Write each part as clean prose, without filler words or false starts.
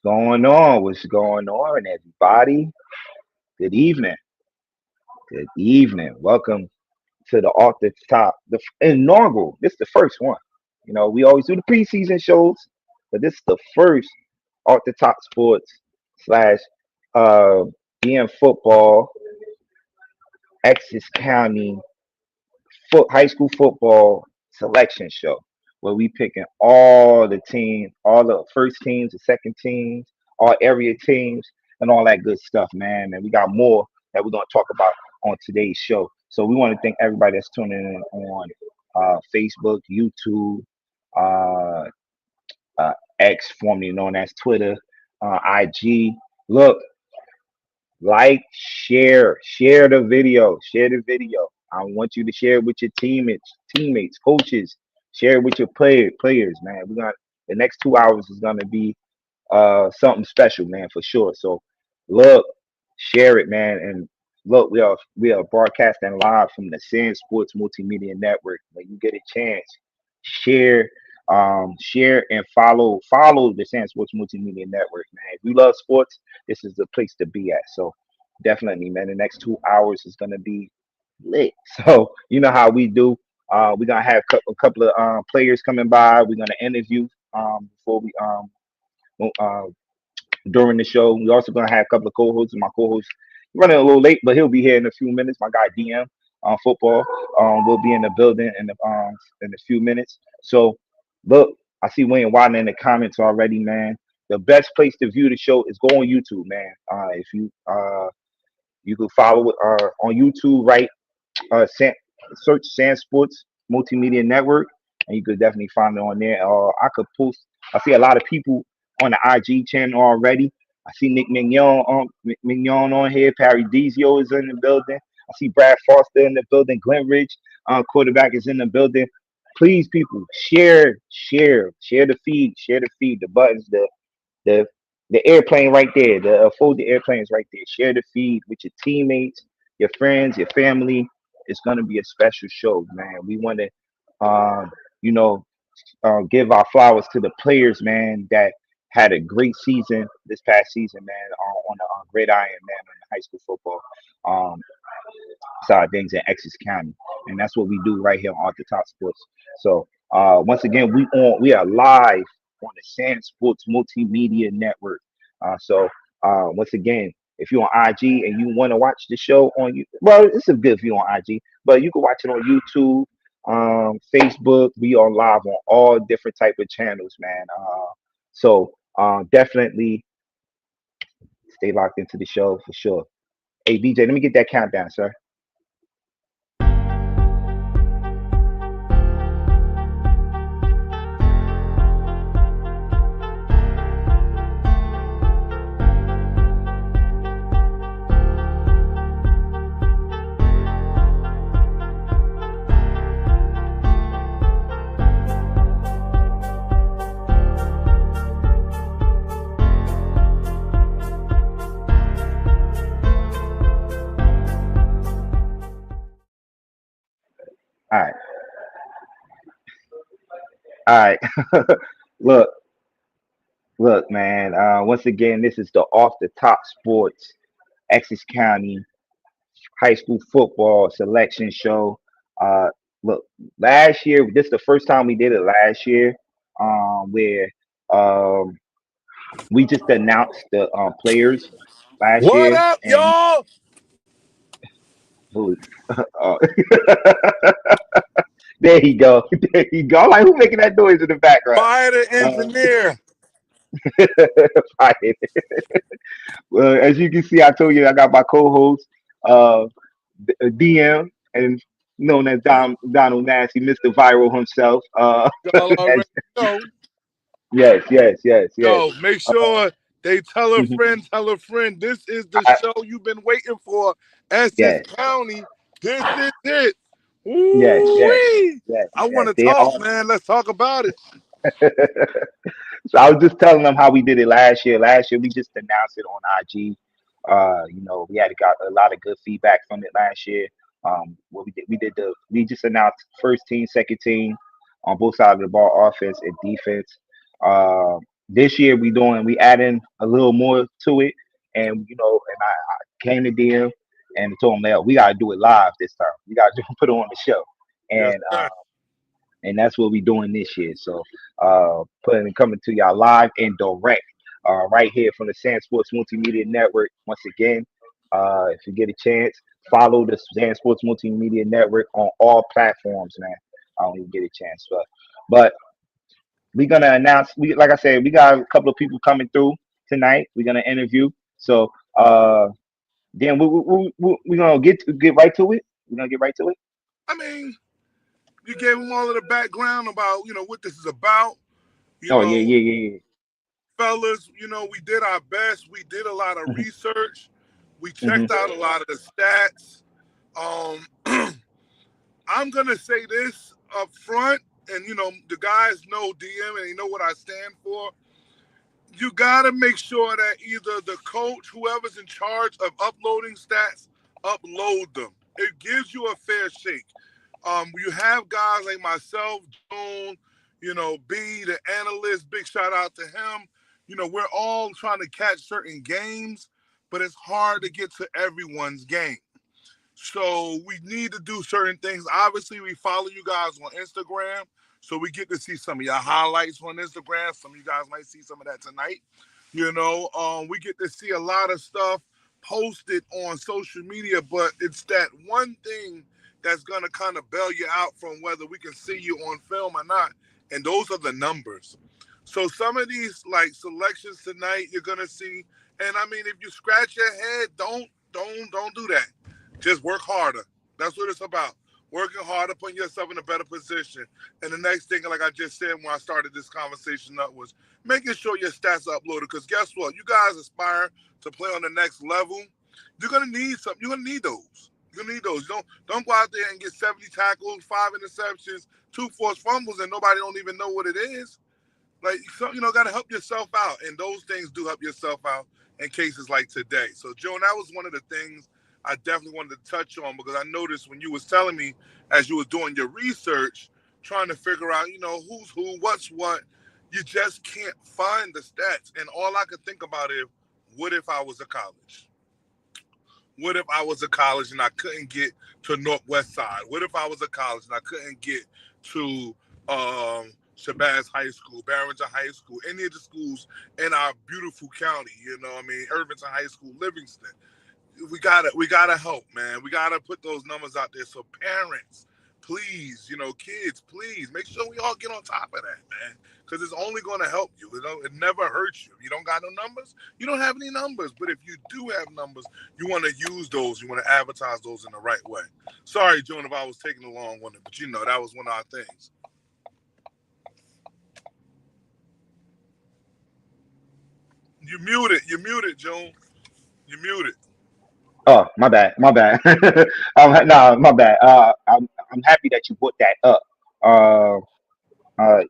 going on? What's going on, everybody? Good evening. Good evening. Welcome to the Off the Top, the inaugural. This is the first one. We always do the preseason shows, but this is the first Off the Top Sports slash uh BM Football Essex County high school football selection show where we picking all the teams, all the first teams, the second teams, all area teams, and all that good stuff, man. And we got more that we're gonna talk about on today's show. So we want to thank everybody that's tuning in on Facebook, YouTube, uh, uh, X, formerly known as Twitter, IG. Look, like, share the video, share the video. I want you to share it with your teammates, coaches. Share it with your players, man. We're gonna the next 2 hours is gonna be something special, man, for sure. So look, share it, man, and look, we are broadcasting live from the Sand Sports Multimedia Network. When you get a chance, share, share and follow the Sand Sports Multimedia Network, man. If you love sports, this is the place to be at. So definitely, man, the next 2 hours is gonna be lit. So you know how we do. We're gonna have a couple of players coming by. We're gonna interview before we uh, during the show. We're also gonna have a couple of co-hosts. My co-host running a little late, but he'll be here in a few minutes. My guy DM football will be in the building in a few minutes. So look, I see Wayne Wilder in the comments already, man. The best place to view the show is go on YouTube, man. If you can follow it on YouTube, right? Search Sand Sports Multimedia Network, and you could definitely find it on there. I could post. I see a lot of people on the IG channel already. I see Nick Mignon on here. Perry Dizio is in the building. I see Brad Foster in the building. Glenn Ridge, quarterback, is in the building. Please, people, share the feed, the buttons, the the airplane right there, the folded airplane is right there. Share the feed with your teammates, your friends, your family. It's gonna be a special show, man. We want to, you know, give our flowers to the players, man, that had a great season this past season, man, on the gridiron, man, on the high school football um, side of things in Essex County, and that's what we do right here on the Top Sports. So once again, we are live on the Sand Sports Multimedia Network. Once again, if you're on IG and you want to watch the show on you, well, it's a good view on IG, but you can watch it on YouTube, Facebook. We are live on all different type of channels, man. Definitely stay locked into the show for sure. Hey DJ, let me get that countdown, sir. All right, all right. Look, look, man. Once again, this is the Off the Top Sports Essex County High School Football Selection Show. Uh, look, last year, this is the first time we did it last year, where um, we just announced the players last What year, up, and y'all? who? Uh, there you go, there you go. I'm like, who making that noise in the background? Fire the Uh, engineer. Fire. Well, as you can see, I told you I got my co-host, uh, DM, and known as Donald Nasty, Mr. Viral himself. Y'all as- already know. yes. Yo, make Uh, sure they tell a mhm. friend, tell a friend. This is the I, show you've been waiting for. Essex yes, County. This is it. yes, yes, Ooh-wee. I want yes. to They talk, are. man. Let's talk about it. So I was just telling them how we did it last year. Last year we just announced it on IG. We had got a lot of good feedback from it last year. What we just announced first team, second team on both sides of the ball, offense and defense. this year we adding a little more to it, and and I came to DM and told him that we gotta do it live this time. We gotta put it on the show, Yes, and sir. that's what we're doing this year. So putting coming to y'all live and direct, right here from the Sand Sports Multimedia Network. Once again, if you get a chance, follow the Sand Sports Multimedia Network on all platforms, man. I don't even get a chance, but we're gonna announce. We like I said, we got a couple of people coming through tonight. We're gonna interview. So then we're gonna get right to it. We're gonna get right to it. I mean, you gave them all of the background about what this is about. You Oh yeah, know, yeah, yeah, fellas, we did our best. We did a lot of yeah. research. We Hmm. checked out a lot of the stats. I'm gonna say this up front, and the guys know DM and they know what I stand for. You gotta make sure that either the coach, whoever's in charge of uploading stats, upload them. It gives you a fair shake. You have guys like myself, Joan, B, the analyst. Big shout out to him. We're all trying to catch certain games, but it's hard to get to everyone's game. So we need to do certain things. Obviously, we follow you guys on Instagram, so we get to see some of your highlights on Instagram. Some of you guys might see some of that tonight. We get to see a lot of stuff posted on social media, but it's that one thing that's gonna kind of bail you out from whether we can see you on film or not, and those are the numbers. So some of these like selections tonight, you're gonna see, and I mean, if you scratch your head, don't do that. Just work harder. That's what it's about. Working harder, putting yourself in a better position. And the next thing, like I just said when I started this conversation up, was making sure your stats are uploaded. Because guess what? You guys aspire to play on the next level. You're gonna need something. You're gonna need those. You're gonna need those. Don't go out there and get 70 tackles, 5 interceptions, 2 forced fumbles, and nobody don't even know what it is. Like, so, got to help yourself out, and those things do help yourself out in cases like today. So, Joan, that was one of the things I definitely wanted to touch on, because I noticed when you was telling me as you was doing your research, trying to figure out, who's who, what's what, you just can't find the stats. And all I could think about is, what if I was a college? What if I was a college and I couldn't get to Northwest Side? What if I was a college and I couldn't get to Shabazz High School, Barrington High School, any of the schools in our beautiful county? I mean, Irvington High School, Livingston. We gotta help, man. We gotta put those numbers out there. So parents, please, kids, please make sure we all get on top of that, man. Because it's only going to help you. It never hurts you. If you don't got no numbers, you don't have any numbers. But if you do have numbers, you want to use those. You want to advertise those in the right way. Sorry, Joan, if I was taking a long one, but that was one of our things. You muted. You muted, Joan. You muted. Oh, my bad, my bad. No, my bad. I'm happy that you brought that up. Uh,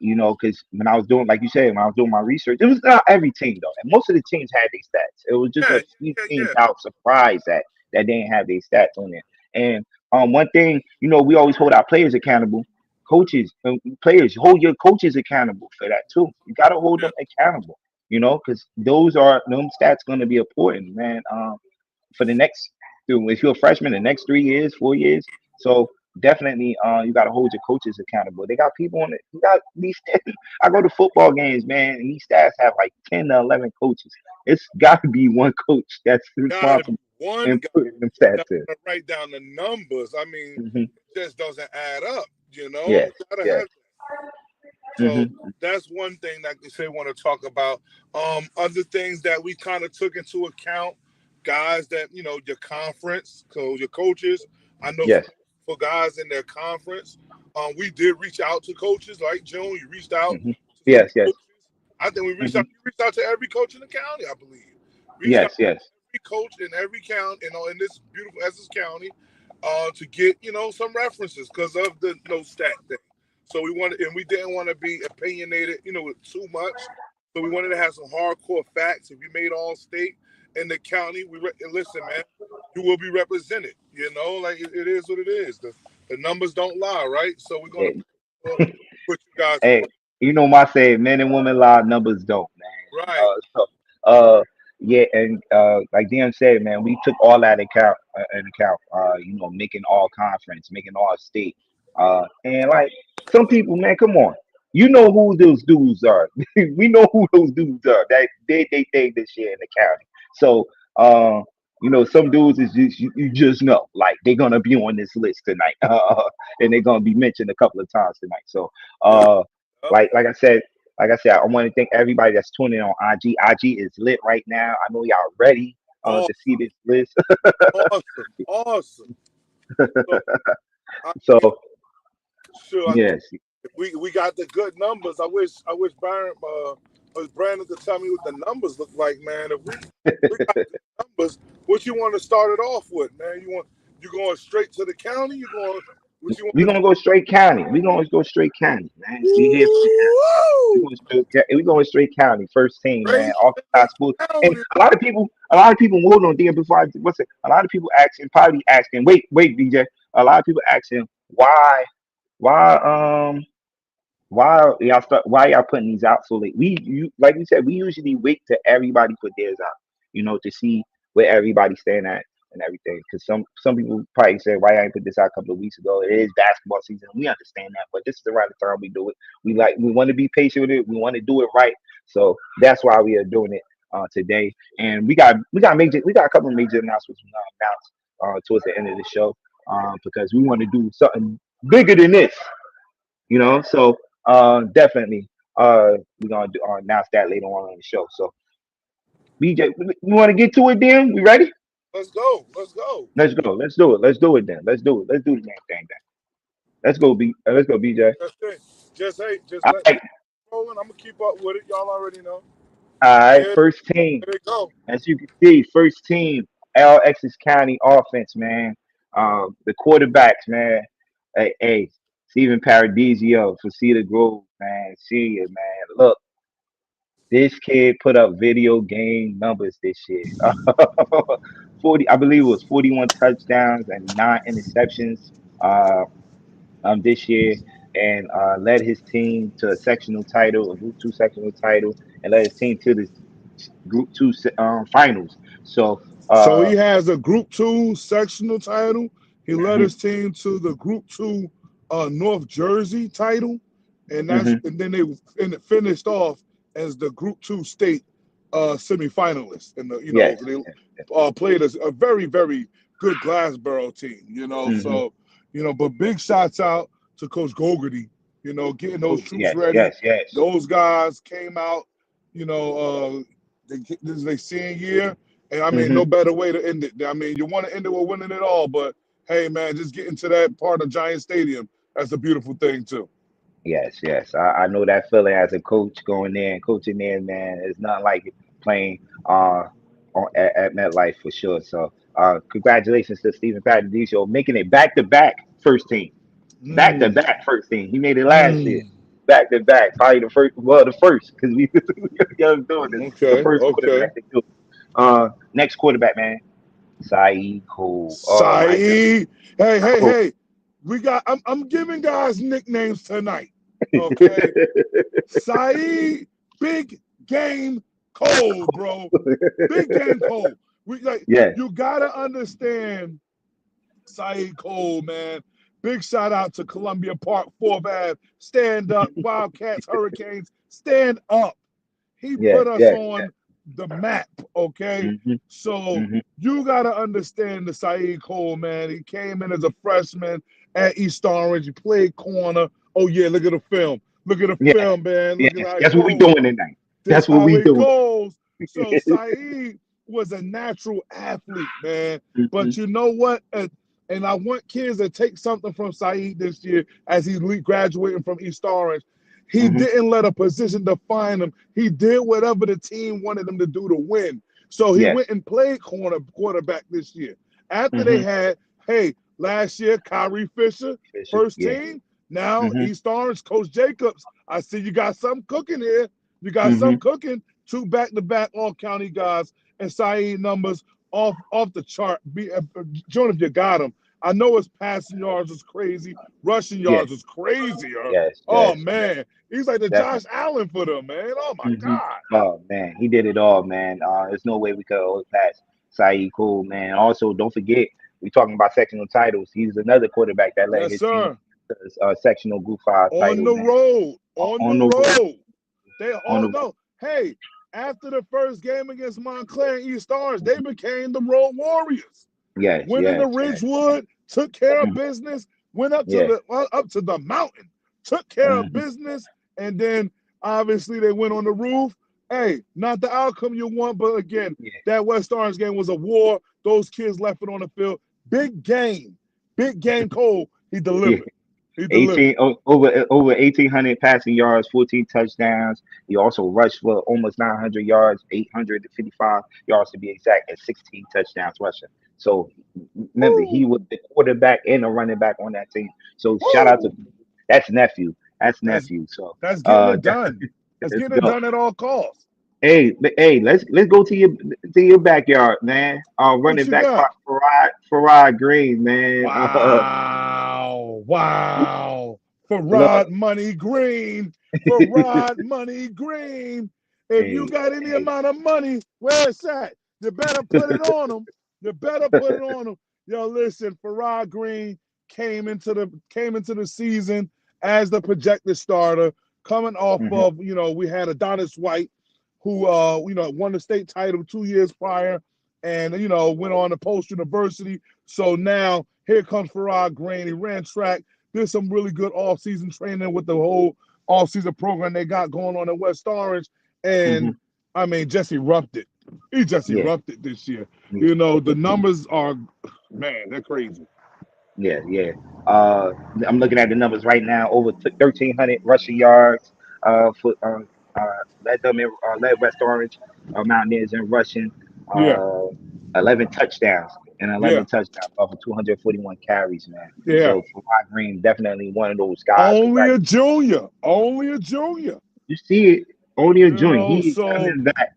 because when I was doing, like you said, when I was doing my research, it was not every team though, and most of the teams had their stats. It was just Yeah, a few yeah, teams yeah. I was surprised that they didn't have their stats on there. And one thing, we always hold our players accountable. Coaches, players, hold your coaches accountable for that too. You got to hold Yeah. them accountable. Because them stats going to be important, man. For the next, if you're a freshman, the next 3 years, 4 years. So definitely, you got to hold your coaches accountable. They got people on it. You got these. I go to football games, man, and these stats have like 10 to 11 coaches. It's got to be one coach that's Gotta be responsible one and guy putting them that's stats in. gonna write down the numbers. I mean, Hmm. it just doesn't add up. Yes, You gotta yes. have. So Hmm. that's one thing that they say want to talk about. Other things that we kind of took into account, guys that your conference, so your coaches. I know Yes. for guys in their conference, we did reach out to coaches like June. You reached out Hmm. to some Yes, yes. coaches. I think we reached Hmm. out. You reached out to every coach in the county, I believe. Reached out Yes, yes. to every coach in every county, in this beautiful Essex County, to get some references because of the no stat thing. So we wanted, and we didn't want to be opinionated, with too much. So we wanted to have some hardcore facts. If you made all state in the county, and listen, man, you will be represented. Like it is what it is. The numbers don't lie, right? So we're gonna Hey, put you guys in. hey, my saying, men and women lie, numbers don't. Yeah, and like Dan said, man, we took all that account. Making all conference, making all state. And like some people, man, come on, you know who those dudes are. We know who those dudes are. That they think this year in the county. So, uh, some dudes is just you just know, like they're gonna be on this list tonight, and they're gonna be mentioned a couple of times tonight. So, Yep. uh, Yep. like I said, I want to thank everybody that's tuning in on IG. IG is lit right now. I know y'all ready Aw- to see this list. Awesome. Awesome. So I So mean, sure. yes, We got the good numbers. I wish Brandon could tell me what the numbers look like, man. If we got good numbers, what you want to start it off with, man? You going straight to the county? You going what you we're want gonna go straight county. We're gonna go straight county, man. to We here for the county. We're Woo! going we going straight county. First team, man. Straight Off to the the top school. And county. a lot of people hold on there before what's it? A lot of people asking, probably asking, wait, DJ. A lot of people asking why why y'all putting these out so late? Like we said, we usually wait till everybody put theirs out, to see where everybody stand at and everything. Because some people probably say, why I ain't put this out a couple of weeks ago? It is basketball season. We understand that, but this is around the time we do it. We want to be patient with it. We want to do it right. So that's why we are doing it today. And we got a couple of major announcements we're gonna announce towards the end of the show because we want to do something bigger than this. So definitely we're gonna announce that later on in the show. So BJ, we want to get to it then? We ready? Let's go. Let's go. Let's go. Let's do it. Let's do it then. Let's do it. Let's do the damn thing then. Let's go, BJ. That's it. Just All let me right. roll and I'm gonna keep up with it. Y'all already know. All right. Here, First team. here they go. As you can see, first team, Essex County offense, man. The quarterbacks, man. Hey, Stephen Paradisio for Cedar Grove, man. Senior, man. Look, this kid put up video game numbers this year. 40, I believe it was 41 touchdowns and 9 interceptions this year, and led his team to a sectional title, a Group Two sectional title, and led his team to the Group Two finals. So, So uh, he has a Group Two sectional title. He led mhm, his team to the Group Two North Jersey title, mhm. and then it finished off as the Group Two state semifinalist. And Yes, they yes, yes. played as a very very good Glassboro team. Mhm. So but big shots out to Coach Gogarty. Getting those troops Yes, ready. yes, yes. Those guys came out. You know, this is their senior year. And I mean, Mhm. no better way to end it. I mean, you want to end it with winning it all, but hey, man, just getting to that part of Giant Stadium, that's a beautiful thing too. Yes, yes. I know that feeling as a coach going there and coaching there, man. It's not like playing at MetLife for sure. So congratulations to Stephen Patricio making it back to back first team. Back to Mm, back first team. He made it last year. mm. Back to back. Probably the first because we was doing this. The Okay, first okay. quarterback to do it. Next quarterback, man. Saeed Cole. Oh my Saeed. Hey, hey, God. hey. I'm giving guys nicknames tonight. Okay. Saeed, Big Game Cole, bro. Big Game Cole. Yes. You gotta understand Saeed Cole, man. Big shout out to Columbia Park, 4th Ave. Stand up, Wildcats, Hurricanes, stand up. He Yes. put us Yes. Yes. on the map, okay? Hmm. So Hmm. you got to understand the Saeed Cole, man. He came in as a freshman at East Orange. He played corner. Oh, yeah, look at the film. Look at the Yes. film, man. Yes. Look at how it That's what we goes. doing tonight. This That's what how we it doing. goes. So Saeed was a natural athlete, man. Hmm. But you know what? And I want kids to take something from Saeed this year as he's graduating from East Orange. He Hmm. didn't let a position define him. He did whatever the team wanted him to do to win. So he Yes. went and played quarterback this year. After they Hmm. had, hey, last year, Kyrie Fisher, Fisher. first Yeah. team. Now Hmm. East Orange, Coach Jacobs. I see you got something cooking here. You got Hmm. some cooking. Two back-to-back all-county guys and Saeed numbers off the chart. Join if you got them. I know his passing yards was crazy, rushing Yeah, yards was crazier. yes, Oh yes, yes, man, he's like the Josh definitely. Allen for them, man. Oh my Hmm. God. Oh man, he did it all, man. There's no way we could always pass Saeed Cool, man. Also, don't forget we talking about sectional titles. He's another quarterback that led Yes, his team sir. to sectional Group 5 On title, the man. road, on the On the road, road. They on all the road. know. Hey, after the first game against Montclair and East Orange, they became the Road Warriors. Yes, Went into yes, yes. Ridgewood, took care of Mhm. business, went Yeah. up to the mountain, took care of Hmm. business, and then obviously they went on the roof. Hey, not the outcome you want, but again, Yeah. that West Orange game was a war. Those kids left it on the field. Big game. Cole. He Yeah. delivered. He delivered. 18 over 1,800 passing yards, 14 touchdowns. He also rushed for almost 900 yards, 855 yards to be exact, and 16 touchdowns rushing. So remember, he was Woo, the quarterback and a running back on that team. So shout out to woo. that's nephew. That's That's nephew. So that's getting it let's done. That's getting it go. done at all costs. Hey, let's go to your backyard, man. What Running you back got? Farad Green, man. Wow. Wow. For Look, Rod Money Green. For Rod Money Green. If you hey, got any hey. amount of money, where it's at, you better put it on them. You better put it on them. Yo, listen, Farad Green came into the season as the projected starter, coming off Mhm, of, we had Adonis White, who won the state title 2 years prior, and went on to Post University. So now here comes Farad Green. He ran track, did some really good off-season training with the whole off-season program they got going on at West Orange. And mhm. I mean, just erupted. He just Yeah, erupted this year. yeah, The numbers are, man, they're crazy. yeah, yeah. Uh, I'm looking at the numbers right now. Over 1,300 rushing yards. For led them in, led West Orange Mountaineers in rushing. Yeah, Uh, 11 touchdowns and yeah, 11 touchdowns off of 241 carries, man. yeah. So Farad Green definitely one of those guys. Only Congrats. a junior. Only a junior. You see it only a joint. He is So coming back.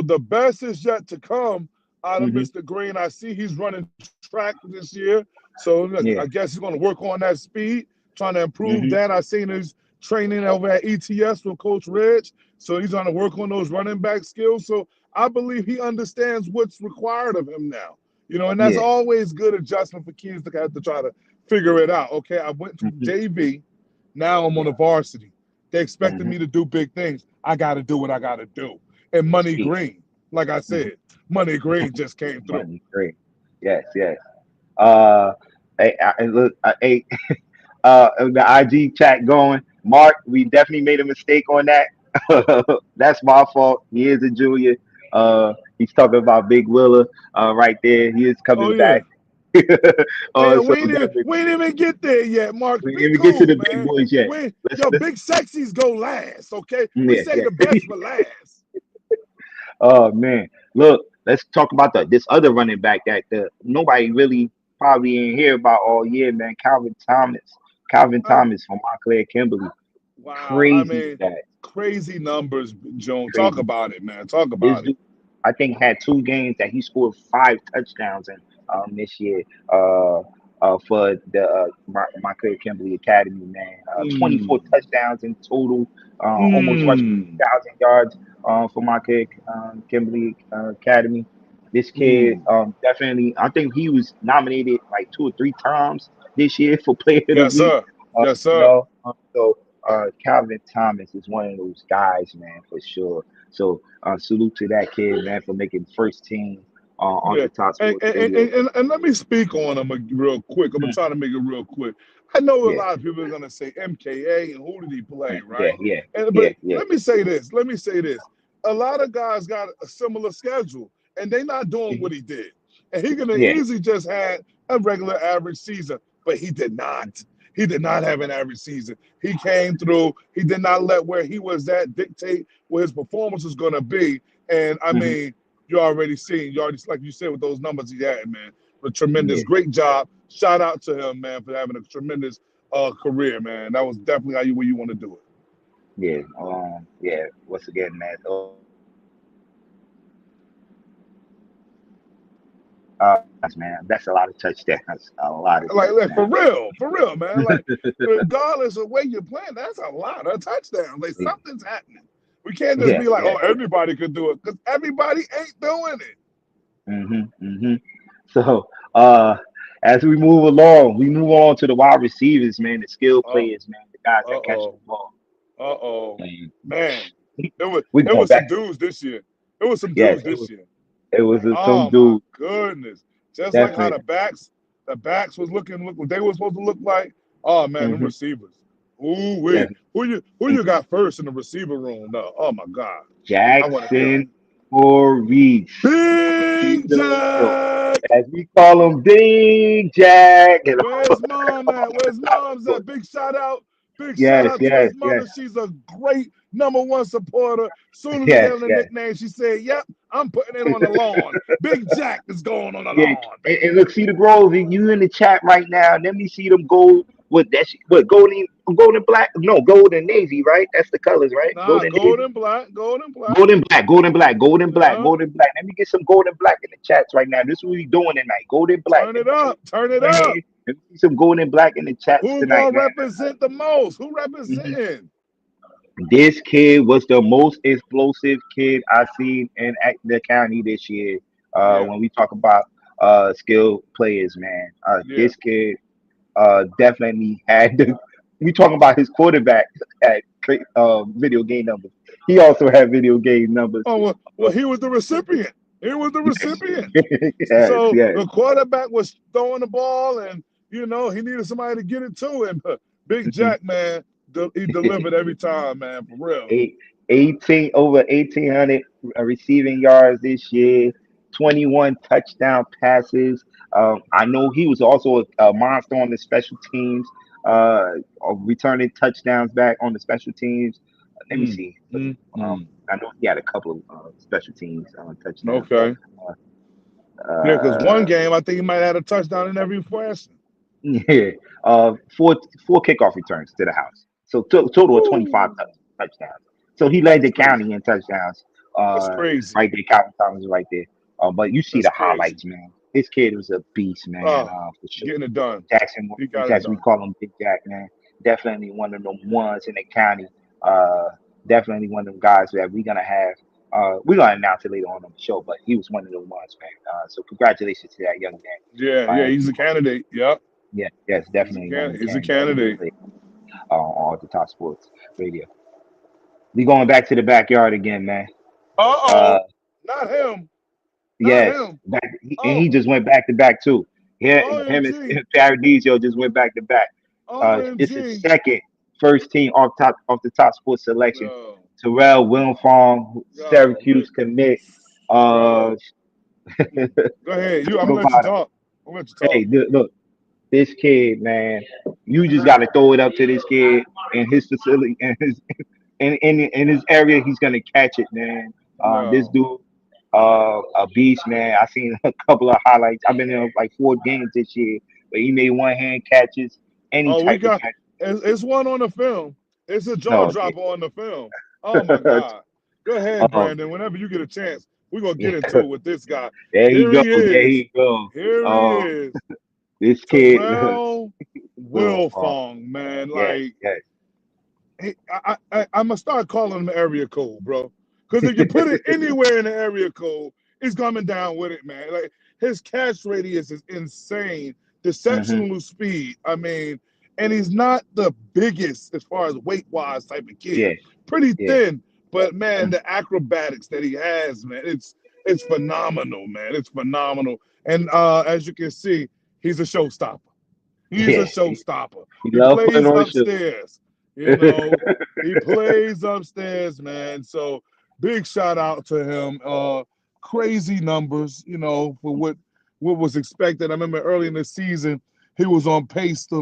the best is yet to come out of Hmm. Mr. Green. I see he's running track this year. So I Yeah. guess he's going to work on that speed, trying to improve Hmm. that. I seen his training over at ETS with Coach Ridge. So he's going to work on those running back skills. So I believe he understands what's required of him now. And that's Yeah. always good adjustment for kids to have to try to figure it out. Okay, I went to Hmm. JV. Now I'm on Yeah. the varsity. They expected Hmm. me to do big things. I got to do what I got to do. And Money Speak. Green, like I Hmm. said, Money Green just came through. Money. Great. Yes. Yes. Uh, look, hey, the IG chat going. Mark, we definitely made a mistake on that. That's my fault. He is a junior. He's talking about Big Willa right there. He is Oh coming yeah. back. Hey, So definitely, we ain't even get there yet, Mark. we Be didn't even get to cool, the big man. boys yet. We Let's Yo, let's big sexies go last, okay? We yeah, say yeah. the best for last. Oh man, look, let's talk about this other running back that nobody really probably ain't hear about all year, man. Calvin Thomas. Calvin Uh, Thomas from Montclair Kimberly. wow. I Crazy mean, stat. crazy numbers, Joan. Talk Crazy. about it, man. Talk This about it. dude, I think, had 2 games that he scored 5 touchdowns in this year. For the Montclair Kimberly Academy, man. 24 Mm. touchdowns in total. Almost rushing Mm. 2,000 yards for Montclair Kimberly Academy. This kid, Mm. definitely, I think he was nominated like 2 or 3 times this year for Player of the Yes, Week. sir. Yes, You sir. know, so Calvin Thomas is one of those guys, man, for sure. So salute to that kid, man, for making first team on Yeah, the top and sports and, radio. and, and and let me speak on him real quick. I'm gonna Mm, try to make it real quick. I know a yeah, lot of people are gonna say MKA and who did he play, yeah, right? yeah, And yeah, but yeah, let me say this. Let me say this. A lot of guys got a similar schedule, and they not doing mhm, what he did. And he could have yeah, easily just had a regular average season, but he did not. He did not have an average season. He came through. He did not let where he was at dictate where his performance was gonna be. And I hmm, mean, you already, like you said, with those numbers he had, man. A tremendous, yeah, great job. Shout out to him, man, for having a tremendous career, man. That was definitely where you want to do it. yeah. Yeah. Once again, man. Yes, man. That's a lot of touchdowns. A lot of Like touchdowns. for real, man. Like regardless of where you're playing, that's a lot of touchdowns. Like Yeah, something's happening. We can't just yeah, be like, yeah. oh, everybody could do it, because everybody ain't doing it. Hmm. So, uh, as we move on to the wide receivers, man, the skill Uh players, man, the guys that catch the oh, ball. uh-oh. And Man, it was we it going was some back. dudes this year. It was some Yes, dudes this year. it was some Oh my dude. goodness. Just like how Definitely. the backs was looking, look what they were supposed to look like. Oh man, them Hmm. receivers. Ooh wee. Definitely. Who you got first in the receiver room though? Oh my God. I want to hear him. Jackson Maurice. Big Jack! As we call him, Big Jack. And Where's mom at? Where's mom's at? Big shout out. Big shout yes, out to yes, his yes, mother. She's a great #1 supporter. Soon as he yes, had a yes. nickname, she said, yep, I'm putting it on the lawn. Big Jack is going on the Yeah, lawn, and baby. look, see the Grove. You in the chat right now. Let me see them gold. What golden black? No, gold and navy, right? That's the colors, right? Nah, Golden navy, golden black, golden black. golden black, golden black, golden black, Yeah. golden black. Let me get some golden black in the chats right now. This is what we doing tonight. Golden black. Turn Let it me see. up. Turn it Go up. ahead. Let me see some golden black in the chats Who tonight, gonna man. represent the most? Who Mhm. representing? This kid was the most explosive kid I seen in the county this year. Yeah, When we talk about skilled players, man, yeah. this kid definitely had the. We talking about his quarterback had video game numbers. He also had video game numbers. Oh well, Uh, he was the recipient. He was the yes, recipient. yes, So yes. the quarterback was throwing the ball, and he needed somebody to get it to him. Big Jack, man, he delivered every time, man, for real. Eight, 18 over 1,800 receiving yards this year, 21 touchdown passes. I know he was also a monster on the special teams, returning touchdowns back on the special teams. Let me Mm, see. mm, mm. I know he had a couple of special teams touchdowns. Okay. Yeah, because one Uh, game I think he might have had a touchdown in every question. yeah, four kickoff returns to the house. So total of 25 Woo, touchdowns. So he led that's the crazy. county in touchdowns. That's Uh, crazy. right there, Calvin Thomas is right there. But you see That's the crazy. highlights, man. This kid was a beast, man. Oh, For sure. getting it done. Jackson, He got it as we done. call him, Big Jack, man. Definitely one of them ones in the county. Uh, definitely one of them guys that we're gonna have. We're gonna announce it later on the show, but he was one of the ones, man. So congratulations to that young man. Yeah, yeah, As he's we a call, candidate. Yep, yeah, yes, definitely one of the he's a candidates to candidate. play on the top sports radio. We going back to the backyard again, man. Uh, Uh-oh. Not him. Not yes, him. and he Oh, just went back to back too. Yeah, him OMG. and Paradisio just went back to back. It's his OMG. second first team off the top sports selection. Bro. Terrell Wilfong, Golly. Syracuse commit. Uh, Bro. Go ahead. I'm talk gonna let you about it. talk. I'm gonna let you talk. Hey, look, this kid, man. You just got to throw it up to this kid in his facility and his in his area. He's gonna catch it, man. This No. dude, a beast, man. I seen a couple of highlights. I've been in like 4 games this year, but he made one hand catches, any Oh, we type of got catch. it's one on the film. It's a jaw No, dropper on the film. Oh my God. Go ahead, um, Brandon. Whenever you get a chance, we're gonna get yeah, into it with this guy. there he Here go, he there is. he go. Here he Um, is. this kid, Terrell Will, Wilfong, man. yes, Like, yes, I'm gonna start calling him area code, bro. Because if you put it anywhere in the area code, it's coming down with it, man. Like his catch radius is insane. hmm, Deceptional speed. I mean, and he's not the biggest as far as weight wise type of kid. yeah, Pretty yeah, thin, but man, mm, the acrobatics that he has, man, it's phenomenal, man. It's phenomenal. And as you can see, he's a showstopper. He's a yeah. showstopper. He He love putting plays on shoes. upstairs. You know, he plays upstairs, man. So big shout out to him. Crazy numbers, for what was expected. I remember early in the season, he was on pace to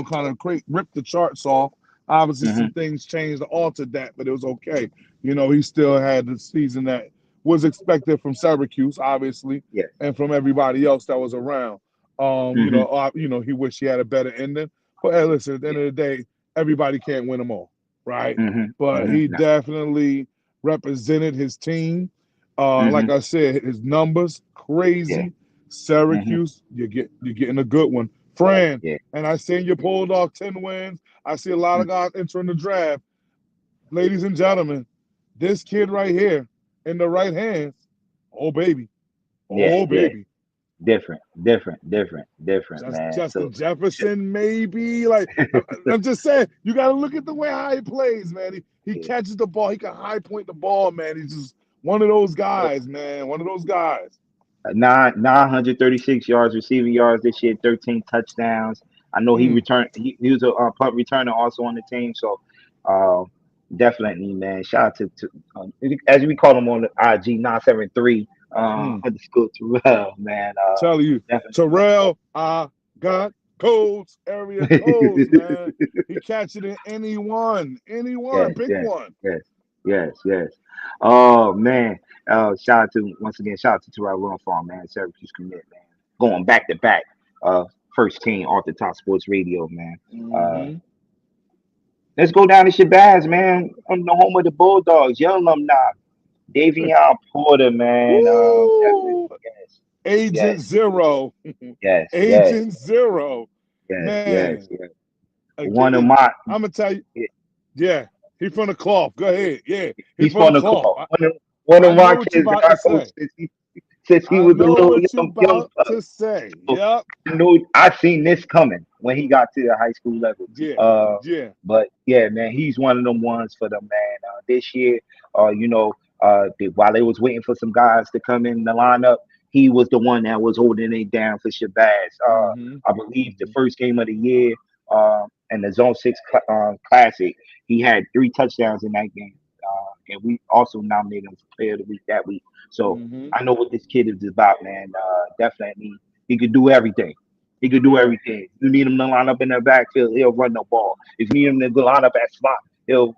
kind of rip the charts off. Obviously, Hmm. some things changed to alter that, but it was okay. He still had the season that was expected from Syracuse, obviously, Yes. and from everybody else that was around. Hmm. He wished he had a better ending. But hey, listen, at the end of the day, everybody can't win them all, right? Hmm. But Hmm. he No. definitely represented his team. Like Hmm. I said, his numbers Yeah. crazy. Syracuse, Hmm. you're getting a good one. Fran, Yeah. and I seen your Bulldog 10 wins. I see a lot of guys entering the draft. Ladies and gentlemen, this kid right here in the right hands, oh baby, Yeah. oh Yeah. baby. Different, man. So, Justin Jefferson, maybe. Like I'm just saying, you got to look at the way how he plays, man. He yeah. catches the ball, he can high point the ball, man. He's just one of those guys, man. One of those guys. 936 yards receiving yards this year, 13 touchdowns. I know he Mm, returned. He was a punt returner also on the team. So, uh, definitely, man. Shout out to as we call him on the IG 973 mm. underscore Terrell, man. Telling you, Definitely. Terrell, I got codes, area codes, man. He catch it in anyone, Yes, pick yes, one. yes. Oh man. Shout out to once again, shout out to Terrell Run Farm, man. Syracuse commit, man. Going back to back. First team off the top sports radio, man. Uh Mm-hmm. let's go down to Shabazz, man. I'm the home of the Bulldogs, young alumni. Davion Porter, man. Woo! Yes, Agent yes, Zero. yes, yes, Agent Zero. yes, Man, yes. One of again, my I'm gonna tell you, yeah, he from the cloth. Go ahead. Yeah, he he's from the from the cloth. call. One of I my know what you kids about that to I coached say. since he I was a know little what you young about to say. so Yep. I knew I seen this coming when he got to the high school level. Yeah. Uh, Yeah. but yeah, man, he's one of them ones for them, man. This year, while they was waiting for some guys to come in the lineup, he was the one that was holding it down for Shabazz. Mm-hmm. I believe the Mm-hmm. first game of the year, in the Zone 6 Classic, he had 3 touchdowns in that game. And we also nominated him for Player of the Week that week. So Mm-hmm. I know what this kid is about, man. Definitely, he could do everything. He could do Yeah. everything. You need him to line up in the backfield, he'll run the ball. If you need him to go line up at slot, he'll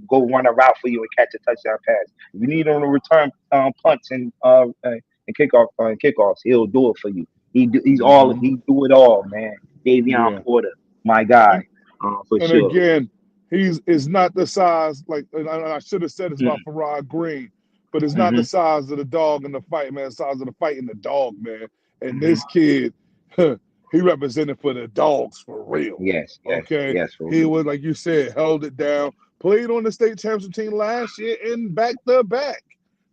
go run a route for you and catch a touchdown pass. If you need him to return punts and kickoffs, he'll do it for you. Mm-hmm. He do it all, man. Davion Yeah. Porter, my guy, And for and sure. again, he's is not the size like and I should have said this about Mm-hmm. Farrah Green, but it's not the Mm-hmm. size of the dog in the fight, man. The size of the fight in the dog, man. And Mm-hmm. this kid, he represented for the dogs for real. Yes, yes, Okay, yes, for he real. was like you said, held it down. Played on the state championship team last year in back to back,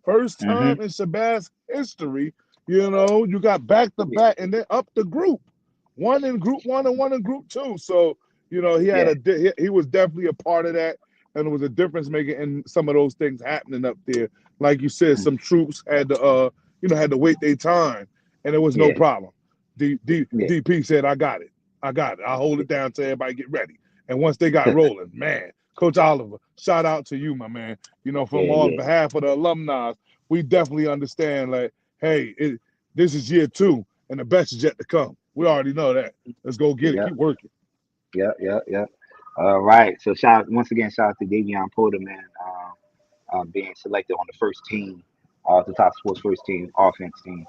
first Mm-hmm. time in Shabazz history. You know, you got back to back, and then up the group, one in group one and one in group two. So you know, he had Yeah. he was definitely a part of that, and it was a difference maker in some of those things happening up there. Like you said, some troops had to had to wait their time, and it was no Yeah. problem. Yeah. DP said, I got it. I'll hold it down till everybody get ready." And once they got rolling, man, Coach Oliver, shout out to you, my man. You know, from Yeah. on Yeah. behalf of the alumni, we definitely understand. Like, hey, this is year two, and the best is yet to come. We already know that. Let's go get it. Yeah. Keep working. Yeah. All right. So shout out to Davion Porter, man, being selected on the first team, the top sports first team offense team.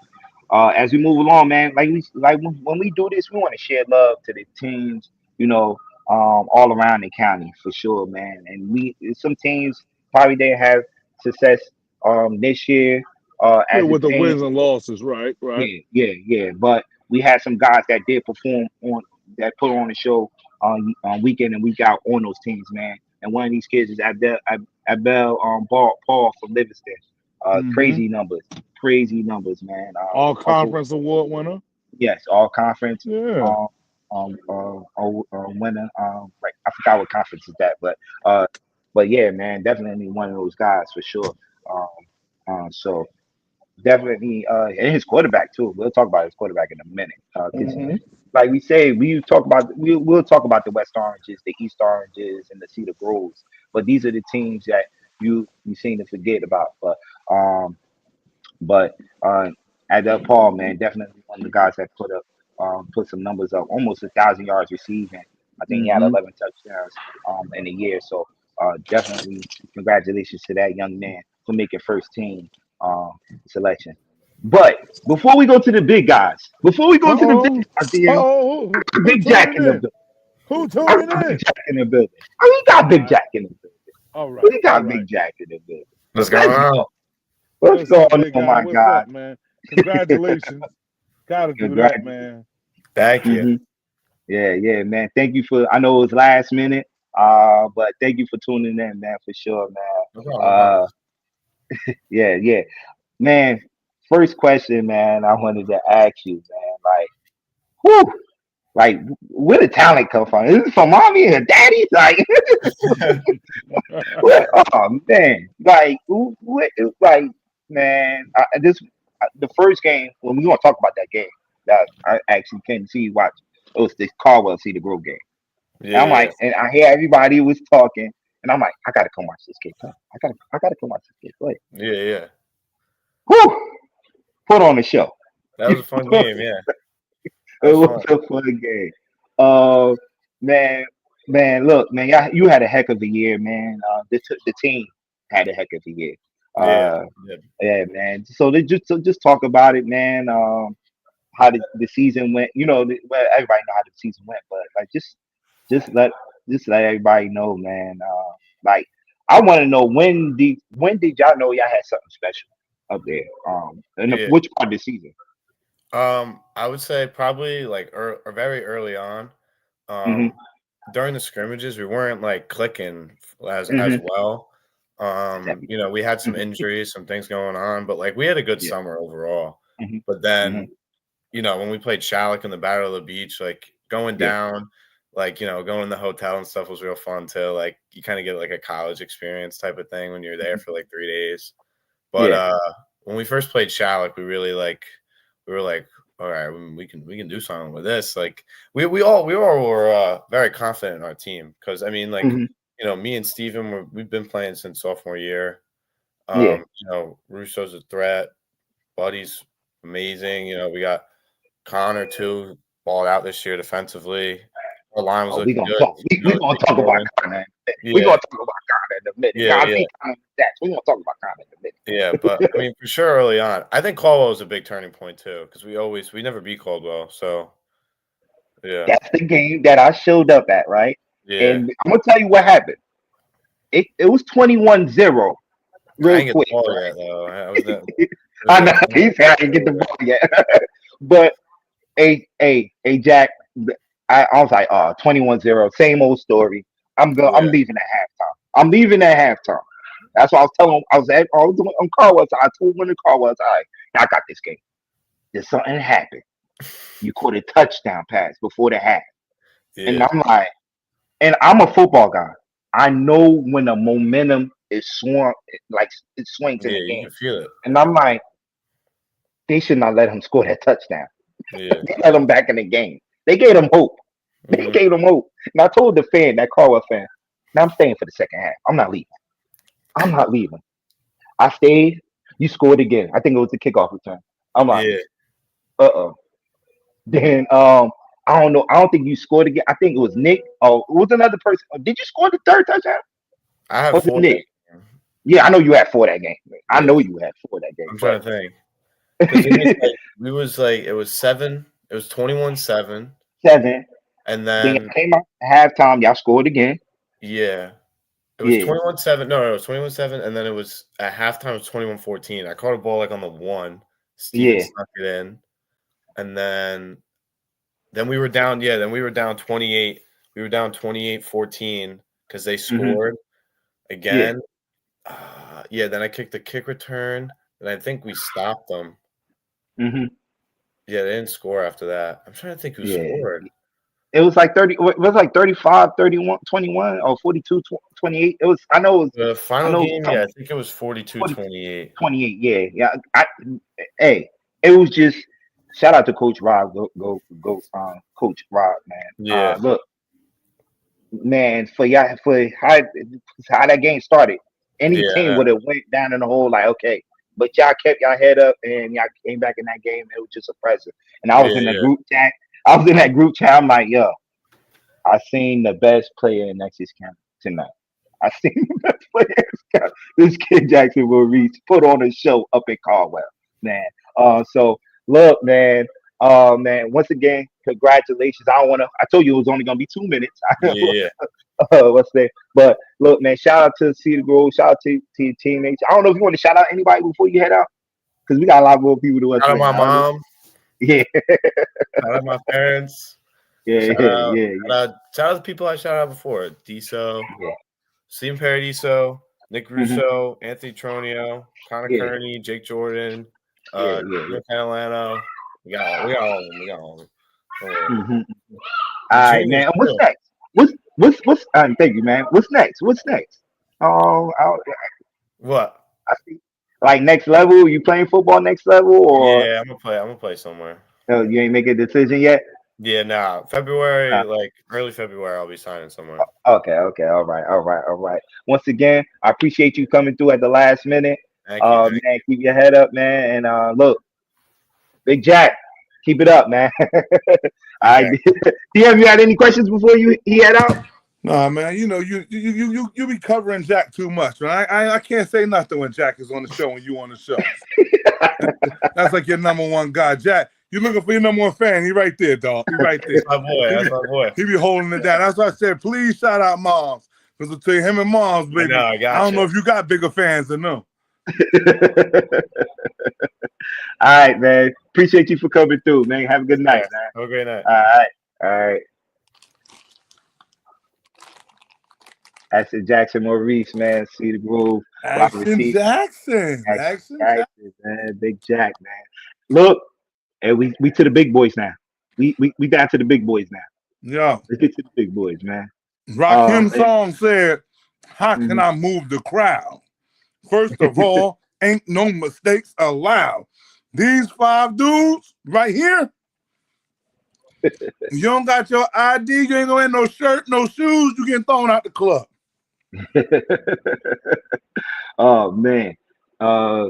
As we move along, man, when we do this, we want to share love to the teams, you know, all around the county for sure, man. And some teams probably didn't have success this year Yeah, as a with the team. wins and losses, right, right. Yeah. But we had some guys that did perform on that put on the show on week in and week out on those teams, man. And one of these kids is Abel Paul from Livingston. Mm-hmm. Crazy numbers, man. All Also, conference award winner. yes, all conference. Yeah. Um, winner. Like I forgot what conference is that, uh, but yeah, man, definitely one of those guys for sure. Um, so definitely, and his quarterback too. We'll talk about his quarterback in a minute. Because, Mm-hmm. like we say, we'll talk about the West Oranges, the East Oranges, and the Cedar Groves. But these are the teams that you seem to forget about. Um, but Adel Paul, man, definitely one of the guys that put some numbers up, almost 1,000 yards receiving. I think he had Mm-hmm. 11 touchdowns in a year. So definitely congratulations to that young man for making first team selection. But before we go to the big guys, before we go to the big Uh-oh. guys, DM, Uh-oh. Who Big Jack tuning in the in? building. Who I tuning got Big in? Jack in the building. We got All Big right. Jack in the building. All right. We All got right. Big Jack in the building. What's going Let's on? go. What's What's going up, big on, guy? my What's guy? up, man? Congratulations. Gotta do that, Congrats. man. Thank you. Hmm. Yeah, yeah, man. Thank you for. I know it was last minute, but thank you for tuning in, man, for sure, man. No problem. No problem. Yeah, yeah, man. First question, man. I wanted to ask you, man. Whew, like, where the talent come from? Is it from mommy and daddy? Like, what? Oh man, like, what? Like, man, the first game when we gonna talk about that game that I actually came to see you watch. It was the Caldwell See the Grove game. And I'm Yeah, like, and I hear everybody was talking, and I'm like, I gotta come watch this kid play. I gotta come watch this kid play. yeah, yeah. Whew, put on the show. That was a fun It game. Yeah, that was was fun. a fun game. Uh, man, man, look, man, you had a heck of a year, man. The team had a heck of a year. Yeah, Uh, yeah, yeah, man. So just talk about it, man. How the season went. Well, everybody know how the season went, but like just let just let everybody know, man. Like I want to know when did y'all know y'all had something special up there? And yeah. which part of the season? I would say probably like or very early on. Hmm. Um, during the scrimmages, we weren't like clicking as Hmm. well. We had some Hmm. injuries, some things going on, but like we had a good Yeah. summer overall. Hmm. But Hmm. then, when we played Shalleck in the Battle of the Beach, like going Yeah. down, like going in the hotel and stuff was real fun too. Like you kind of get like a college experience type of thing when you're there Hmm. for like 3 days. But Yeah. when we first played Shalleck, we were like, all right, we can do something with this. Like we all were very confident in our team because I mean, like Hmm. me and Steven we've been playing since sophomore year. Yeah. Russo's a threat. Buddy's amazing. We got Connor too, balled out this year defensively. Our line was Oh, we looking gonna good. talk. We gonna They talk about scoring. Connor. We Yeah, gonna talk about Connor in a minute. yeah, Now, I yeah, see Connor stats. We gonna talk about Connor in a yeah. But I minute. mean, for sure, early on, I think Caldwell was a big turning point too because we never beat Caldwell. So yeah, That's the game that I showed up at, right? yeah. And I'm gonna tell you what happened. It was 21-0 I real didn't get the quick, ball yet right? though. I was not. It was I like know he said I didn't get the ball yet. But hey, Jack, I was like, 21-0, same old story. I'm yeah, leaving at halftime. I'm leaving at halftime. That's what I was telling him. I was doing on car was. I told him when the car was, all right, I got this game. There's something happened. You caught a touchdown pass before the half. And yeah, I'm like, and I'm a football guy. I know when the momentum is swung, like it swings in yeah. the You game. can feel it. And I'm like, they should not let him score that touchdown. Yeah. They let him back in the game. They gave him hope. They Hmm. gave him hope. And I told the fan, that Caldwell fan, now I'm staying for the second half. I'm not leaving. I'm not leaving. I stayed. You scored again. I think it was the kickoff return. I'm like, Yeah, uh-oh. Then I don't know. I don't think you scored again. I think it was Nick. Oh, it was another person. Did you score the third touchdown? I had Or was it four Nick? that game. Yeah, I know you had four that game. I Yeah, know you had four that game. I'm But trying to think because it was like it was 7. It was 21-7, seven. and Then then y'all came out at halftime. Y'all scored again. yeah. It was Yeah, 21-7. No, it was 21-7, and then it was at halftime. It was 21-14. I caught a ball like on the 1. Steven yeah. snuck it in, and then we were down. Yeah, then we were down 28. We were down 28-14 because they Hmm. scored Yeah. again. Yeah, then I kicked the kick return, and I think we stopped them. Hmm. Yeah, they didn't score after that. I'm trying to think who Yeah. scored. It was like 30. It was like 35, 31, 21, or 42, 28. It was. I know. It was. The I final know. It was game, yeah, I something. think it was 40, 42-28. 28. Yeah. Yeah. Hey, it was just. Shout out to Coach Rob. Go. Coach Rob, man. Yeah, Look, man, for y'all, for how that game started. Any yeah, I team know. would have went down in the hole like, okay, but y'all kept y'all head up and y'all came back in that game. It was just impressive. And I was Yeah, in the yeah, group chat. I was in that group chat. I'm like, yo, I seen the best player in Nexus County tonight. I seen the best player in this county. This kid Jackson will reach put on a show up in Caldwell, man. So look, man. Man, once again, congratulations. I don't want to. I told you it was only gonna be 2 minutes. yeah. What's that? But look, man, shout out to Cedar Grove, shout out to your teammates. I don't know if you want to shout out anybody before you head out, because we got a lot more people to us Shout out right my now. I don't know. mom. Yeah, Shout out my parents. yeah, Shout yeah, out, yeah, shout out the people I shouted out before. Diso, yeah, Stephen Paradiso, Nick hmm Russo, Anthony Tronio, Connor yeah, Kearney, Jake Jordan, yeah, yeah, yeah. Nick Catalano. We got all of them. We got all of them. Don't worry. Hmm. The All right, juniors man. What's too. next? What's? Thank you, man. What's next? What's next? Oh, What? I see. Like next level, you playing football next level, or Yeah, I'm gonna play. I'm gonna play somewhere. you ain't make a decision yet? Yeah, nah. February, Uh, like early February, I'll be signing somewhere. okay, okay, all right, all right, all right. Once again, I appreciate you coming through at the last minute. Thank you. Thank Man, keep your head up, man, and look, Big Jack, keep it up, man. All you. right, Thank DM, you had any questions before you he head out? Nah, man, you know you be covering Jack too much, man. I can't say nothing when Jack is on the show and you on the show. That's like your number one guy, Jack. You looking for your number one fan? He right there, dog. He right That's there. my boy. He be That's my boy. he be holding it down. That's why I said, please shout out Moms, because I'll tell you, him and Moms, I know. baby. I I got don't you. know if you got bigger fans than them. All right, man. Appreciate you for coming through, man. Have a good Yeah. night, man. Have a great night. All right, all right. That's it, Jackson Maurice, man. See the groove, rock with Action T. Jackson. Jackson, Action Jackson. Jackson, man. Big Jack, man. Look, and we to the big boys now. We down to the big boys now. Yeah. Let's get to the big boys, man. Rakim's And, song said, how can mhm. I move the crowd? First of all, ain't no mistakes allowed. These five dudes right here, you don't got your ID, you ain't gonna have no shirt, no shoes, you getting thrown out the club. Oh man. Uh,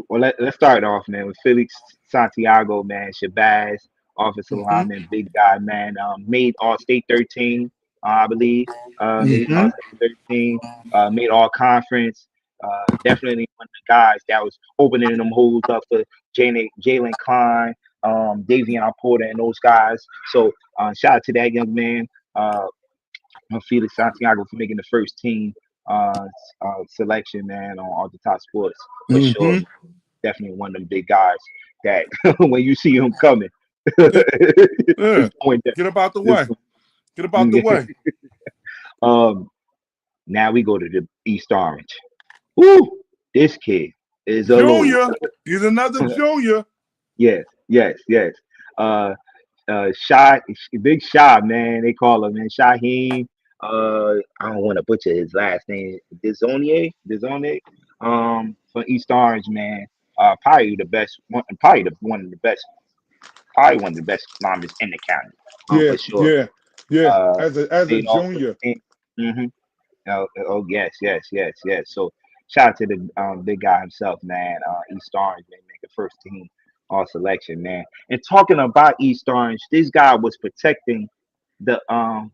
well, let's start off, man, with Felix Santiago, man. Shabazz, offensive Mm-hmm. lineman, big guy, man. Made All State 13, I believe. Made All Mm-hmm. State 13. Made All Conference. Definitely one of the guys that was opening them holes up for Jalen Klein, Davion Porter, and those guys. So shout out to that young man. Uh, Felix Santiago for making the first team selection, man, on all the top sports for sure. Mm-hmm. Definitely one of them big guys that when you see him coming, Yeah, yeah. it's going down. Get up out the It's way. Get up out the way. um, now we go to the East Orange. Woo! This kid is a load. Junior. He's another junior. Yes, yes, yes. Uh, Shy, Big Shy, man. They call him, man. Shaheem. I don't want to butcher his last name. Dizonier. From East Orange, man. Probably the best one. Probably the one of the best. Probably one of the best linemen in the county. Yeah, For sure. yeah, yeah. Uh, As a made all junior. 15. Mm-hmm. Oh yes, yes, yes, yes. So shout out to the big guy himself, man. East Orange, man, make the first team all selection, man. And talking about East Orange, this guy was protecting the um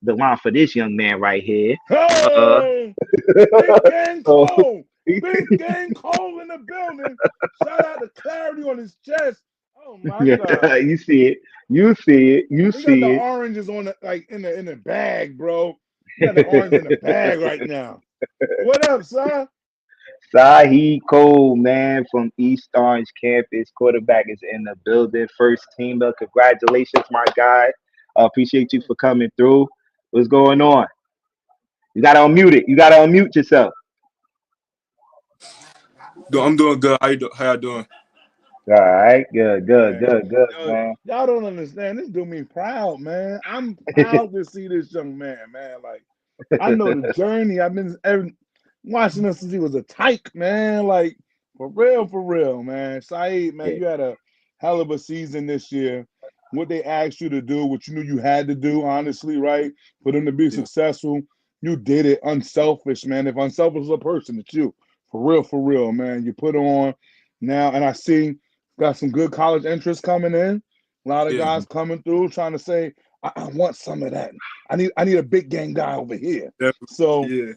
the line for this young man right here. Uh, Hey! Big Gang so Cole! Big Gang Cole in the building. Shout out to clarity on his chest. Oh my yeah, God. you see it, you see it, you He got the see oranges on the like in the bag, bro. He got the orange in the it. bag right now. What up, son? Sahi Cole, man, from East Orange campus. Quarterback is in the building. First teamer. Congratulations, my guy. Appreciate you for coming through. What's going on? You gotta unmute it. You gotta unmute yourself. I'm doing good. How y'all doing? All right. Good, good, Man, good, good, yo, man. y'all don't understand. This do me proud, man. I'm proud to see this young man, man. Like, I know the journey. I've been watching him since he was a tyke, man. Like, for real, man. Saeed, man, Yeah, you had a hell of a season this year. What they asked you to do, what you knew you had to do, honestly, right? For them to be yeah, successful, you did it unselfish, man. If unselfish is a person, it's you. For real, man. You put on now, and I see got some good college interest coming in. A lot of Yeah, guys coming through trying to say, I want some of that. I need a big game guy over here. definitely. So Yeah,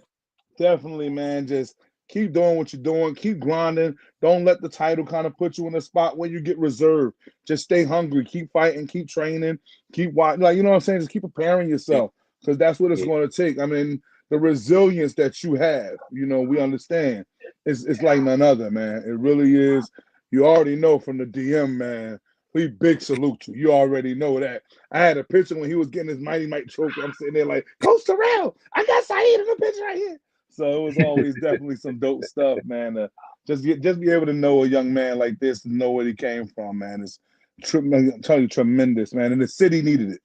definitely, man, just keep doing what you're doing. Keep grinding. Don't let the title kind of put you in a spot where you get reserved. Just stay hungry. Keep fighting. Keep training. Keep watching. Like, you know what I'm saying? Just keep preparing yeah, yourself because that's what it's yeah, going to take. I mean, the resilience that you have, we understand. It's like none other, man. It really is. You already know from the DM, man. We big salute you. You already know that. I had a picture when he was getting his Mighty Mike trophy. I'm sitting there like, Coach Terrell, I got Saeed in the picture right here. So it was always definitely some dope stuff, man. Just be able to know a young man like this and know where he came from, man. I'm telling you, tremendous, man. And the city needed it.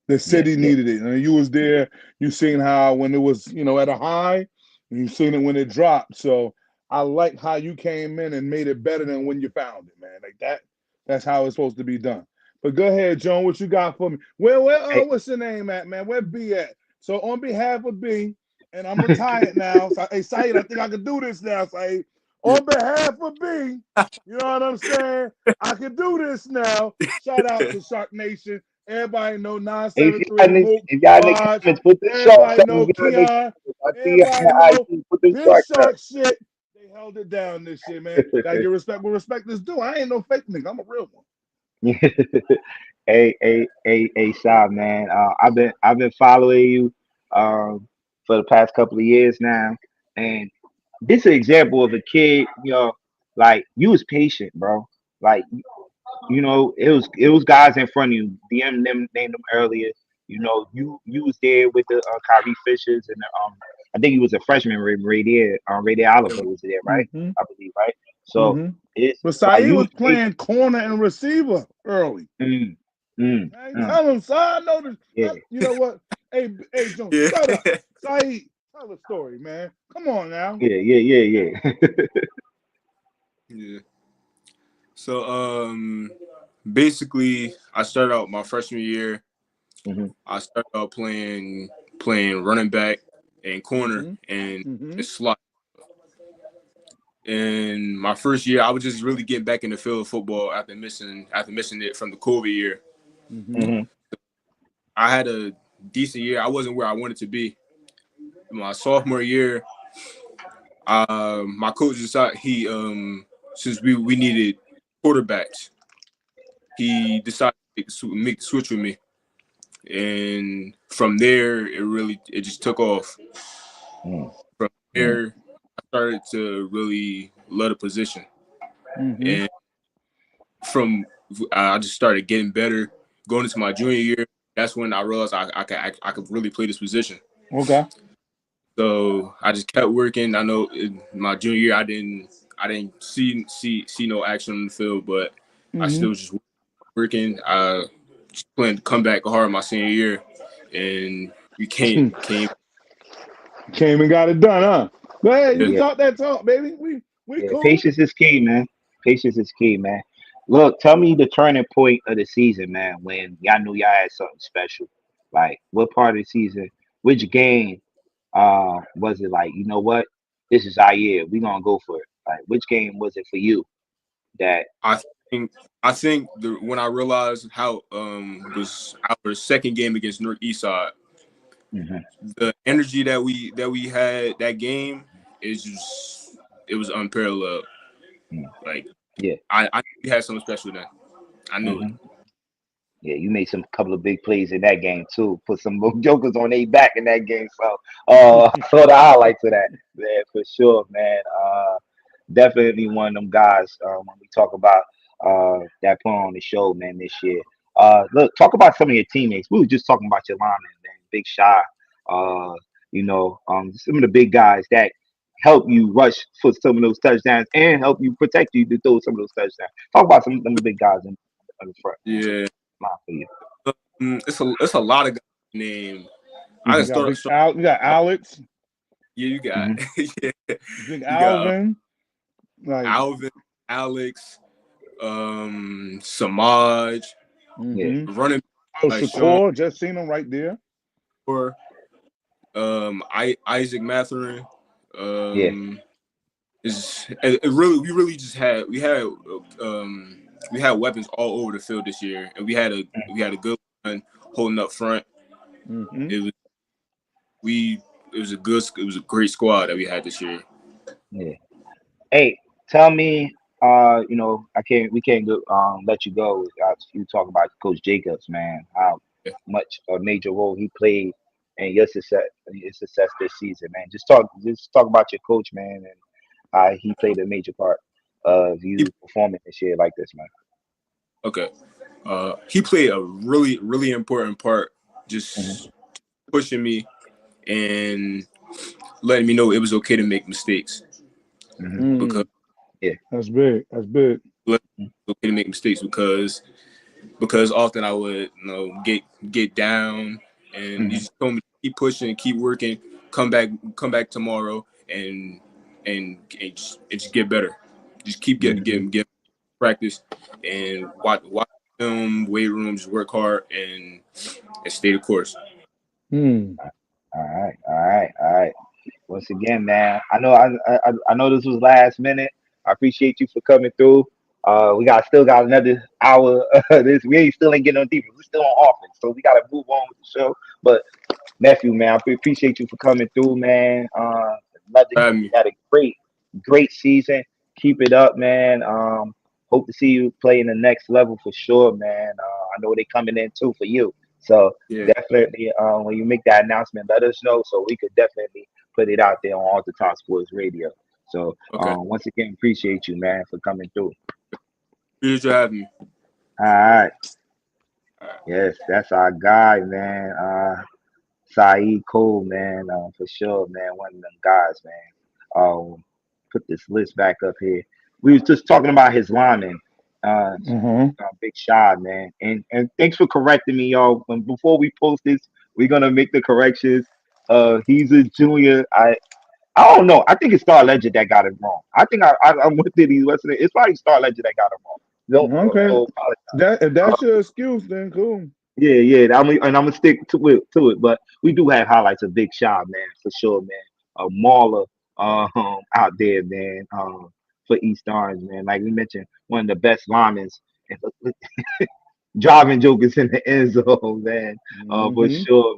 The Yeah, city yeah, needed it. And you was there. You seen how when it was, at a high, and you seen it when it dropped. So I like how you came in and made it better than when you found it, man. Like that. That's how it's supposed to be done. But go ahead, Joan. What you got for me? hey, What's your name at, man? Where B at? So on behalf of B, and I'm retired now. So, hey, Saeed, I think I can do this now, Saeed. Yeah. On behalf of B, you know what I'm saying? I can do this now. Shout out to Shark Nation. Everybody know if 973 Mook, y'all in the Raj. comments, put the shark, Everybody tell them know y'all in the Keon. comments. I see y'all Everybody on know IG, put the Big sharks up. Shark shit. They held it down this year, man. Gotta get respect where respect is due. I ain't no fake nigga. I'm a real one. Hey, Shy, man. I've been following you um for the past couple of years now, and this is an example of a kid. Like you was patient, bro. Like it was guys in front of you. DM them named them earlier. You was there with the Kyrie Fishers and I think he was a freshman. Ray Oliver was there, right? Mm-hmm. I believe, right? So Mm-hmm. it's But like Saeed you was was playing patient. corner and receiver early. Mm, mm, Man, mm. tell him, son. I know this. Yeah, You know what? Hey, Jones, Yeah. shut up. Saeed, tell the story, man. Come on now. yeah. Yeah. So basically I started out my freshman year. hmm I started out playing running back and corner Mm-hmm. and Mm-hmm. slot. In my first year, I was just really getting back in the field of football after missing it from the COVID year. Mm-hmm. hmm I had a decent year. I wasn't where I wanted to be. In my sophomore year, my coach decided since we needed quarterbacks, he decided to make the switch with me, and from there it just took off. mm From mm. there, I started to really love the position, Mm-hmm. and from I just started getting better. Going into my junior year, that's when I realized I could really play this position. Okay. So I just kept working. I know in my junior year I didn't see no action on the field, but I Mm-hmm. still just working. I just planned to come back hard my senior year, and we came. Came and got it done, huh? Go ahead, you Yeah, Yeah, talk that talk, baby. We yeah. cool. Patience is key, man. Patience is key, man. Look, tell me the turning point of the season, man. When y'all knew y'all had something special. Like, what part of the season? Which game? Was it like, you know what? This is our year. We gonna go for it. Like, which game was it for you that? I think when I realized how was our second game against Northeast Side, hmm the energy that we had that game is just it was unparalleled. Like Yeah. I we had something special then. I knew it. hmm Yeah, you made some couple of big plays in that game too. Put some jokers on their back in that game. So, I saw the highlights of that. Yeah, for sure, man. Definitely one of them guys. When we talk about that put on the show, man, this year. Look, talk about some of your teammates. We were just talking about your linemen, man. Big Shy. Uh, some of the big guys that help you rush for some of those touchdowns and help you protect you to throw some of those touchdowns. Talk about some of them big guys in the front, man. Yeah, Line for you. it's a lot of guys named. I can You hmm got start big start. Al. You got Alex. Yeah, you got hmm yeah, Big you got Alvin. Like, Alvin, Alex, Samaj, Yeah. mm-hmm. running Oh, like Sean Shakur. Just seen him right there. Moore, Isaac Matherin. Yeah. Um, it really we had weapons all over the field this year, and we had a good one holding up front. Mm-hmm. It was we it was a great squad that we had this year. Yeah. Hey, tell me. We can't go, let you go without you talk about Coach Jacobs, man. How much a major role he played in your success this season, man. Just talk about your coach, man, and he played a major part of He you performing this year like this, man. Okay. He played a really, really important part, Mhm. just pushing me and letting me know it was okay to make mistakes Mhm. because Yeah. That's big. That's big. it was okay to make mistakes because often I would get down and you Mhm. just told me keep pushing, keep working, come back tomorrow and just get better. Just keep Mhm. getting practice and watch film, weight rooms, work hard and stay the course. Mm. All right. All right. All right. Once again, man, I know this was last minute. I appreciate you for coming through. We still got another hour. This we ain't still ain't getting on defense. We're still on offense, so we got to move on with the show. But nephew, man, I appreciate you for coming through, man. Another For you having me. had a great season. Keep it up, man. Hope to see you play in the next level for sure, man. I know they coming in too for you. So Yeah. definitely, when you make that announcement, let us know so we could definitely put it out there on All the Top Sports Radio. So Okay. once again, appreciate you, man, for coming through. Appreciate you having me. All right, All right. yes, that's our guy, man. Saeed Cole, man, for sure, man. One of them guys, man. Put this list back up here. We was just talking about his lineman, Uh-huh. Big Shot, man. And thanks for correcting me, y'all. When before we post this, we're gonna make the corrections. He's a junior. I don't know. I think it's Star Legend that got it wrong. I think I went to these Western. It's probably Star Legend that got it wrong. Don't Okay. apologize. That if that's your excuse, then cool. Yeah, yeah. I'm gonna stick to it. But we do have highlights of Big Shot, man, for sure, man. Mauler, out there, man. For East Orange, man. Like we mentioned, one of the best linemen and driving jokers in the end zone, man. For Mm-hmm. sure,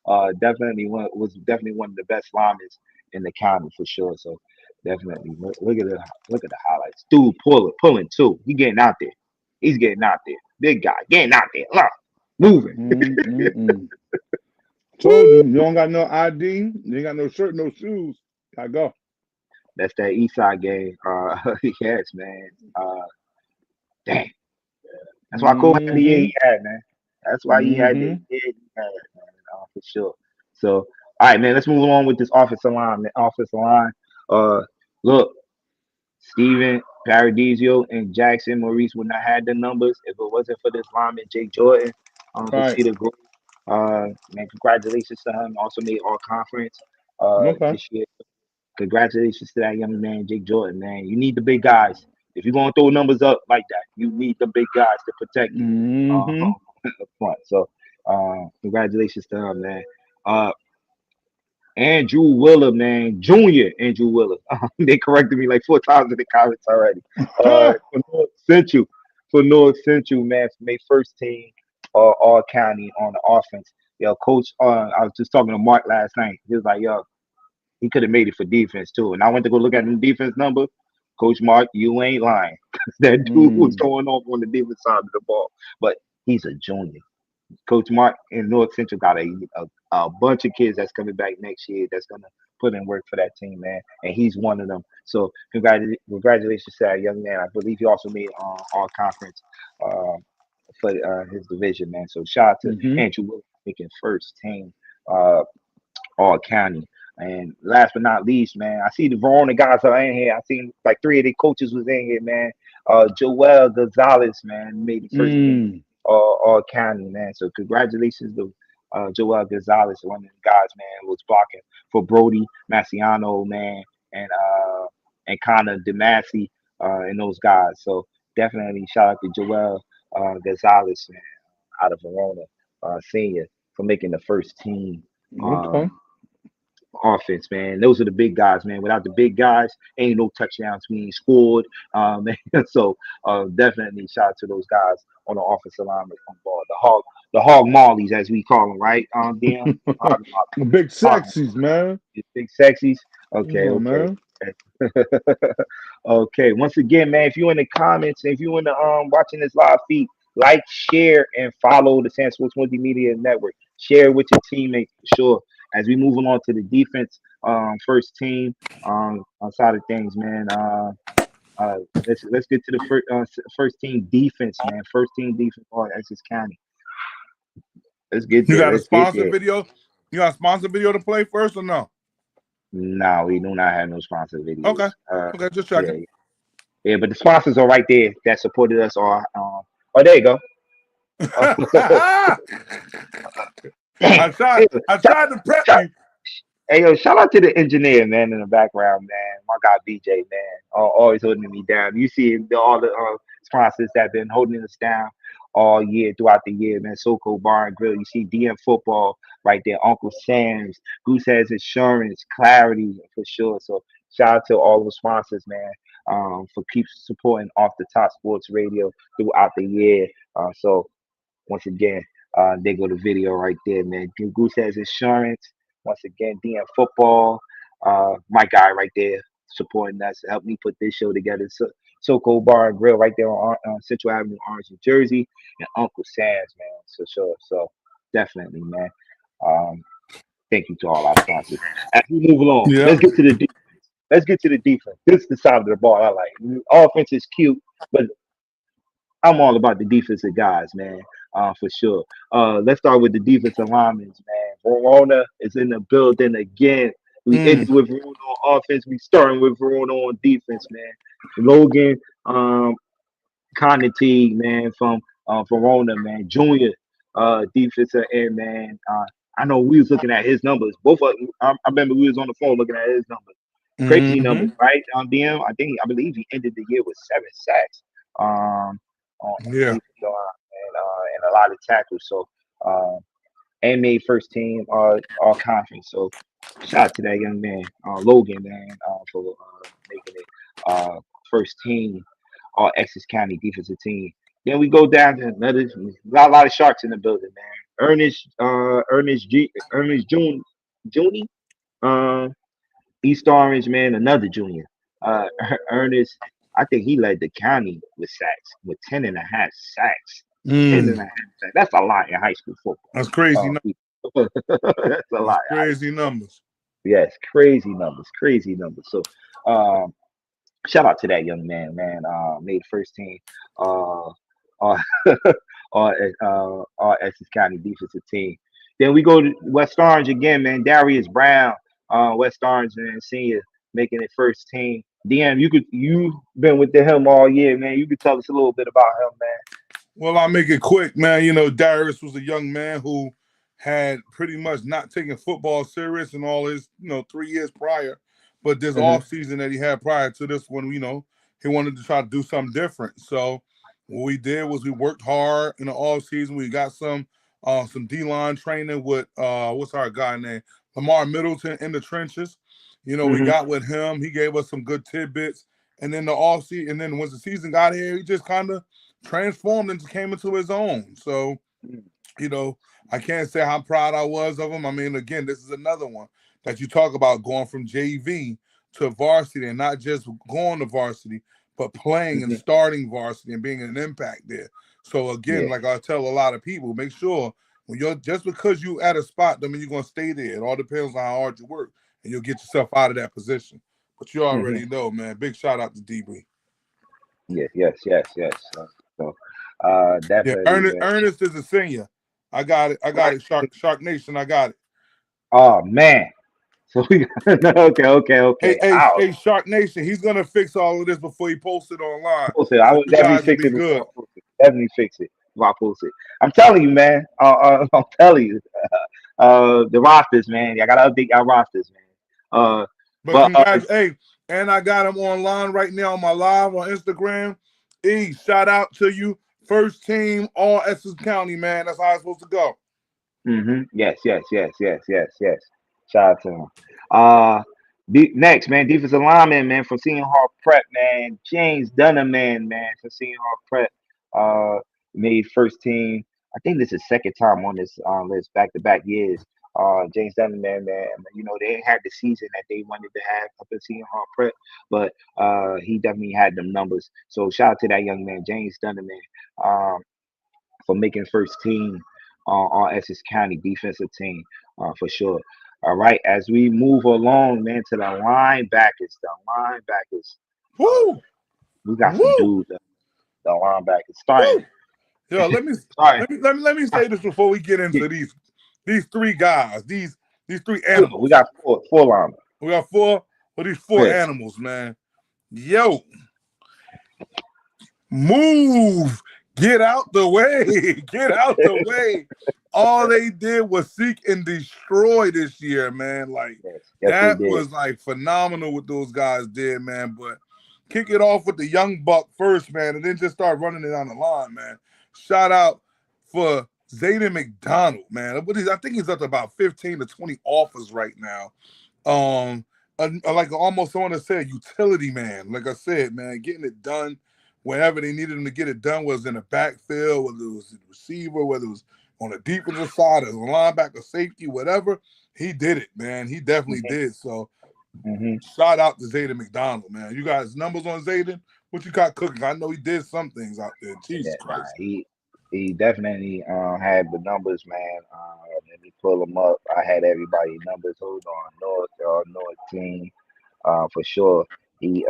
man. Definitely one of the best linemen in the county for sure. So definitely look at the highlights. Dude, pulling too. He getting out there. He's getting out there. Big guy getting out there. Look, moving. Mm-mm. Told you, Woo! you don't got no ID, you ain't got no shirt, no shoes. Gotta go. That's that East Side game. Yes, man. Dang. That's why Cole had the year Mm-hmm. he had, man. That's why he had the Mm-hmm. year he had, man, for sure. So, all right, man. Let's move on with this offensive line. Man. Offensive line. Uh, look, Steven, Paradisio, and Jackson Maurice would not have the numbers if it wasn't for this lineman, Jake Jordan, who Right. see the growth. Man, congratulations to him. Also made all conference Okay. this year. Congratulations to that young man, Jake Jordan, man. You need the big guys. If you're gonna throw numbers up like that, you need the big guys to protect you Mm-hmm. up front. So congratulations to him, man. Uh Andrew Willer, man, Junior Andrew Willer. They corrected me like 4 times in the comments already. For North Central, man, made first team all county on the offense. Yo, coach, I was just talking to Mark last night. He was like, yo, he could have made it for defense too. And I went to go look at the defense number. Coach Mark, you ain't lying. That dude was Mm. going off on the defense side of the ball. But he's a junior. Coach Mark in North Central got a bunch of kids that's coming back next year that's gonna put in work for that team, man. And he's one of them. So congratulations to that young man. I believe he also made all conference uh, for his division, man. So shout out to Mm-hmm. Andrew Willis making first team. Uh, all county. And last but not least, man, I see the Verona guys are in here. I seen like three of the coaches was in here, man. Joel Gonzalez, man, made the first team Mm. all county, man. So congratulations to Joel Gonzalez, one of the guys, man, was blocking for Brody Massiano, man, and Connor DeMassi, and those guys. So definitely shout out to Joel Gonzalez, man, out of Verona, senior, for making the first team. Okay. Um, Offense, man. Those are the big guys, man. Without the big guys, ain't no touchdowns being scored. So definitely shout out to those guys on the offensive line on ball. The hog mollies, as we call them, right? Dan, hog, Big hog, sexies, man. big sexies. Come Okay, on, okay. man. Okay. Once again, man, if you're in the comments, if you're in the watching this live feed, like, share, and follow the San Sports Multimedia Network. Share with your teammates for sure. As we move along to the defense, first team, side of things, man. Uh, let's get to the first team defense, man. First team defense for Essex County. Let's get You there. got a Let's get sponsor there. video? You got a sponsor video to play first or no? No, we do not have no sponsor videos. Okay. Okay, just Yeah, checking. yeah, but the sponsors are right there that supported us. Are oh, there you go. I Dang. tried. Hey, I shout, tried to prep shout, you. hey, yo, shout out to the engineer, man, in the background, man. My guy BJ, man, always holding me down. You see all the sponsors that have been holding us down all year, throughout the year, man. SoCo Bar and Grill. You see DM Football right there, Uncle Sam's, Goose has Insurance, Clarity for sure. So shout out to all the sponsors, man, for keep supporting Off the Top Sports Radio throughout the year. So once again, they go to video right there, man. Goose has Insurance. Once again, DM Football. My guy right there supporting us, helped me put this show together. SoCo Bar and Grill right there on Central Avenue, Orange, New Jersey, and Uncle Sam's, man. So sure. So definitely, man. Um, thank you to all our sponsors. As we move along, Yeah. let's get to the defense. Let's get to the defense. This is the side of the ball I like. Offense is cute, but I'm all about the defensive guys, man, for sure. Let's start with the defensive linemen, man. Verona is in the building again. We ended Mm. with Verona on offense. We starting with Verona on defense, man. Logan Conati, man, from Verona, man. Junior defensive end, man. I know we was looking at his numbers. Both of I remember we was on the phone looking at his numbers. Crazy numbers, Hmm. right? On DM, I believe he ended the year with 7 sacks. On the Yeah. defensive line and a lot of tackles. So and made first team all conference. So shout out to that young man, Logan, man, for making it first team all Essex County defensive team. Then we go down to another got a lot of sharks in the building, man. Ernest Junie, uh, East Orange, man, another junior. Uh, Ernest, I think he led the county with sacks, with 10.5 sacks. Ten Mm. and a half sacks. That's a lot in high school football. That's crazy. That's a That's lot in high crazy school. numbers. Yes, crazy numbers, crazy numbers. So, um, shout out to that young man, man. Made first team, uh, uh, Essex County defensive team. Then we go to West Orange again, man. Darius Brown, West Orange, man, senior, making it first team. DM, you've been with him all year, man. You could tell us a little bit about him, Well, I'll make it quick, man. You know, Darius was a young man who had pretty much not taken football serious in all his, 3 years prior. But this man. off season that he had prior to this one, he wanted to try to do something different. So what we did was we worked hard in the off season. We got some D line training with what's our guy name? Lamar Middleton in the trenches. We Hmm. got with him. He gave us some good tidbits. And then the off season, and then once the season got here, he just kind of transformed and came into his own. So, Hmm. you know, I can't say how proud I was of him. I mean, again, this is another one that you talk about going from JV to varsity and not just going to varsity, but playing and Hmm. starting varsity and being an impact there. So again, Yeah. like I tell a lot of people, make sure when you're just because you at a spot, doesn't mean you're gonna stay there. It all depends on how hard you work and you'll get yourself out of that position. But you Hmm. already know, man. Big shout out to DB. Yes, yes, yes, yes. So, Yeah, definitely, Ernest, man. Ernest is a senior. I got it. I got Right. it. Shark Nation. I got it. Oh man. So we got okay, okay, Hey, okay. hey, I'll hey, Shark Nation. He's gonna fix all of this before he posts it online. post it. I So will you definitely guys will fix be it before good. I post it. Definitely fix it before I post it. I'm telling you, man. I'm telling you. The rosters, man. I gotta update our rosters, man. But But congrats, hey, and I got him online right now on my live on Instagram. Shout out to you, first team, all Essex County, man. That's how it's supposed to go. yes, yes, yes, yes, yes, yes. Shout out to him. Uh, next, man, defensive lineman, man, from Seton Hall Prep, man. James Dunham, man, from Seton Hall Prep. Uh, made first team. I think this is second time on this list, back to back years. James Dunham, man. They didn't have the season that they wanted to have up in Seton Hall Prep, but he definitely had them numbers. So shout out to that young man, James Dunham, man. For making first team on Essex County defensive team for sure. All right, as we move along, man, to the linebackers. The linebackers. Uh, Woo! We got some Woo! dudes, the linebackers starting. Woo! Yo, let me Starting. let me say this before we get into these three guys, these three We animals. got four linebackers. We got four of these four Yeah. animals, man. Yo, move, get out the way, get out the way. All they did was seek and destroy this year, man. Like Yes, they that did. was like phenomenal what those guys did, man. But kick it off with the young buck first, man, and then just start running it on the line, man. Shout out for Zayden McDonald, man. I think he's up to about 15 to 20 offers right now. Like almost someone that said utility man. Like I said, man, getting it done whenever they needed him to get it done, was in the backfield, whether it was the receiver, whether it was on the defensive side, as a linebacker, safety, whatever. He did it, man. He definitely did. So shout out to Zayden McDonald, man. You guys numbers on Zayden? What you got cooking? I know he did some things out there. Jesus Yeah, nah, Christ. he definitely had the numbers, man. Let me pull them up. I had everybody numbers. Hold on, North team, for sure. He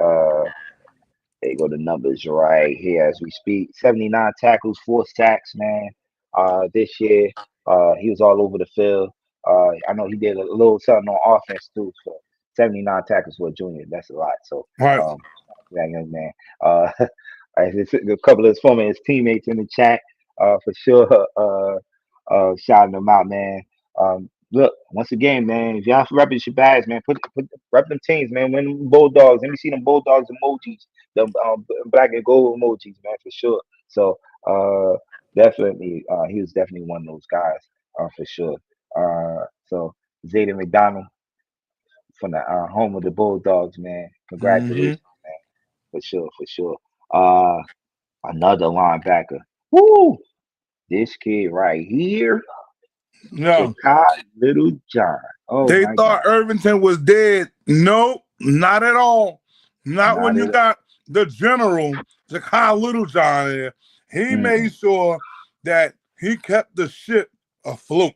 There you go, the numbers right here as we speak. 79 tackles, 4 sacks, man. This year, he was all over the field. I know he did a little something on offense too. So 79 tackles for a junior, that's a lot. So All right. that young man. A couple of his teammates in the chat, for sure. Shouting them out, man. Look, once again, man, if y'all repping your bags, man, put rep them teams, man. Win them Bulldogs. Let me see them Bulldogs emojis, the black and gold emojis, man, for sure. So definitely, he was definitely one of those guys, for sure. So Zayden McDonald from the home of the Bulldogs, man. Mm-hmm. Congratulations, man, for sure, for sure. Another linebacker. Woo! This kid right here, No. Jakai Little John. Oh They my God. thought Irvington was dead. Nope, not at all. Not when Not you at got the general, Jakai Littlejohn there. He mm, made sure that he kept the ship afloat.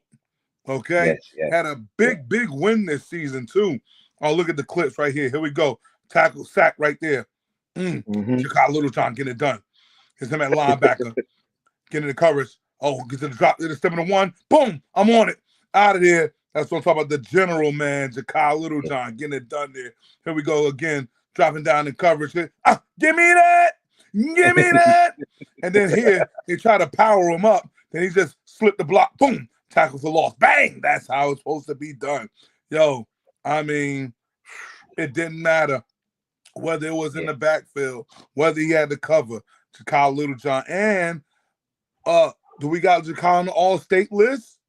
Okay? yes, yes, Had a yes. big win this season, too. Oh, look at the clips right here. Here we go. Tackle sack right there. Mm-hmm. Jakai Littlejohn getting it done. Here's him at linebacker. Getting the coverage. Oh, get to the drop, to the 7-1. Boom, I'm on it. Out of there. That's what I'm talking about. The general, man, Jakai Littlejohn, getting it done there. Here we go again, dropping down in coverage. Give me that. Give me that. And then here, they try to power him up. Then he just slipped the block. Boom, tackle for loss. Bang. That's how it's supposed to be done. Yo, I mean, it didn't matter whether it was in Yeah. the backfield, whether he had to cover. Jakai Littlejohn. And do we got Jakai on the all-state list?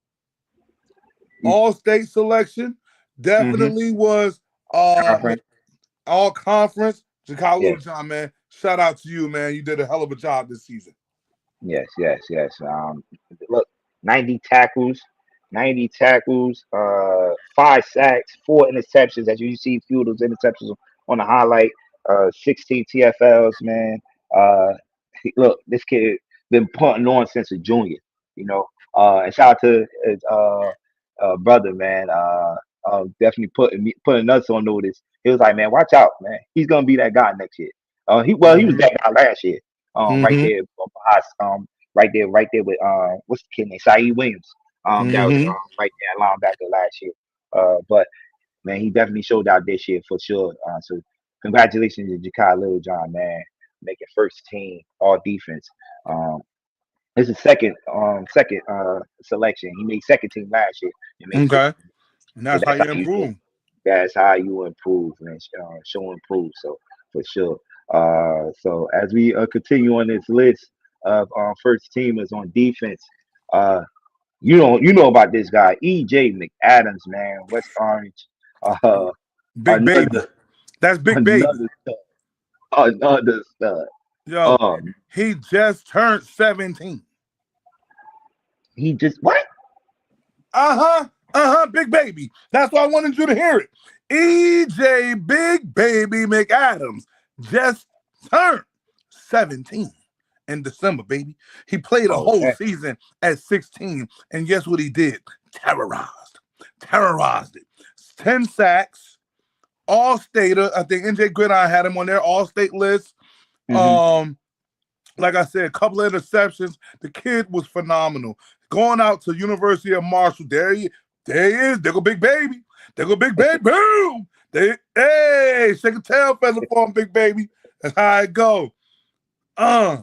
All-state selection Mm-hmm. definitely was Conference. all conference. Jakai Yes, Littlejohn, man. Shout out to you, man. You did a hell of a job this season. yes, yes, yes. Look, 90 tackles, 5 sacks, 4 interceptions. As you see, a few of those interceptions on the highlight. 16 TFLs, man. Uh, Look, this kid been punting on since a junior, you know. And shout out to his brother, man. Definitely putting us on notice. He was like, man, watch out, man. He's gonna be that guy next year. He was that guy last year. Right Mm-hmm. there, right there with what's the kid name? Saeed Williams. That was Mm-hmm. right there at linebacker last year. But man, he definitely showed out this year for sure. So congratulations to Jakai Littlejohn, man, making first team all defense. Um, this is second selection. He made second team last year and made first Okay. team. And So that's how that's you how you do. improve. That's how you improve and show improve. So for sure. So as we continue on this list of first teamers on defense, uh, you know about this guy, EJ McAdams, man, West Orange. Uh, Big baby. another That's big baby. another stud, another stud. Yo, Um, he just turned 17. he just what? Big baby. That's why I wanted you to hear it. EJ Big Baby McAdams just turned 17 in December, baby. He played a whole Okay. season at 16, and guess what he did? Terrorized it. 10 sacks, all-stater. I think NJ Gridiron had him on their all-state list. Hmm. Like I said, a couple of interceptions. The kid was phenomenal. Going out to University of Marshall, there he is. There go Big Baby. There go Big Baby. Boom. Hey, shake a tail feather for him, Big Baby. That's how it go. Uh,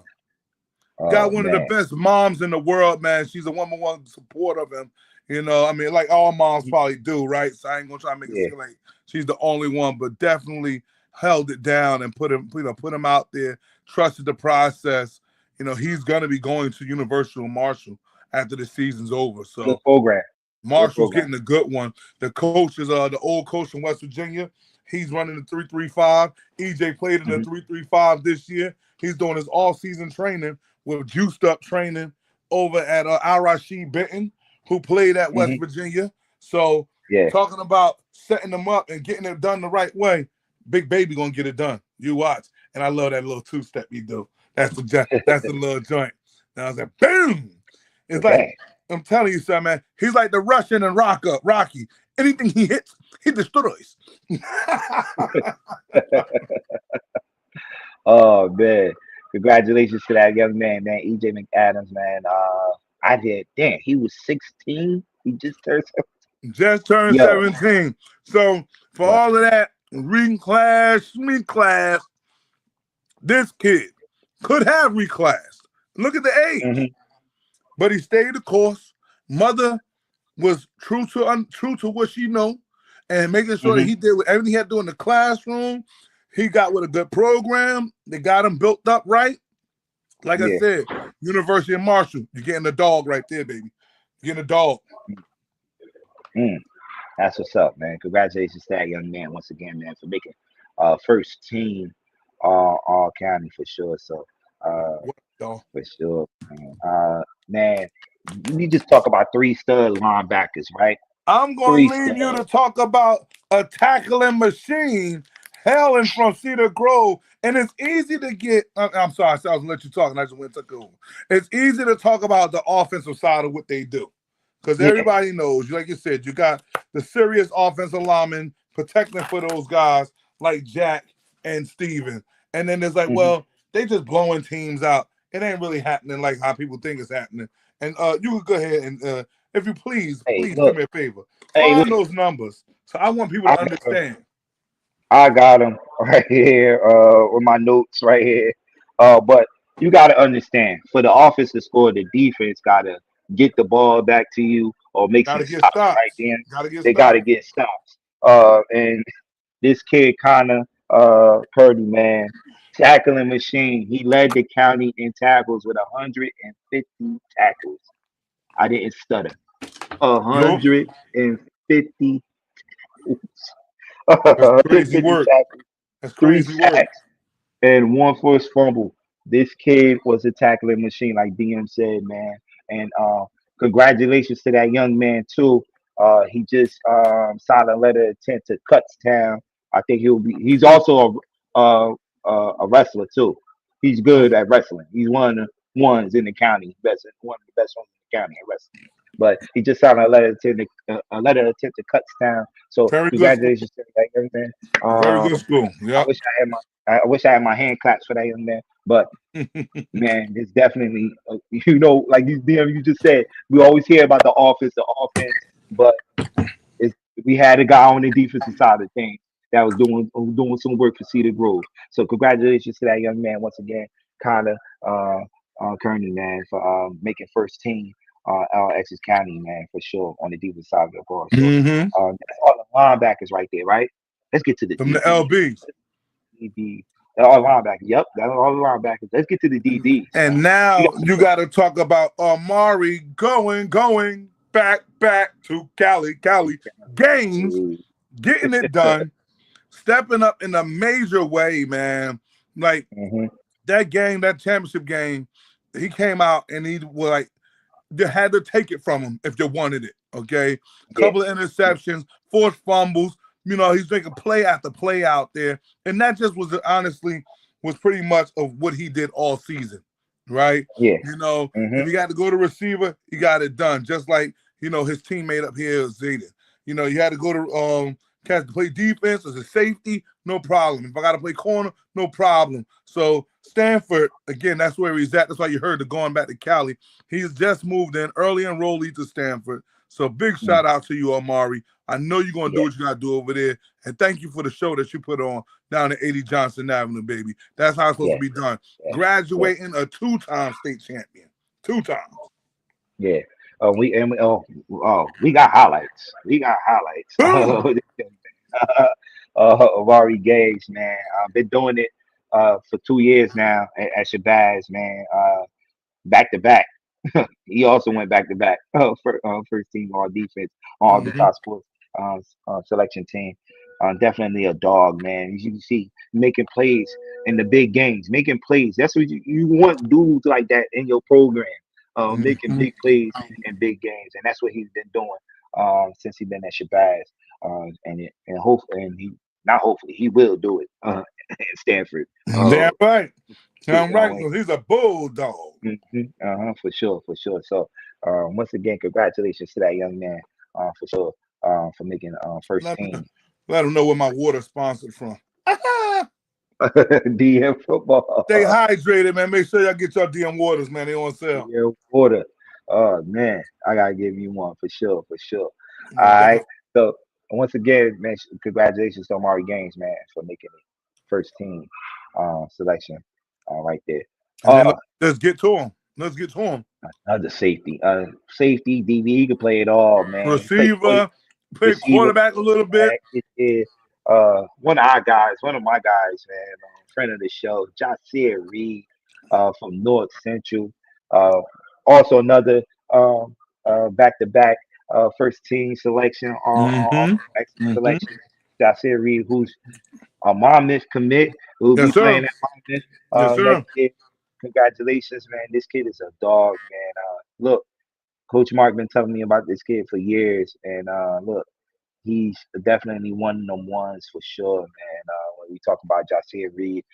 got Oh one of the man. best moms in the world, man. She's a woman one support of him. I mean, like all moms probably do, right? So I ain't gonna try to make it Yeah. seem like she's the only one, but definitely held it down and put him out there, trusted the process. He's gonna be going to Universal Marshall after the season's over. Good So program. Good Marshall's program. getting a good one. The coach is the old coach from West Virginia. He's running the 3-3-5. EJ played in the Hmm. 3-3-5 this year. He's doing his all-season training with juiced up training over at Al Rashid Benton, who played at West Hmm. Virginia. So Yeah. talking about setting them up and getting it done the right way, Big Baby gonna get it done. You watch. And I love that little two-step he do. That's the little joint. And I was like, boom. It's like Okay. I'm telling you something, man. He's like the Russian and Rocky. Anything he hits, he destroys. Oh man. Congratulations to that young man, EJ McAdams, man. I did. Damn, he was 16. He just turned. Just turned Yo. 17. So for Yo. all of that reading class, me class, this kid could have reclassed. Look at the age, Hmm. but he stayed the course. Mother was true to what she know, and making sure that Hmm. he did everything he had to do in the classroom. He got with a good program. They got him built up right. Like I Yeah. said, University of Marshall, you're getting a dog right there, baby. You're getting a dog. Mm. That's what's up, man. Congratulations to that young man once again, man, for making first team all county for sure. So What dog? for sure, man. Man, we just talk about three stud linebackers, right? I'm Three gonna leave you to studs. talk about a tackling machine hailing from Cedar Grove. And it's easy to get. I'm sorry, I said I was gonna let you talk, and I just went and took over. It's easy to talk about the offensive side of what they do. Because Yeah. everybody knows, like you said, you got the serious offensive linemen protecting for those guys like Jack and Steven. And then there's like, Hmm. well, they just blowing teams out. It ain't really happening like how people think it's happening. And you could go ahead and if you Hey, please do look. me a favor. Hey, Find look. those numbers. So I want people I to got 'em. understand. I got them right here with my notes right here. But you got to understand, for the offense to score, the defense got to get the ball back to you or make some Gotta get stops, right? stops. Then Gotta get they got to stops. get stops. And this kid, Connor Purdy, man, tackling machine. He led the county in tackles with 150 tackles. I didn't stutter. Yo, 150 that's crazy 150 work. tackles, That's three crazy work. sacks, and one forced fumble. This kid was a tackling machine, like DM said, man. And congratulations to that young man too. He just signed a letter of intent to Cutstown. I think he'll be. He's also a wrestler too. He's Oh, good at wrestling. He's one of the ones in the county, one of the best ones in the county at wrestling. But he just signed a letter of intent to Cutstown. So very good school. congratulations to that young man. Very good school. I Yep. wish I wish I had my hand claps for that young man. But man, it's definitely like these DM you just said. We always hear about the offense, but it's, we had a guy on the defensive side of things that was doing some work for Cedar Grove. So congratulations to that young man once again, Connor Kearney, man, for making first team Essex County, man, for sure on the defensive side of the ball. So hmm that's all the linebackers right there, right? Let's get to the From the DBs. LBs. DB. They're all linebackers. Yep, that's all the linebackers. Let's get to the DBs. And We now got you got to talk about Amari going back to Cali games, getting it done, stepping up in a major way, man. Like hmm that game, that championship game, he came out and he was like, you had to take it from him if you wanted it. Okay, Yeah, couple of interceptions, forced fumbles. He's making play after play out there, and that just was honestly was pretty much of what he did all season, right? yeah. If hmm he got to go to receiver, he got it done. Just like his teammate up here, Zayden. You had to go Cats to play defense as a safety, no problem. If I got to play corner, no problem. So Stanford, again, that's where he's at. That's why you heard the going back to Cali. He's just moved in, early enrollee to Stanford. So big shout out to you, Amari. I know you're going to do what you got to do over there. And thank you for the show that you put on down at 80 Johnson Avenue, baby. That's how it's supposed to be done. Graduating a 2-time state champion. 2 times. Yeah. We got highlights. We got highlights. Amari Gage, man. I've been doing it for 2 years now at Shabazz, man. Back to back. He also went back to back for first team all defense on the top sports selection team. Definitely a dog, man. You see making plays in the big games, making plays. That's what you want dudes like that in your program, making big plays in big games, and that's what he's been doing since he's been at Shabazz. And hopefully, and he not hopefully he will do it at Stanford. Damn right. Damn right. He's a bulldog. For sure. So, once again, congratulations to that young man, for sure, for making first team. Let him know where my water sponsored from. DM football. Stay hydrated, man. Make sure y'all get your DM waters, man. They on sale. DM water. Oh man, I gotta give you one for sure. All right. So once again, man, congratulations to Amari Gaines, man, for making it first team selection. Right there. Let's get to him. Another safety. Safety, DB, he can play it all, man. Receiver, play quarterback a little bit. One of my guys, man, friend of the show, Jasier Reed, from North Central. Also another back-to-back first team selection selection. Jasier Reed, who's a Monmouth commit, who'll be playing at Monmouth next year. Congratulations, man. This kid is a dog, man. Look, Coach Mark been telling me about this kid for years, and look, he's definitely one of them ones for sure, man. When we talk about Jasier Reed,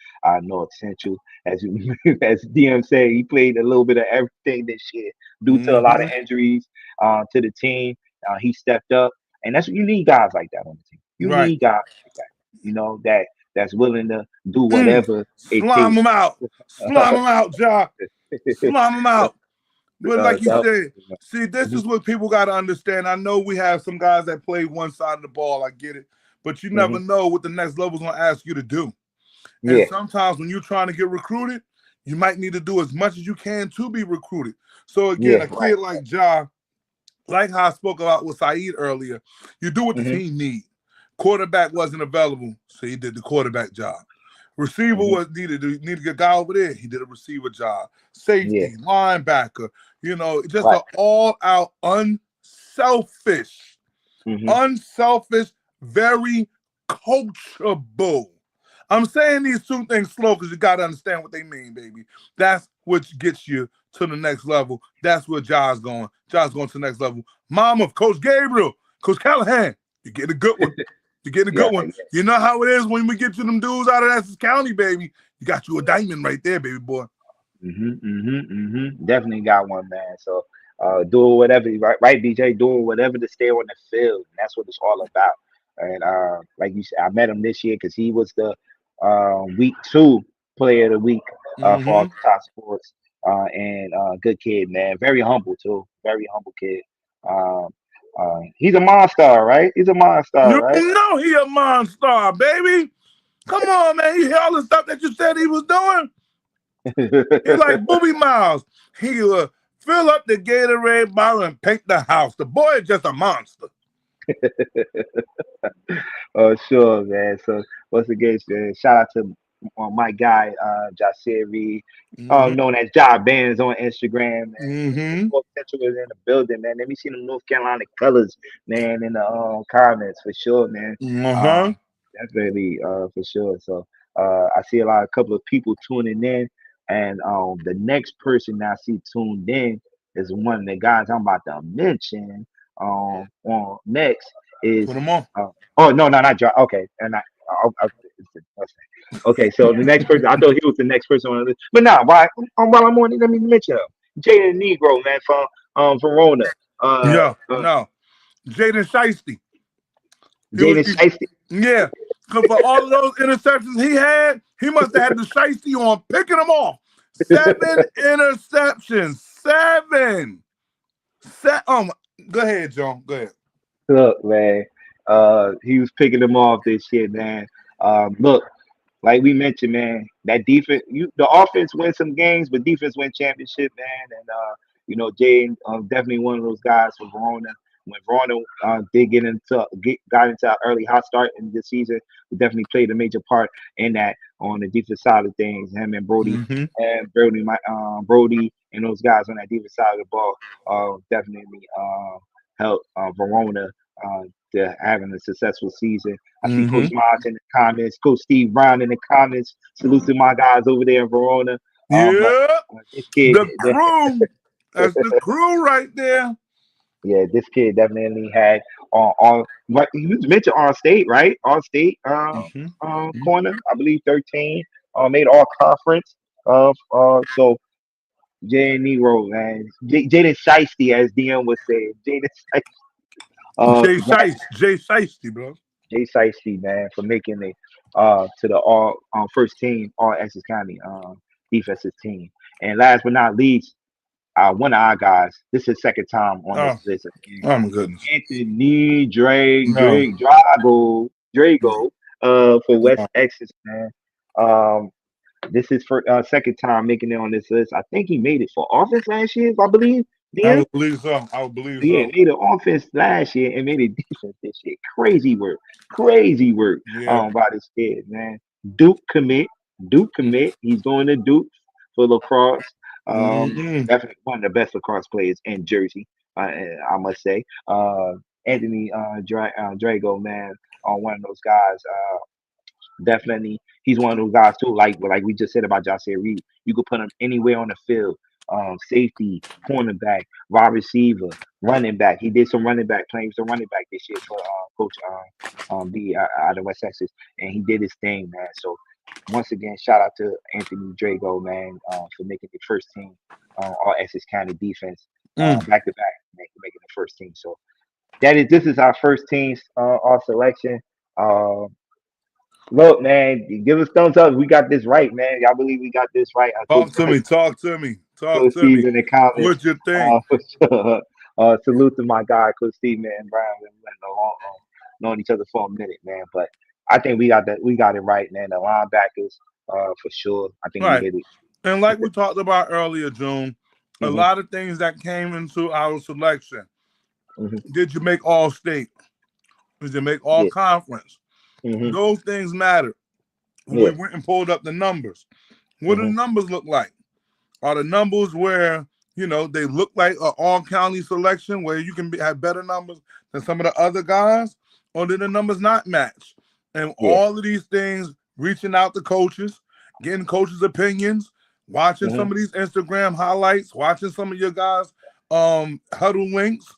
North Central, as DM said, he played a little bit of everything this year due to a lot of injuries to the team. He stepped up, and that's what you need, guys like that on the team. You need guys like that, you know, that's willing to do whatever it takes. Slime them out, Ja. Slime them out. But like you said, see, this is what people got to understand. I know we have some guys that play one side of the ball. I get it. But you never know what the next level is going to ask you to do. And sometimes when you're trying to get recruited, you might need to do as much as you can to be recruited. So again, a kid like Ja, like how I spoke about with Saeed earlier, you do what the team needs. Quarterback wasn't available, so he did the quarterback job. Receiver was needed a guy over there. He did a receiver job. Safety, linebacker, you know, just an all-out unselfish, very coachable. I'm saying these two things slow because you got to understand what they mean, baby. That's what gets you to the next level. That's where Ja's going. Ja's going to the next level. Mom of Coach Gabriel, Coach Callahan, you get a good one. You get a good one. You know how it is when we get to them dudes out of Essex County, baby. You got you a diamond right there, baby boy. Definitely got one, man. So doing whatever, right, DJ, doing whatever to stay on the field. And that's what it's all about. And like you said, I met him this year because he was the week 2 player of the week for all the top sports. And good kid, man. Very humble too. Very humble kid. He's a monster, right? He's a monster, right? You know he a monster, baby. Come on, man. You hear all the stuff that you said he was doing? He's like Booby Miles. He will fill up the Gatorade bottle and paint the house. The boy is just a monster. Oh, sure, man. So once again, shout out to my guy, Jasier Reed, known as Job Bands on Instagram. North Central is in the building, man. Let me see them North Carolina colors, man, in the comments for sure, man. Definitely, for sure. So I see a couple of people tuning in, and the next person that I see tuned in is one of the guys I'm about to mention. On next is put them on. Not Job. Okay, and okay, so the next person, I thought he was the next person on the list. But nah, while I'm on it, let me mention him. Jaden Negro, man, from Verona. No. Jaden Shiesty. He was, Jaden Shiesty. yeah. Because for all of those interceptions he had, he must have had the shiesty on picking them off. 7 interceptions. 7. Go ahead, John. Go ahead. Look, man. He was picking them off this shit, man. Look, like we mentioned, man, that defense, the offense wins some games, but defense win championship, man. And Jay, definitely one of those guys for Verona. When Verona did got into an early hot start in this season, he definitely played a major part in that on the defense side of things. Him and Mm-hmm. Brody, and those guys on that defense side of the ball, definitely helped Verona uh, to having a successful season. I see Coach Mm-hmm. Miles in the comments, Coach Steve Brown in the comments. Salute to my guys over there in Verona. But Yeah. this kid, The crew. That's the crew right there. yeah, this kid definitely had on what you mentioned on state, right? On state Mm-hmm. corner, I believe 13. Made all conference. So Jay Nero, man, Jaden Shiesty, as DM was saying, Jaden Shiesty. Jay That Shiesty. Jay Shiesty, bro. Jay Shiesty, man, for making it to the all first team, all Essex County defensive team. And last but not least, one of our guys. This is his second time on this Oh, list again. oh my goodness. Anthony No. Drago, for West Essex, man. Um, this is for second time making it on this list. I think he made it for offense last year, I believe. I Yeah, would believe so. I would believe yeah, so. made it offense last year and made it defense this year. Crazy work. Yeah. By this kid, man. Duke commit, Duke commit. He's going to Duke for lacrosse. Mm-hmm. Definitely one of the best lacrosse players in Jersey. I must say. Anthony Drago, man, one of those guys. Definitely, he's one of those guys too. Like we just said about Josh Reed, you could put him anywhere on the field. Safety, cornerback, wide receiver, running back. He did some running back playing some running back this year for Coach B out of West Texas, and he did his thing, man. So once again, shout out to Anthony Drago, man, for making the first team, all Essex County defense, Mm. back to back, making the first team. So this is our first team's all selection. Uh, Look, man, give us thumbs up. We got this right, man. Y'all believe we got this right? Talk to me. Talk to me. Talk Coach to Steve me. in the comments. What you think? For sure. Salute to my guy, Coach Steve, man. Brown. We've been knowing each other for a minute, man. But I think we got that. We got it right, man. The linebackers, for sure. I think we Right. hit it. And like we talked about earlier, June, a Hmm. lot of things that came into our selection. Hmm. Did you make all state? Did you make all Yeah. conference? Hmm. Those things matter. We Yeah. went and pulled up the numbers. What do the Hmm. numbers look like? Are the numbers where they look like an all county selection where you can have better numbers than some of the other guys, or did the numbers not match? And Yeah. all of these things, reaching out to coaches, getting coaches' opinions, watching Hmm. some of these Instagram highlights, watching some of your guys' huddle links,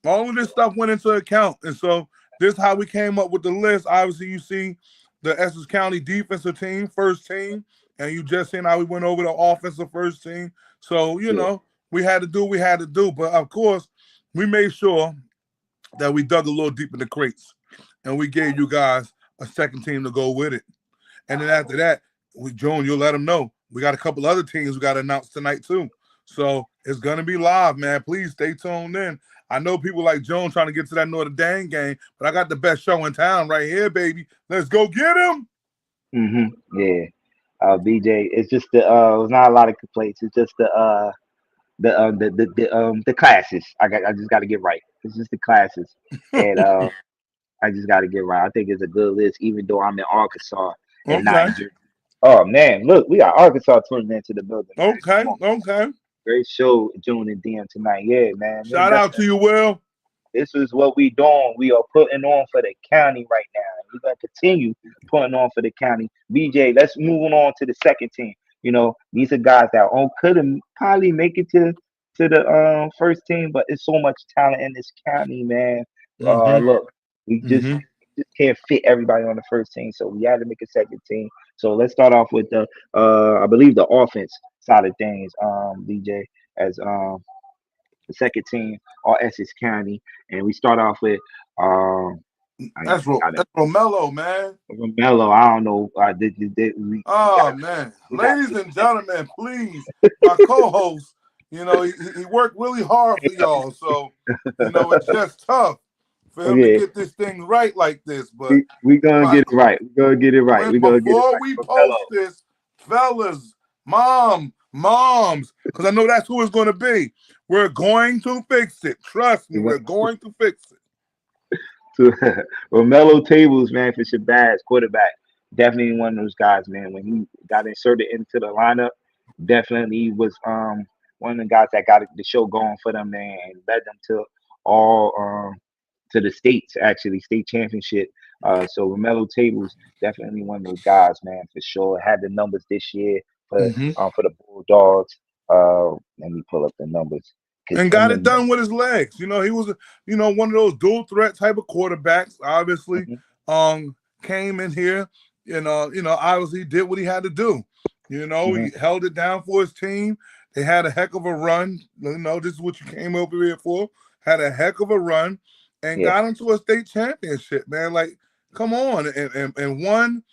all of this stuff went into account. And so this is how we came up with the list. Obviously, you see the Essex County defensive team, first team, and you just seen how we went over the offensive first team. So, Yeah. we had to do what we had to do. But of course, we made sure that we dug a little deep in the crates and we gave you guys a second team to go with it. And then after that, Joan, you'll let them know. We got a couple other teams we got to announce tonight too. So it's gonna be live, man. Please stay tuned in. I know people like Joan trying to get to that Notre Dame game, but I got the best show in town right here, baby. Let's go get him. Hmm. Yeah. BJ, it's just it's not a lot of complaints. It's just the classes. I just got to get right. It's just the classes, and I just got to get right. I think it's a good list, even though I'm in Arkansas and not Okay. in Jersey. Oh man, look, we got Arkansas tuning into the building, man. Okay. Come on, Okay. great show, June and DM tonight. Yeah, man. Shout out to you, Will. This is what we doing. We are putting on for the county right now. We're gonna continue putting on for the county. BJ, let's move on to the second team. These are guys that could have probably make it to the first team, but it's so much talent in this county, man. Mm-hmm. Look, we just Mm-hmm. just can't fit everybody on the first team, so we had to make a second team. So let's start off with the I believe the offense side of things, BJ, as the second team, all Essex County, and we start off with um That's I that's Romello, man. Melo, I don't know. We Oh got man, we got ladies and gentlemen, please, my co-host. He worked really hard for y'all, so it's just tough for him to okay. get this thing right like this. But We gonna my, get it right. We gonna get it right. when We gonna get it before right we for post this, fellas, moms, because I know that's who it's going to be. We're going to fix it. Trust me, Melo. we're going to fix it. To Romelo Tables, man, for Shabazz, quarterback. Definitely one of those guys, man. When he got inserted into the lineup, definitely was one of the guys that got the show going for them, man, and led them to all to the states, actually, state championship. So Romelo Tables, definitely one of those guys, man, for sure. Had the numbers this year Hmm. for the Bulldogs. Let me pull up the numbers. Cause And in got the it done with his legs. He was, one of those dual threat type of quarterbacks. Obviously, mhm, came in here and obviously did what he had to do. mhm, He held it down for his team. They had a heck of a run. This is what you came over here for. Had a heck of a run and yeah, got into a state championship, man. Like, come on, and won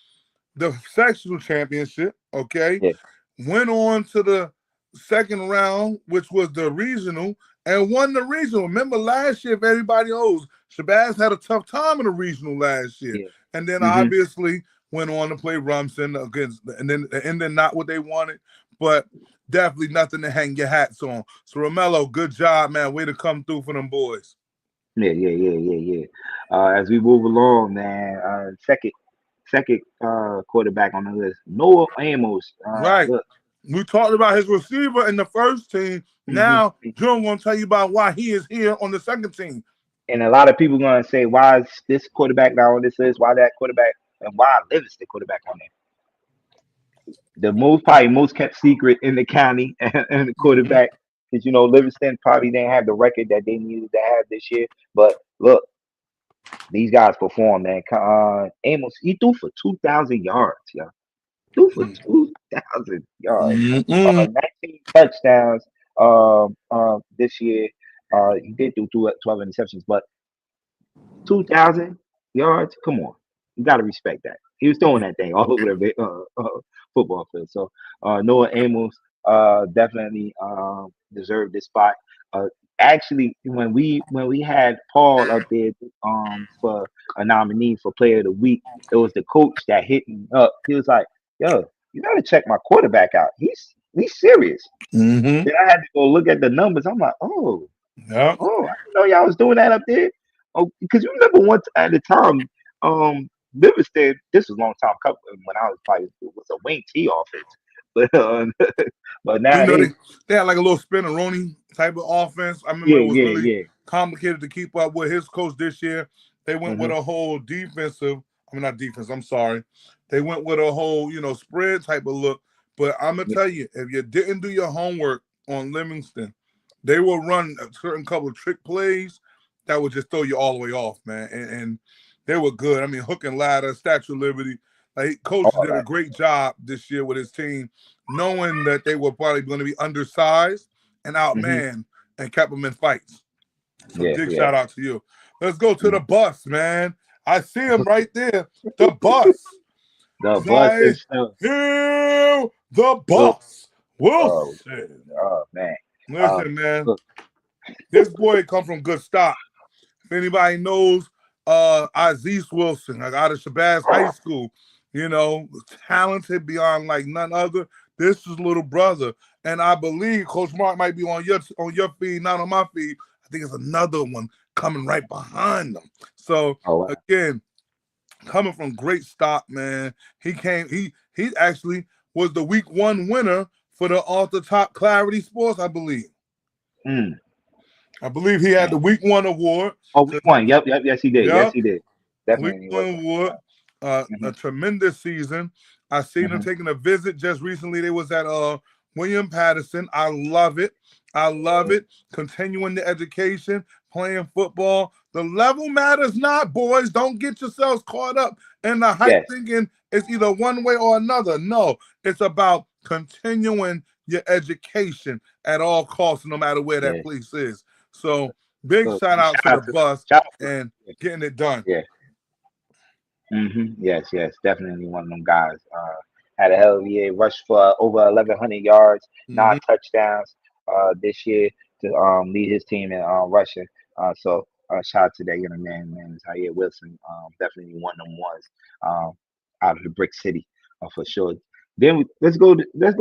the sectional championship. Okay, yeah, went on to the second round, which was the regional, and won the regional. Remember last year, if everybody knows, Shabazz had a tough time in the regional last year. yeah. And then Hmm. obviously went on to play Rumson against, and then not what they wanted, but definitely nothing to hang your hats on. So Romello, good job, man. Way to come through for them boys. Yeah. As we move along, man, second quarterback on the list, Noah Amos. Right. Look, We talked about his receiver in the first team. mhm. Now, Jim gonna tell you about why he is here on the second team. And a lot of people gonna say, why is this quarterback not on this list? Why that quarterback? And why Livingston quarterback on there? The probably most kept secret in the county and the Mhm. quarterback, because Livingston probably didn't have the record that they needed to have this year. But look, these guys performed, man. Amos, he threw for 2,000 yards, yeah. Threw for 2,000 yards. Mm-mm. 19 touchdowns this year. He did do 12 interceptions, but 2,000 yards? Come on. You got to respect that. He was throwing that thing all over the football field. So Noah Amos definitely deserved this spot. Uh, Actually, when we had Paul up there for a nominee for Player of the Week, it was the coach that hit me up. He was like, "Yo, you got to check my quarterback out. He's serious." Mm-hmm. Then I had to go look at the numbers. I'm like, "Oh, Yeah. oh, I didn't know y'all was doing that up there." Oh, because you remember once at the time, Livingston, this was a long time couple when I was probably, it was a wing T offense. But but You know, they, nowadays, they had like a little spinneroni type of offense. I remember yeah, it was yeah, really yeah. complicated to keep up with. His coach this year, they went with Hmm. a whole defensive, I mean, not defense, I'm sorry. They went with a whole, spread type of look. But I'm going to Yeah. tell you, if you didn't do your homework on Livingston, they will run a certain couple of trick plays that would just throw you all the way off, man. And they were good. I mean, hook and ladder, Statue of Liberty. Like, coach All did a that. great job this year with his team, knowing that they were probably going to be undersized and Hmm. outmanned and kept them in fights. So Yeah, big yeah. shout out to you. Let's go to the Mhm. bus, man. I see him right there. The bus. The bus Zion is still. Hill, the Look, bus. oh, Wilson. man. Listen, man. Look, This boy come from good stock. If anybody knows Aziz Wilson, like out of Shabazz High School, talented beyond like none other. This is little brother. And I believe Coach Mark might be on your feed, not on my feed. I think it's another one coming right behind them. So oh wow. again, coming from great stock, man. He actually was the week one winner for the off the top Clarity Sports, I believe. Mm, I believe he had man. the week one award. Oh, So week one. Yep, yep, yes he did. Yes yeah, he did. week Definitely was one one. award. Hmm. A tremendous season. I seen him Hmm. taking a visit just recently. They was at William Patterson. I love it. I love it. Continuing the education, playing football. The level matters not, boys. Don't get yourselves caught up in the hype Yes, thinking it's either one way or another. No, it's about continuing your education at all costs, no matter where that yes. place is. So big Look, shout and out shout to the out to bus shout out to and getting it done. yeah. Yes, yes, definitely one of them guys. Had a hell of a year. Rushed for over 1,100 yards, nine Hmm. touchdowns this year to lead his team in rushing. Shout out to that young man, Zaire Wilson. Definitely one of them ones um, out of the brick city for sure. Let's go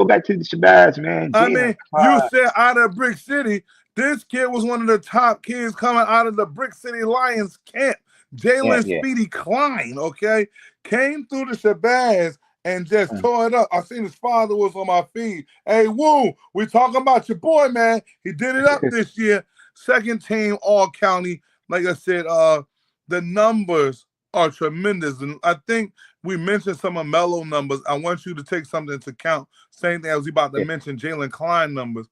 back to the Shabazz, man. I Jalen mean, you Clyde. said out of Brick City. This kid was one of the top kids coming out of the Brick City Lions camp. Yeah, Jalen yeah. Speedy Klein, okay, came through the Shabazz and just Mm, tore it up. I seen his father was on my feed. Hey, Woo, we talking about your boy, man. He did it up this year. Second team All County. Like I said, the numbers are tremendous, and I think we mentioned some of Mello numbers. I want you to take something into account. Same thing I was about to yeah. mention, Jalen Klein numbers.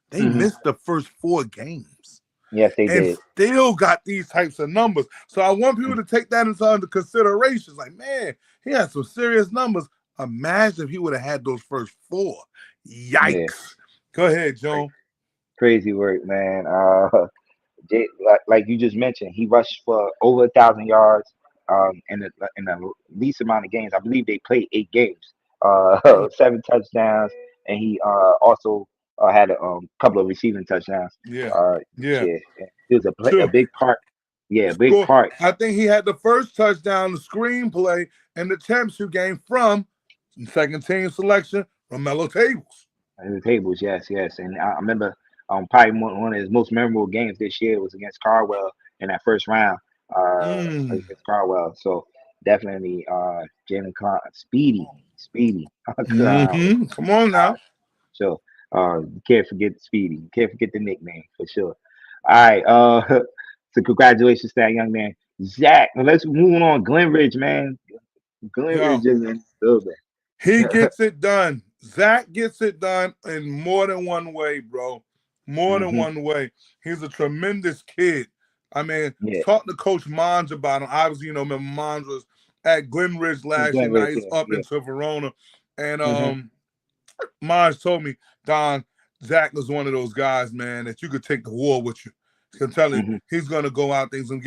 They Hmm. missed the first 4 games Yes, they and did. still got these types of numbers. So I want people Mm, to take that into under consideration. Like, man, he had some serious numbers. Imagine if he would have had those first 4. yeah, Yikes. Go ahead, cra- Joan. crazy work, man. Like you just mentioned, he rushed for over 1,000 yards in the least amount of games. I believe they played 8 games, Mm, 7 touchdowns, and he also had a couple of receiving touchdowns yeah, this yeah. year. And he was a 2. big part. Yeah, big Score. part. I think he had the first touchdown, the screenplay, and the championship game from second team selection from Mellow Tables. The tables, yes, yes. And I remember probably one of his most memorable games this year was against Carwell in that first round Mm. against Carwell. So definitely Jalen Clark, Speedy. Come on now. So you can't forget Speedy. You can't forget the nickname for sure. All right. So congratulations to that young man. Zach, well, let's move on. Glen Ridge, man. Glen Yo, Ridge is in the building. he gets it done. Zach gets it done in more than one way, bro. More than Hmm. one way. He's a tremendous kid. I mean, Yeah. talk to Coach Mons about him. Obviously, remember Mons was at Glen Ridge last year. Glen Now Ridge, he's yeah, up yeah. into Verona. And Hmm. Mons told me, Don, Zach was one of those guys, man, that you could take the war with you. I'm telling you, Hmm. he's gonna go out there, he's gonna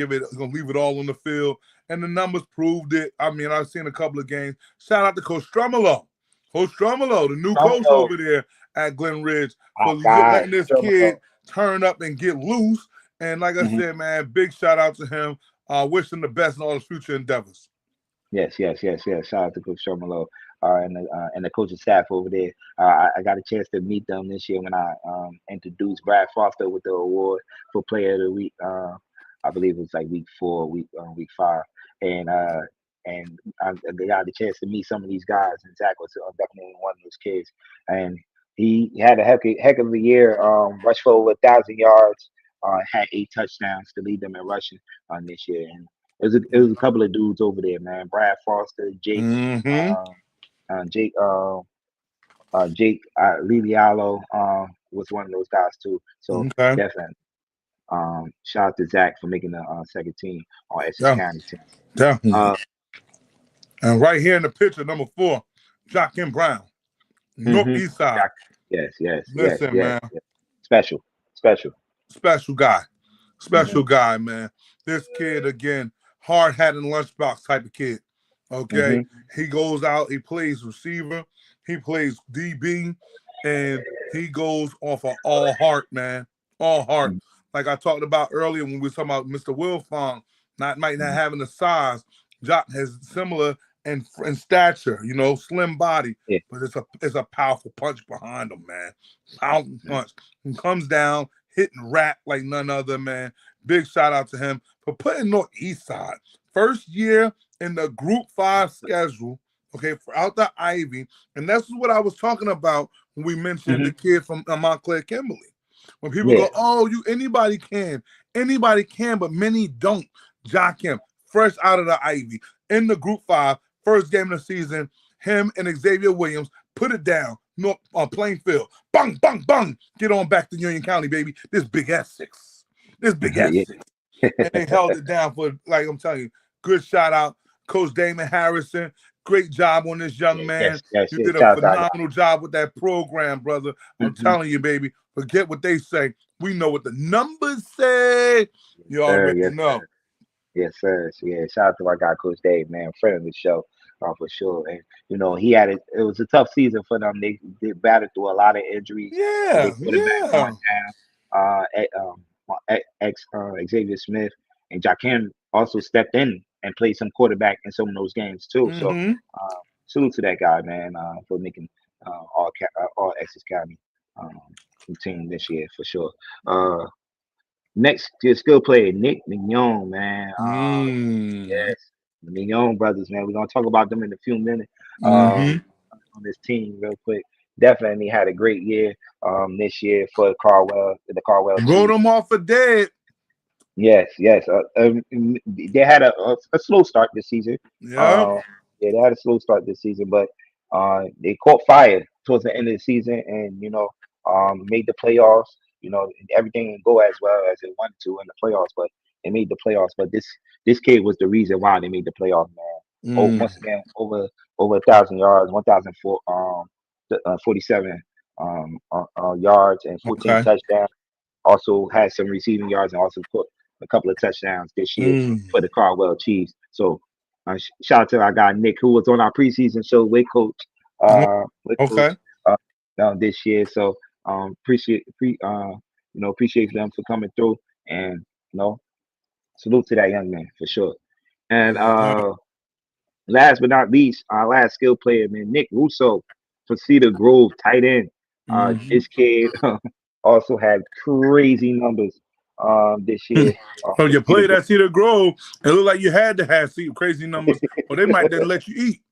leave it all on the field. And the numbers proved it. I mean, I've seen a couple of games. Shout out to Coach Strumolo. Coach Strumolo, the new coach Stromolo, over there at Glen Ridge, our for guy, letting this Stromolo. kid turn up and get loose. And like I Hmm. said, man, big shout out to him. Wish him the best in all his future endeavors. Yes, yes, yes, yes. Shout out to Coach Stromolo and the coaching staff over there. I got a chance to meet them this year when I introduced Brad Foster with the award for Player of the Week. I believe it was like week 4, week 5, and uh, I got the chance to meet some of these guys. And Zach was definitely one of those kids, and he had a heck of a year. Rushed for over 1,000 yards. Had 8 touchdowns to lead them in rushing on this year, and it was a couple of dudes over there, man. Brad Foster, Mm-hmm. uh, Jake, Lilialo was one of those guys too. So Okay. definitely, shout out to Zach for making the second team on Essex Yeah, County team. definitely. Uh, And right here in the picture, number 4, Joaquin Brown, hmm Northeast Side. Zach, yes, yes, yes, Listen, yes, man, yes. Special, special. special guy. Hmm. Special guy, man. This kid, again, hard hat and lunchbox type of kid. Okay. Hmm. He goes out, he plays receiver, he plays DB, and he goes off of all heart, man. All heart. Like I talked about earlier when we were talking about Mr. Wilfong, might not Hmm. having the size. Jock has similar in stature, slim body, Yeah. but it's a powerful punch behind him, man. Powerful punch. He comes down, hitting rap like none other, man. Big shout out to him for putting Northeast Side. First year in the Group 5 schedule, okay, for out the Ivy. And that's what I was talking about when we mentioned Hmm. the kid from Montclair Kimberly. When people Yeah. go, oh, anybody can, but many don't. Joakim, fresh out of the Ivy, in the Group 5, first game of the season, him and Xavier Williams put it down on Plainfield. Bang, bang, bang. Get on back to Union County, baby. This big Essex. This big Yeah. Essex. And they held it down for, like I'm telling you, good shout out. Coach Damon Harrison, great job on this young man. Yes, yes, You yes. did a Shout out to our guy. phenomenal job with that program, brother. I'm Hmm. telling you, baby. Forget what they say. We know what the numbers say. Yes, You sir. already Yes, know. Yes, sir. So, yeah, shout out to our guy, Coach Dave, man, friend of the show, for sure. And he had it. It was a tough season for them. They battled through a lot of injuries. They Yeah, quarterback yeah. going down. Xavier Smith and Jaquan also stepped in and played some quarterback in some of those games too. So, Mm-hmm. uh, salute to that guy, man, for making all Essex County um, team this year for sure. Next to skill player, Nick Mignon, man. Mm. Yes, the Mignon brothers, man. We're gonna talk about them in a few minutes. Mm-hmm. On this team, real quick. Definitely had a great year this year for the Caldwell Wrote Chiefs. them off for dead. Yes, yes. They had a slow start this season. Yeah. Uh, yeah, they had a slow start this season, but they caught fire towards the end of the season, and made the playoffs. Everything didn't go as well as it wanted to in the playoffs, but they made the playoffs. But this kid was the reason why they made the playoffs, man. Oh, Mm. once again, over 1,000 yards, 1,004 47 yards and 14 Okay. touchdowns. Also had some receiving yards and also put a couple of touchdowns this year Mm. for the Caldwell Chiefs. So shout out to our guy Nick, who was on our preseason show with Coach, with Coach Okay. uh, this year. So appreciate them for coming through, and salute to that young man for sure. And Yeah. last but not least, our last skill player, man, Nick Russo for Cedar Grove, tight end. Mm-hmm. This kid also had crazy numbers this year So for you Cedar played Grove. at Cedar Grove, it looked like you had to have crazy numbers, or they might then let you eat.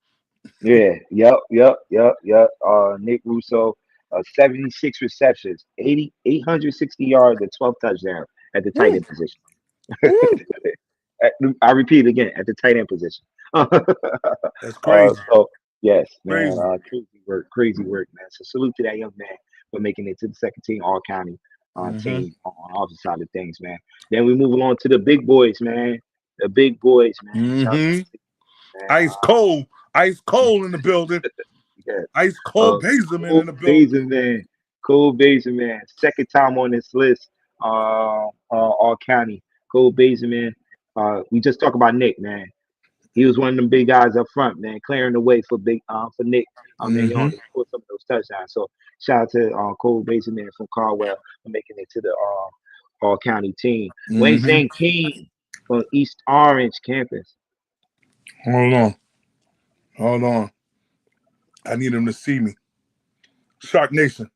Yeah, yep. Nick Russo, 76 receptions, 860 yards, and 12 touchdowns at the tight Woo, end position. woo. I repeat again, at the tight end position. That's crazy. So yes, man, Crazy. crazy work, man. So salute to that young man for making it to the second team All County Mm-hmm. team on the opposite side of things, man. Then we move along to the big boys, man. The big boys, man. Shout out to Mm-hmm. the man. Ice cold in the building. Yeah. Ice Uh, cold Bazerman Cole in the building. Basin, Cole Basin, second time on this list. All County. Cole Basin. We just talk about Nick, man. He was one of them big guys up front, man, clearing the way for Nick Mm-hmm. Mignon to score some of those touchdowns. So shout out to Cole Basin from Caldwell for making it to the All County team. Wayne Mm-hmm. St. King from East Orange campus. Hold on. Hold on. I need him to see me. Shark Nation.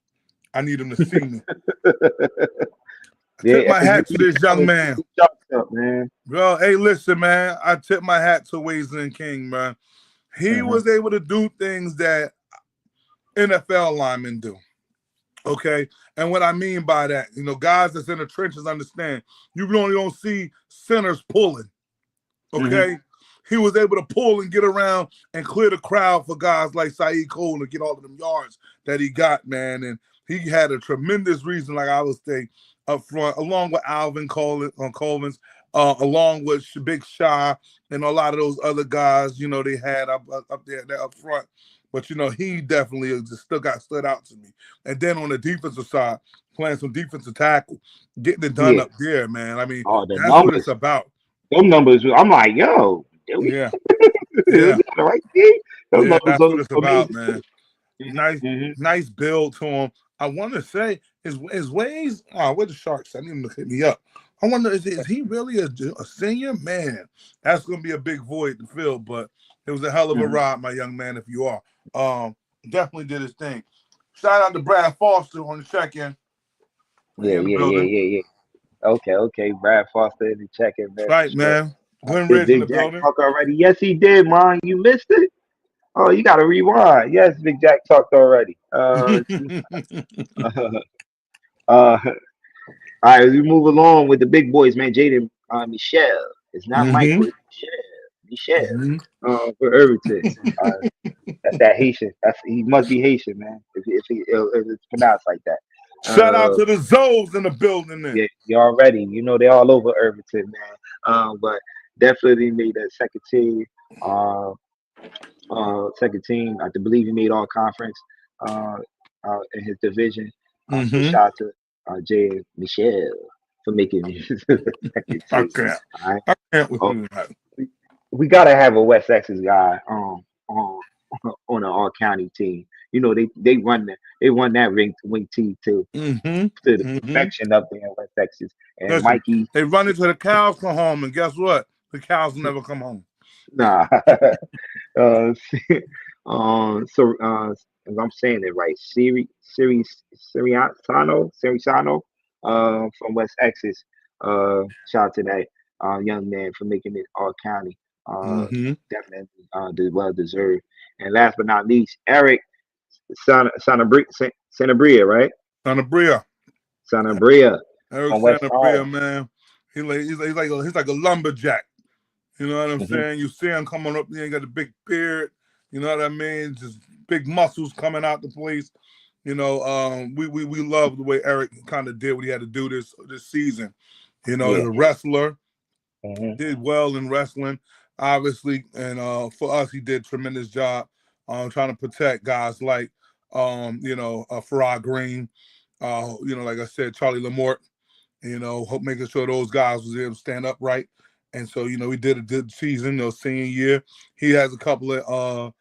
I need him to see me. I tip Yeah, my you hat to need this to come young and pick man. the shots up, man. Bro, hey, listen, man. I tip my hat to Wasteland King, man. He Uh-huh. was able to do things that NFL linemen do. Okay. And what I mean by that, guys that's in the trenches understand you really don't see centers pulling. Hmm. Okay. He was able to pull and get around and clear the crowd for guys like Saeed Cole to get all of them yards that he got, man. And he had a tremendous reason, like I was saying, up front, along with Alvin Colvins, along with Big Shy and a lot of those other guys, they had up there up front. But he definitely just stood out to me. And then on the defensive side, playing some defensive tackle, getting it done Yeah. up there, man. I mean, Oh, the that's what it's numbers. about. Those numbers. I'm like, yo, did we Yeah, is yeah, that the right thing? Those yeah. numbers That's what look it's about, amazing man. too. Nice, Hmm. nice build to him. I want to say his ways. Oh, where the Sharks? I need him to hit me up. I wonder is he really a senior? Man, that's gonna be a big void to fill. But it was a hell of a Hmm. ride, my young man. If you are, definitely did his thing. Shout out to Brad Foster on the check-in. He Yeah, in the yeah, yeah, building. yeah, yeah. Okay. Brad Foster in the check-in, man, for Right, sure. man. Glen Did Ridge in the Big Jack building. talk already? Yes, he did, man. You missed it. Oh, you got to rewind. Yes, Big Jack talked already. All right, we move along with the big boys, man. Jaden Michelle. It's not Mm-hmm. Michael. It's Michelle. Mm-hmm. For Irvington. That's that Haitian. He must be Haitian, man. If it's pronounced like that. Shout out Uh, to the Zoes in the building there. yeah, you already. They're all over Irvington, man. But definitely made that second team. Uh, Second team. I believe he made all conference. Uh, in his division. So Mm-hmm. shout out to Jay Michelle. for making music to the second I team. can't. All right. I can't with Oh, you. we gotta have a West Texas guy on on an all county team. You know they run that wing team to the Mm-hmm. perfection up there in West Texas. And Listen, Mikey, they run it till the cows come home, and guess what? The cows never come home. nah, uh, so if I'm saying it right, Siriano, from West Texas. Shout out to that young man for making it all county. Mm-hmm. Definitely well deserved. And last but not least, Eric Sanabria, right? Santa Bria. Sanabria Eric from West Santa Bria, Palm. man. He's like a lumberjack. You know what I'm Hmm. saying? You see him coming up there, he got the big beard. You know what I mean? Just big muscles coming out the place. We love the way Eric kind of did what he had to do this season. As Yeah. a wrestler, Hmm. did well in wrestling, obviously, and for us, he did a tremendous job trying to protect guys like Farrah Green, like I said, Charlie Lamort, hope making sure those guys was able to stand upright. And so, he did a good season, senior year. He has a couple of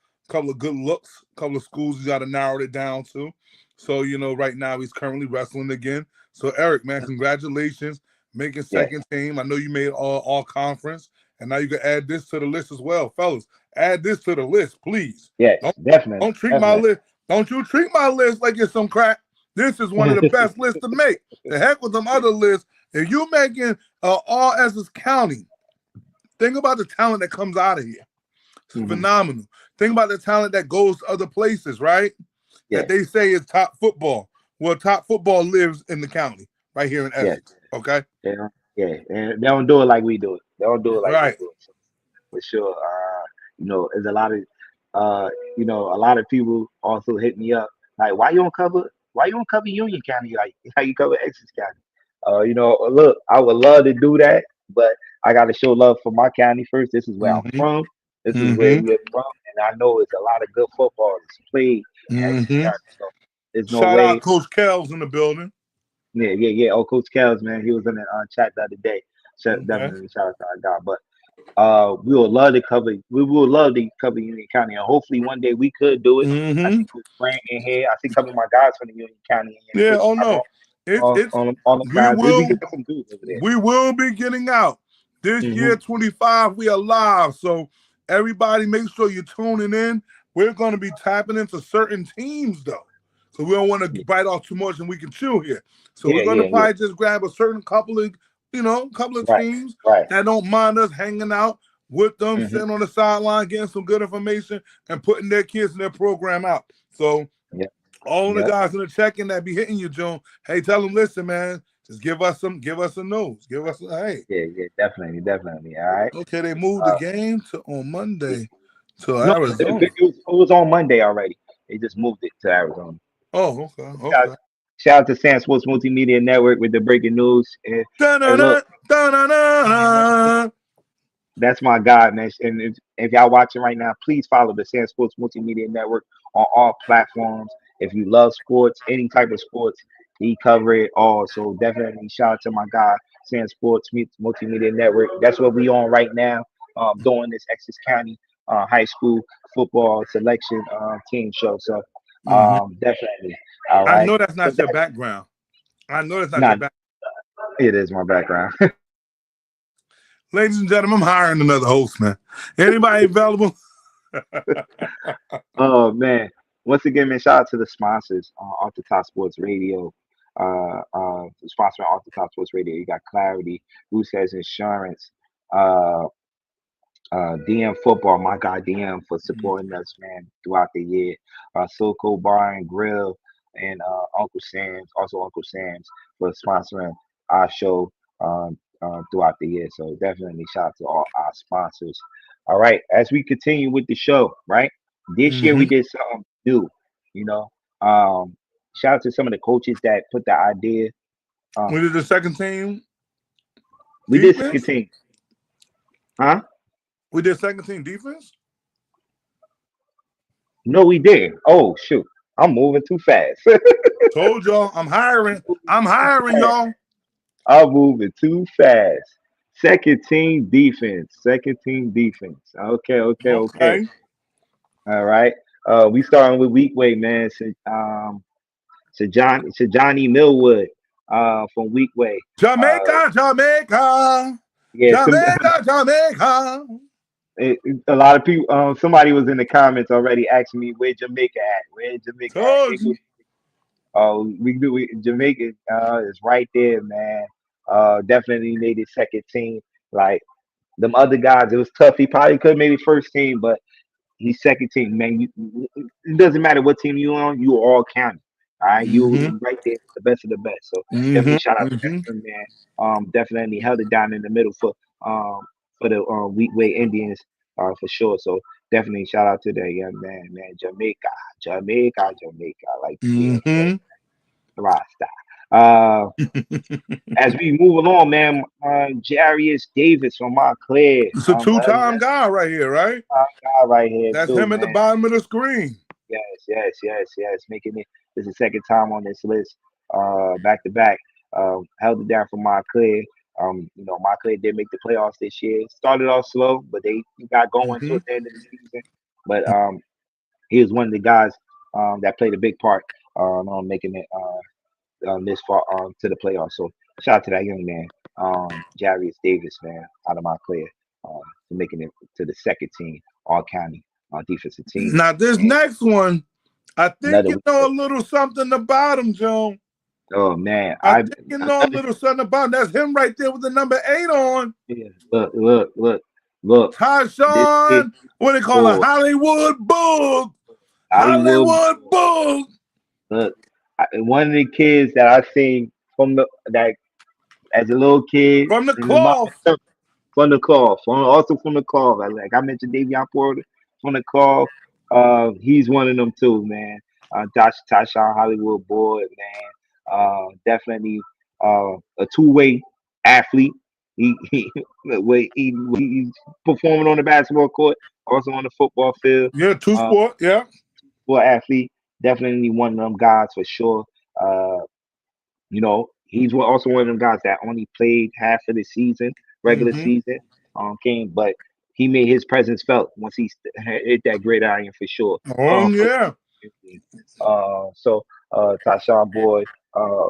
good looks, a couple of schools he's got to narrow it down to. So, right now he's currently wrestling again. So Eric, man, congratulations. Making Yeah. second team. I know you made all conference. And now you can add this to the list as well. Fellas, add this to the list, please. Yes, Don't definitely, don't treat my definitely. list. Don't you treat my list like it's some crack. This is one of the best lists to make. The heck with them other lists. If you making all Essex County, think about the talent that comes out of here. It's Hmm. phenomenal. Think about the talent that goes to other places, right? That Yes, they say is top football. Well, top football lives in the county, right here in yes. Essex. Okay? Yeah, and they don't do it like we do it. They don't do it like we Right. do it. So, for sure. There's uh, a lot of people also hit me up like, why you don't cover Union County like how you cover Essex County? Look, I would love to do that, but I got to show love for my county first. This is where I'm Mm-hmm. from. This is where Mm-hmm. we're from, and I know it's a lot of good football that's played in Essex Mm-hmm. County. So there's no Shout out way. Coach Kells in the building. Yeah, yeah, yeah. Oh, Coach Kells, man, he was in the chat the other day. Okay. Definitely shout out to our guy. But we would love to cover Union County, and hopefully one day we could do it. I Mm-hmm. see Coach Grant in here. I see a couple of my guys from the Union County in here. Yeah, Coach oh Tyrone no. It's on the we guys. We will got some dudes over there. we will be getting out. This Hmm. year 25, we are live. So everybody make sure you're tuning in. We're gonna be tapping into certain teams though. So we don't want to bite off too much and we can chew here. So we're Yeah, gonna yeah, yeah. probably just grab a certain couple of Right, teams right. that don't mind us hanging out with them, Hmm. sitting on the sideline, getting some good information and putting their kids in their program out. So Yep, all the yep. guys in the check-in that be hitting you, June. Hey, tell them, listen, man, just give us a nose. Give us a hey. Yeah, yeah, definitely, definitely. All right. Okay, they moved the Uh, game to on yeah. Monday to No, Arizona. it was on Monday already. They just moved it to Arizona. Oh, okay, Shout, okay. shout out to San Sports Multimedia Network with the breaking news. And look, Da-da-da, da-da-da-da. that's my guy, man. And if y'all watching right now, please follow the San Sports Multimedia Network on all platforms. If you love sports, any type of sports, he cover it all. So definitely shout out to my guy, San Sports Multimedia Network. That's what we on right now, doing this Essex County high school football selection team show. So Mhm. definitely, all I right. know that's So not your that's background. I know that's not your not. back. It is my background. Ladies and gentlemen, I'm hiring another host, man. Anybody available? Oh man! Once again, man, shout out to the sponsors off the Top Sports Radio. Sponsoring off the Top Sports Radio. You got Clarity, Who Says Insurance, uh, DM Football. My guy DM for supporting us, man, throughout the year. Silco Bar and Grill and Uncle Sam's, also Uncle Sam's for sponsoring our show throughout the year. So definitely shout out to all our sponsors. All right, as we continue with the show, right? This year we Hmm. did something new, you know. Shout out to some of the coaches that put the idea. Um, We did the second team we did second defense. team, huh? We did second team defense. No, we did. Oh shoot, I'm moving too fast. Told y'all I'm hiring. I'm hiring y'all. I'm moving too fast. Second team defense. Second team defense. Okay, okay, okay. Okay. All right. We starting with weak way, man. So Johnny Millwood, from weak way. Jamaica, Jamaica, Yeah, Jamaica, Jamaica. a lot of people. Somebody was in the comments already asking me where Jamaica at. Where Jamaica at? Told They go. you. We do. Jamaica is right there, man. Definitely made it second team. Like them other guys, it was tough. He probably could have made it first team, but he's second team, man. It doesn't matter what team you on, you all counted. All right, Mm-hmm. you right there, the best of the best. So definitely Mm-hmm. shout out to that Mm-hmm. young man. Definitely held it down in the middle for the Wheatway Indians, for sure. So definitely shout out to that young man, man. Jamaica, Jamaica, Jamaica. Like yeah, yeah, Mm-hmm. Rasta. Uh, as we move along, man, Jarius Davis from Montclair. It's a two-time That's guy right here, right? our guy right here That's too, him at the man. bottom of the screen. Yes, yes, yes, yes. Making it this is the second time on this list, back to back. Held it down for Montclair. Montclair did make the playoffs this year. Started off slow, but they got going Mm-hmm. towards the end of the season. But he was one of the guys that played a big part on making it this far to the playoffs. So shout out to that young man, Jarius Davis, man, out of Montclair, for making it to the second team, all county defensive team, Now this and next one, I think another you week. know a little something about him, Joe. Oh man, I think you know a little something about him. That's him right there with the number 8 on. yeah, look. This kid Tyshawn, what they call a for Hollywood Bug. Hollywood. Hollywood Bug. Look, one of the kids that I seen from the that as a little kid From the in the cloth. from the call, also from the call. Like I mentioned, Davion Porter from the call. He's one of them too, man. Tyshawn Hollywood boy, man. Definitely a two-way athlete. He's performing on the basketball court, also on the football field. Yeah, two Uh, sport. Yeah. for athlete, definitely one of them guys for sure. He's also one of them guys that only played half of the season, regular Mm-hmm. season, but he made his presence felt once he hit that gridiron for sure. Oh For yeah. so Tyshawn Boyd, uh,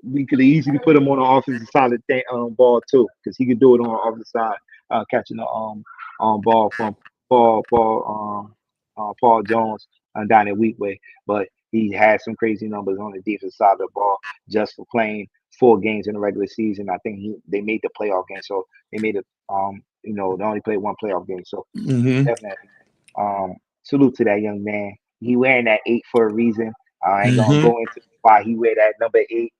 we could easily put him on the offensive side of the ball too, because he could do it on the offensive side, catching the ball from Paul Jones down at Weekway. But he had some crazy numbers on the defensive side of the ball just for playing 4 games in the regular season. I think they made the playoff game, so they made it. They only played one playoff game, so Mm-hmm. definitely salute to that young man. He wearing that 8 for a reason. I ain't gonna Mm-hmm. go into why he wear that number 8.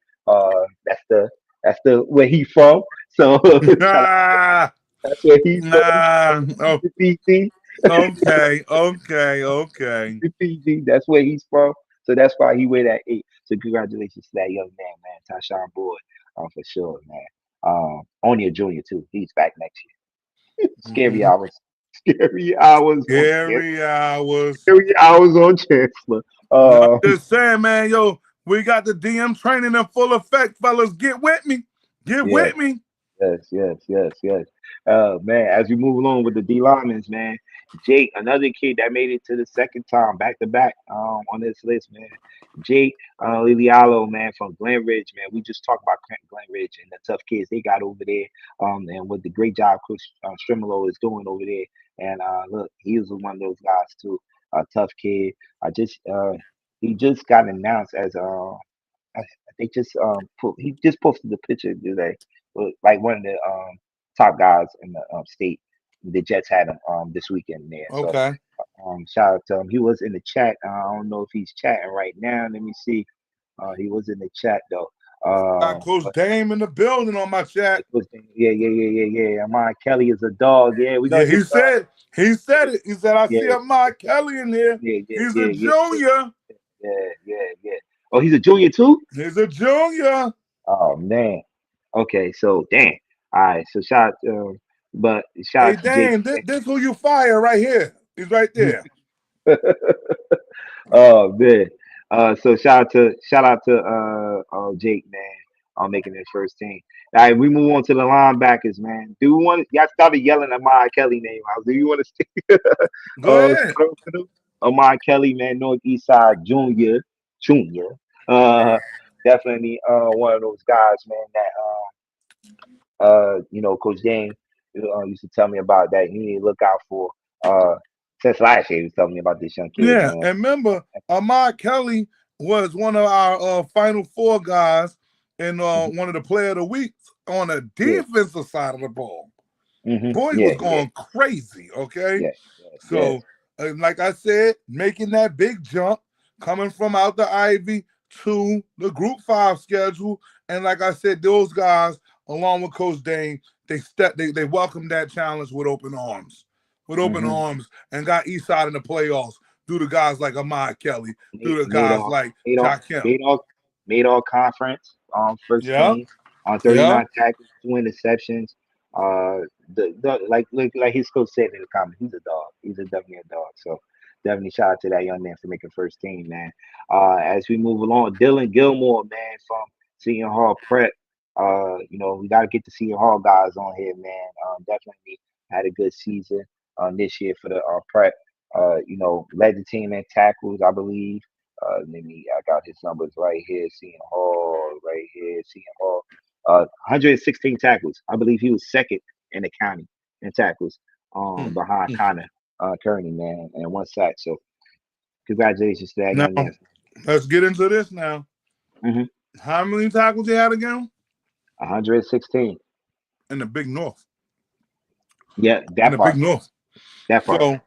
That's the where he from. So shout out, Nah. that's where he's from. Nah. Oh, The PG. okay. Okay. Okay. The PG. That's where he's from. So that's why he wear that 8. So congratulations to that young man, Tyshawn Boyd, for sure, man. Only a junior too. He's back next year. Scary Mm-hmm. hours. Scary hours on Scary hours. Scary hours on Chancellor. I'm Uh, just saying, man, yo, we got the DM training in full effect, fellas. Get with me. Get yeah, with me. yes. Man, as we move along with the D linemen, man, Jake, another kid that made it to the second time back to back on this list, man. Jake Lilialo, man, from Glen Ridge, man. We just talked about Glen Ridge and the tough kids they got over there, and what the great job Coach Strimolo is doing over there. And look, he was one of those guys too, a tough kid. He just got announced as they just he just posted the picture today, like one of the top guys in the state. The Jets had him this weekend there. So Okay. shout out to him. He was in the chat. I don't know if he's chatting right now. Let me see. He was in the chat though. Got Coach But Dame in the building on my chat. it was, yeah. Amon Kelly is a dog. Yeah, we're Yeah, gonna he get said it. He said, I see yeah, a Mark Kelly in here. He's a yeah. junior. Yeah. Oh, he's a junior too? He's a junior. Oh man. Okay, so damn. All right, so shout Hey, out to Jake. Dame, this who you fire right here. He's right there. Oh man. So shout out to Jake, man. making his first team. All right, we move on to the linebackers, man. Do we want y'all started yelling Amari Kelly name out? Do you want to stick Go ahead. start off with him? Amari Kelly, man, Northeast Side Junior. Uh, definitely one of those guys, man. That Coach Dane used to tell me about that. You need to look out for. Uh, since last year, he was telling me about this young kid, Yeah, man. and remember, Ahmad Kelly was one of our Final Four guys and Hmm. one of the Player of the Week on the Yeah. defensive side of the ball. Boy, he Yeah. was going crazy, okay? Yeah. Yeah. So, like I said, making that big jump, coming from out the Ivy to the Group 5 schedule. And like I said, those guys, along with Coach Dane, they welcomed that challenge with open arms. With open Hmm. arms and got Eastside in the playoffs due to guys like Ahmad Kelly, due to Made guys all like made all Jakim. made all made all conference first Yeah, team on yeah. 39 tackles, 2 interceptions. Like his coach said in the comments, he's a dog. He's definitely a dog. So definitely shout out to that young man for making first team, man. As we move along, Dylan Gilmore, man, from Seton Hall Prep. We got to get the Seton Hall guys on here, man. Definitely had a good season this year for the prep. Led the team in tackles, I believe. I got his numbers right here. Seton Hall, right here. Seton Hall. 116 tackles. I believe he was second in the county in tackles, behind Connor Kearney, man, and 1 sack. So congratulations to that Now, young man. let's get into this now. Hmm. How many tackles he had again? 116. In the Big North. Yeah, In that the Big part. North. That part. So,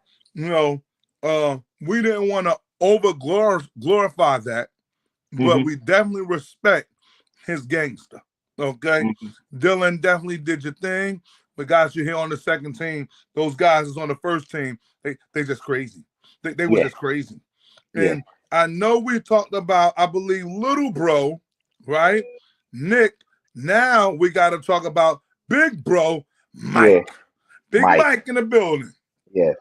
we didn't want to glorify that, but Hmm. we definitely respect his gangster. Okay, Hmm. Dylan definitely did your thing. But guys, you here on the second team. Those guys is on the first team. They just crazy. They were Yeah. just crazy. Yeah. And I know we talked about, I believe, little bro, right? Nick. Now we got to talk about big bro, Yeah. Mike. Big Mike. Mike in the building. Yes.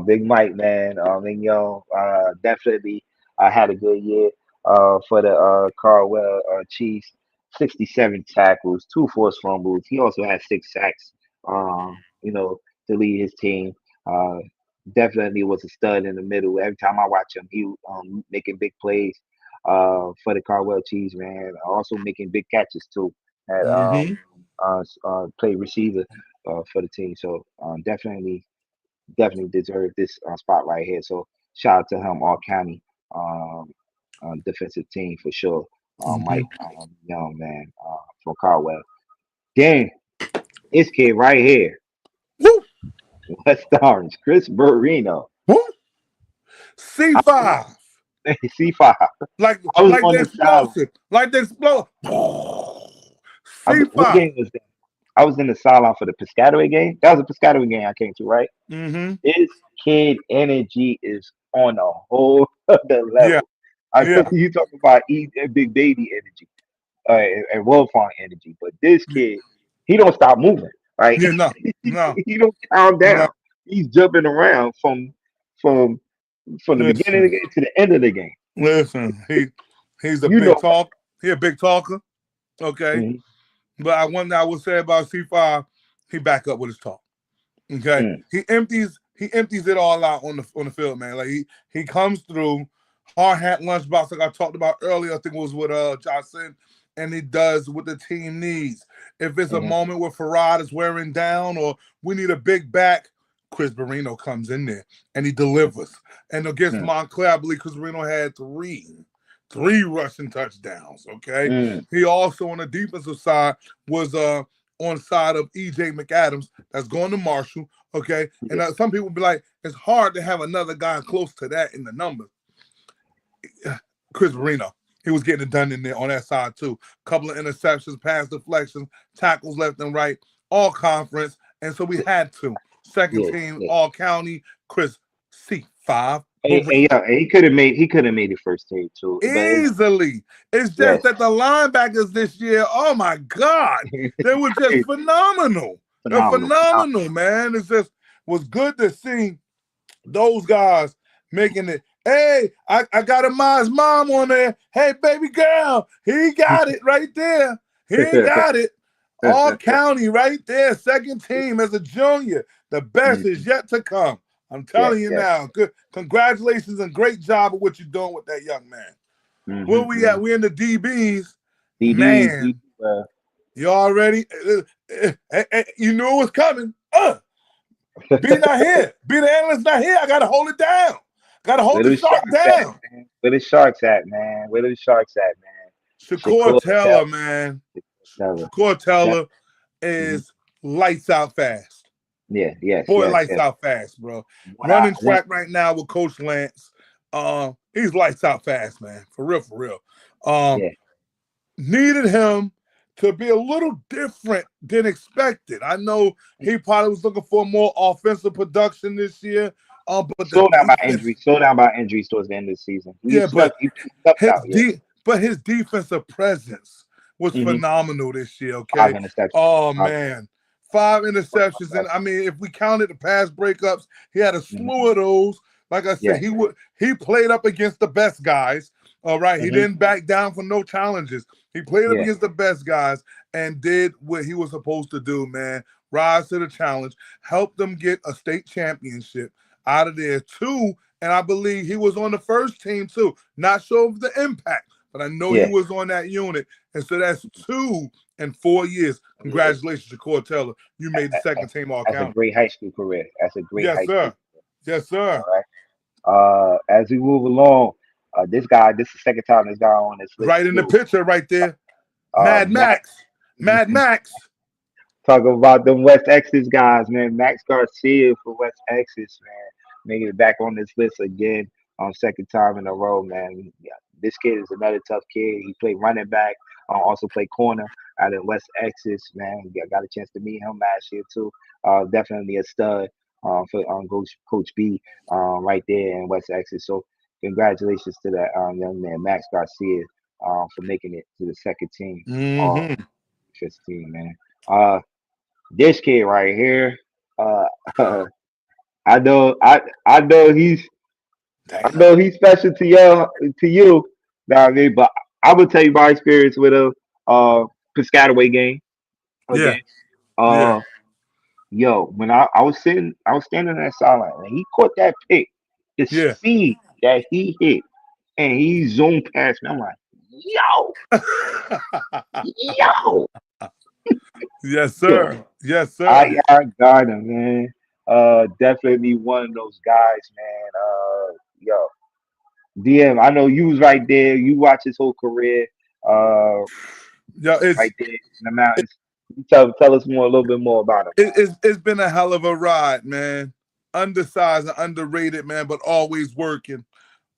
Big Mike, man. And definitely had a good year for the Carwell Chiefs. 67 tackles, 2 forced fumbles. He also had 6 sacks, to lead his team. Uh, Definitely was a stud in the middle. Every time I watch him, he making big plays for the Carwell Chiefs, man. Also making big catches, too. At Mm-hmm. play receiver for the team. So definitely deserve this spot right here. So shout out to him, all county defensive team for sure. Mm-hmm. Mike Young, man, from Caldwell. Then this kid right here, Woo! West Orange, Chris Burrino. Woo! I C5. C5. Like I was like on the the sideline. explosive. Like the explosive. What C5. game was that? I was in the sideline for the Piscataway game. That was a Piscataway game I came to, right? Mm-hmm. This kid energy is on a whole other Yeah. level. I Yeah. you talk about big baby energy and Wolfon energy, but this kid, he don't stop moving, right? Yeah, no. No. He don't calm No. down. He's jumping around from the beginning of Listen. the game to the end of the game. Listen. He's a You big know. talk. He a big talker. Okay. Mhm. But one thing I would say about C5, he back up with his talk. Okay. Mm. He empties it all out on the field, man. Like he comes through hard hat lunchbox like I talked about earlier. I think it was with Johnson, and he does what the team needs. If it's a Mhm. moment where Farad is wearing down or we need a big back, Chris Barino comes in there and he delivers. And against Mm. Montclair, I believe Chris Barino had three rushing touchdowns. Okay. Mm. He also on the defensive side was on side of EJ McAdams that's going to Marshall. Okay. And Yeah. some people be like, it's hard to have another guy close to that in the numbers. Chris Marino, he was getting it done in there on that side too. Couple of interceptions, pass deflections, tackles left and right, all conference. And so we had to. Second Yeah. team, Yeah. all county, Chris C5 Yeah, Marino. and he could have made the first team too, but Easily. It's just yes, that the linebackers this year, oh my God, they were just phenomenal. They're phenomenal. phenomenal, man. It's just was good to see those guys making it Hey, I got a Ma's mom on there. Hey, baby girl, he got it right there. He got it. All county right there, second team as a junior. The best is yet to come. I'm Yes, telling you yes. now. Good, congratulations and great job of what you're doing with that young man. Where we at? We in the DBs. DB, Man, you already, you knew it was coming. B not here. B the analyst not here. I gotta hold it down. Gotta hold where the the shark sharks at, down. man? Where the sharks at, man? Where the sharks at, man? Shakur Shakur Taylor, man. Teller. Shakur Yeah. Taylor hmm is lights out fast. Yeah, yes, Boy, yes, lights yes. out fast, bro. When I Running when track right now with Coach Lance. He's lights out fast, man. For real, for real. yeah, Needed him to be a little different than expected. I know he probably was looking for more offensive production this year. But the defense, slow down by injuries towards the end of the season. yeah, but He stuck his out, yeah. his defensive presence was hmm phenomenal this year. Five Okay. interceptions. Oh Five, man. 5 interceptions. And I mean, if we counted the pass breakups, he had a hmm slew of those. Like I said, Yes. he played up against the best guys. All right. He hmm didn't back down for no challenges. He played up Yeah. against the best guys and did what he was supposed to do, man. Rise to the challenge, help them get a state championship out of there too. And I believe he was on the first team too. Not sure of the impact, but I know he Yeah. was on that unit. And so that's 2 in 4 years. Congratulations, Shakur Taylor. You made the second team all That's a county. great high school career. That's a great Yes, high school. sir. Yes, sir. All right. As we move along, this guy, this is the second time this guy on this list Right in the too. picture right there. Mad Max. Max. Mad Max. Talk about them West Texas guys, man. Max Garcia for West Texas, man, making it back on this list again on second time in a row, man. Yeah, this kid is another tough kid. He played running back, also played corner out in West Texas, man. Yeah, got a chance to meet him last year too. Definitely a stud for Coach B right there in West Texas. So congratulations to that young man, Max Garcia, for making it to the second team. Uh, Mm-hmm. first team, man. Uh, this kid right here, uh, I know, I know I Damn. know he's special to you. Know what I mean? But I will tell you my experience with him. Piscataway game Yeah. again. Yeah. Uh, yo, when I was standing in that sideline, and he caught that pick. The Yeah. speed that he hit, and he zoomed past me. I'm like, yo, yo, Yes, yo. sir. Yes, sir. I got him, man. Definitely one of those guys, man. Yo, DM. I know you was right there. You watched his whole career, uh, Yeah, right there in the mountains. You tell us more, a little bit more about him, it's been a hell of a ride, man. Undersized and underrated, man, but always working.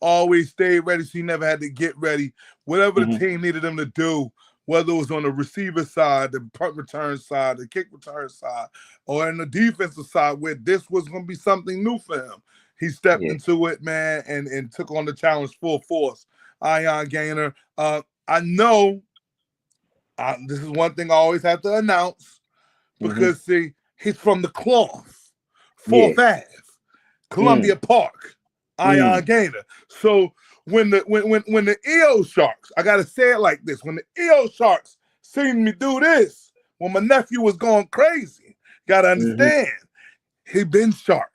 Always stayed ready, so he never had to get ready. Whatever the man. team needed him to do, whether it was on the receiver side, the punt return side, the kick return side, or in the defensive side, where this was going to be something new for him. He stepped Yeah. into it, man, and took on the challenge full force. Ion Gainer. I know this is one thing I always have to announce hmm because see, he's from the cloth, Yeah. Fourth Ave, Mm, Columbia Park, Ion mm, Gainer. So when the EO Sharks, I gotta say it like this: when the EO Sharks seen me do this, when my nephew was going crazy, gotta hmm understand, he been Shark.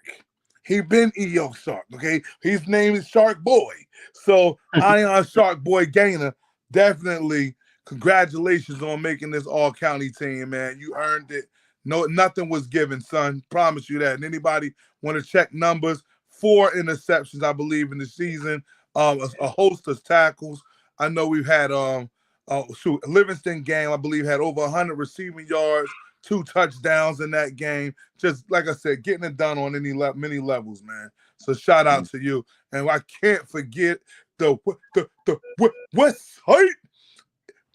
He been EO Shark, okay? His name is Shark Boy. So Ion Shark Boy Gainer, definitely congratulations on making this all county team, man. You earned it. No, nothing was given, son. Promise you that. And anybody want to check numbers? 4 interceptions, I believe, in the season. A host of tackles. I know we've had Livingston game, I believe, had over 100 receiving yards, 2 touchdowns in that game. Just like I said, getting it done on many levels, man. So shout out to you. And I can't forget the West Side